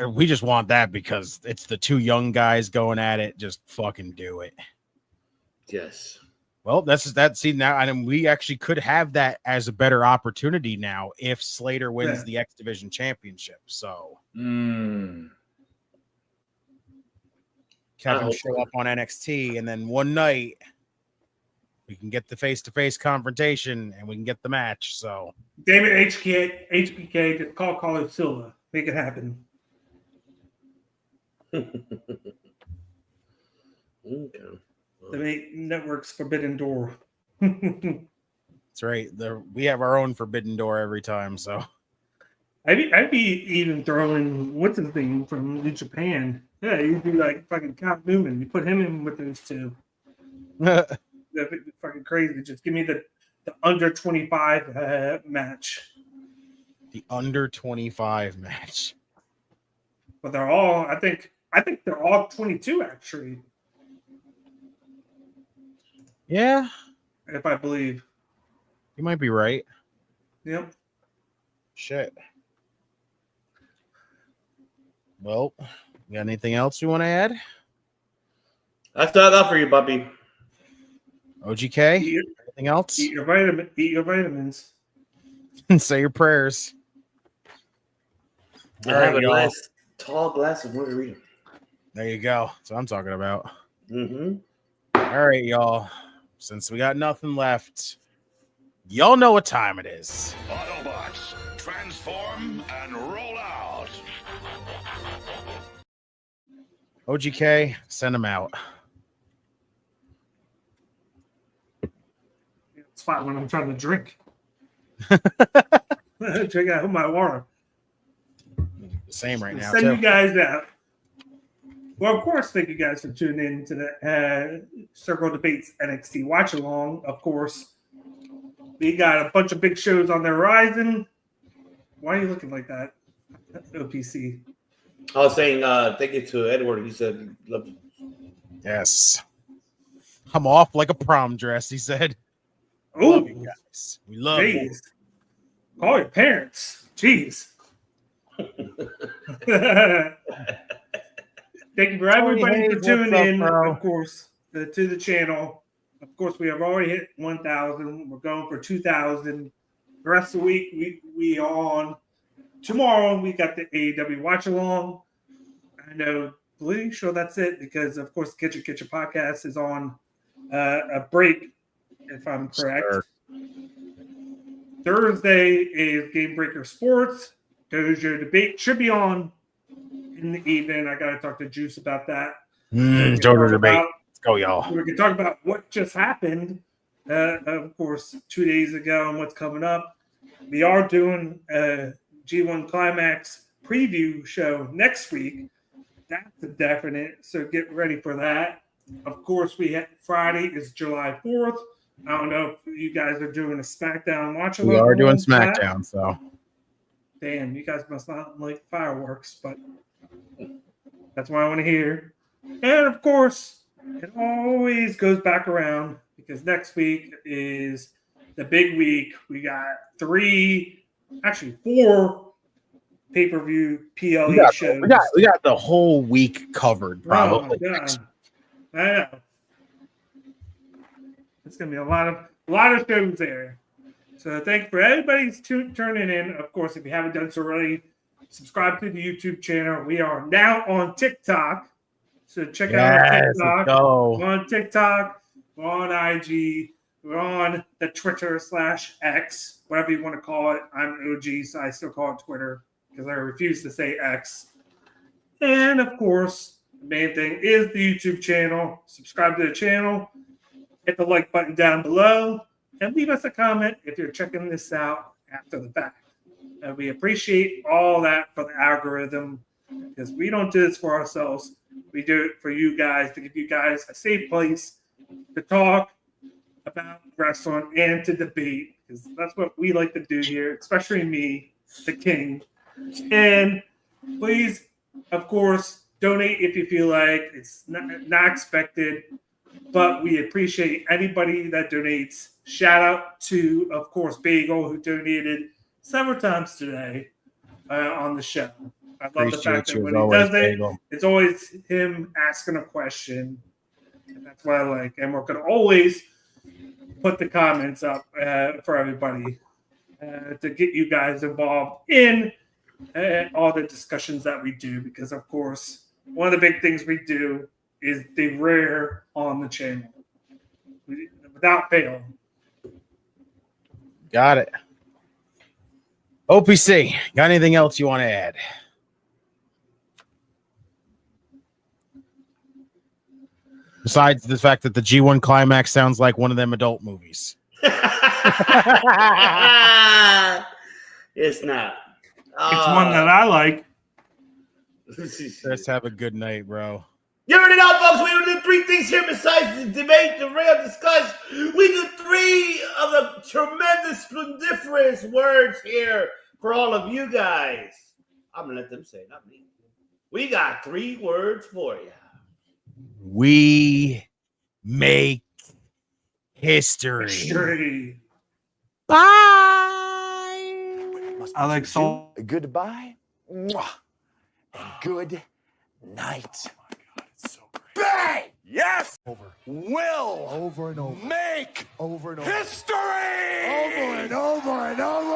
We just want that because it's the two young guys going at it. Just fucking do it. Yes. Well, see now, and we actually could have that as a better opportunity now if Slater wins the X Division Championship. So have him show up on NXT, and then one night we can get the face-to-face confrontation and we can get the match. So David HBK, just call Carlos Silva, make it happen. Okay. The network's Forbidden Door. That's right. We have our own Forbidden Door every time. So I'd be even throwing what's his name from New Japan. Yeah, you'd be like fucking Count Newman. You put him in with those two. That'd be fucking crazy. Just give me the under 25 match. The under 25 match. But they're all. I think they're all 22 actually. Yeah, if I believe. You might be right. Yep. Shit. Well, you got anything else you want to add? That's not enough for you, Bubby. OGK? Anything else? Eat your vitamins. And say your prayers. I have a nice tall glass of margarita. There you go. That's what I'm talking about. Mm-hmm. All right, y'all. Since we got nothing left, y'all know what time it is. Autobots, transform and roll out. OGK, send them out. It's fine when I'm trying to drink. Check out my water. Same right now. Send you guys out. Well, of course, thank you guys for tuning in to the Circle Debates NXT Watch Along. Of course, we got a bunch of big shows on the horizon. Why are you looking like that, OPC? I was saying thank you to Edward. He said, love you. Yes. I'm off like a prom dress, he said. Oh, love you guys. We love you. Call your parents. Jeez. Thank you for everybody for tuning in, of course, to the channel. Of course, we have already hit 1,000. We're going for 2,000. The rest of the week, we are on. Tomorrow, we got the AEW Watch Along. I know, pretty sure that's it because, of course, the Kitchen podcast is on a break, if I'm correct. Sure. Thursday is Game Breaker Sports. Dojo Debate should be on in the evening. I got to talk to Juice about that. Dojo Debate. Let's go, y'all. We can talk about what just happened, of course, 2 days ago and what's coming up. We are doing a G1 Climax preview show next week. That's a definite, so get ready for that. Of course, Friday is July 4th. I don't know if you guys are doing a SmackDown watch. We are doing SmackDown, so. Damn, you guys must not like fireworks, but that's what I want to hear. And of course, it always goes back around because next week is the big week. We got 4 pay-per-view PLE shows. We got the whole week covered, probably. Oh, God. I know. It's gonna be a lot of shows there. So thank you for everybody turning in. Of course, if you haven't done so already, subscribe to the YouTube channel. We are now on TikTok. So check out TikTok. We're on TikTok. We're on IG. We're on the Twitter /X, whatever you want to call it. I'm OG, so I still call it Twitter because I refuse to say X. And of course, the main thing is the YouTube channel. Subscribe to the channel. Hit the like button down below. And leave us a comment if you're checking this out after the fact. We appreciate all that for the algorithm because we don't do this for ourselves. We do it for you guys to give you guys a safe place to talk about wrestling and to debate because that's what we like to do here, especially me, the king. And please, of course, donate if you feel like it's not expected. But we appreciate anybody that donates. Shout out to, of course, Bagel, who donated several times today on the show. I love the fact Appreciate that you when as he always, does it, Bagel. it's always him asking a question. And that's what I like. And we're going to always put the comments up for everybody to get you guys involved in all the discussions that we do. Because, of course, one of the big things we do is the rare on the channel. Without fail. Got it. OPC, got anything else you want to add? Besides the fact that the G1 climax sounds like one of them adult movies. It's not. It's one that I like. Let's have a good night, bro. You already know, folks. We do 3 things here besides the debate, the real discuss. We do 3 of the tremendous, splendiferous words here for all of you guys. I'm going to let them say it, not me. We got 3 words for you. We make history. Bye. I like soul. Goodbye. Mwah. And good night. Bang! Yes! Will Over and over. make Over and over. history! Over and over and over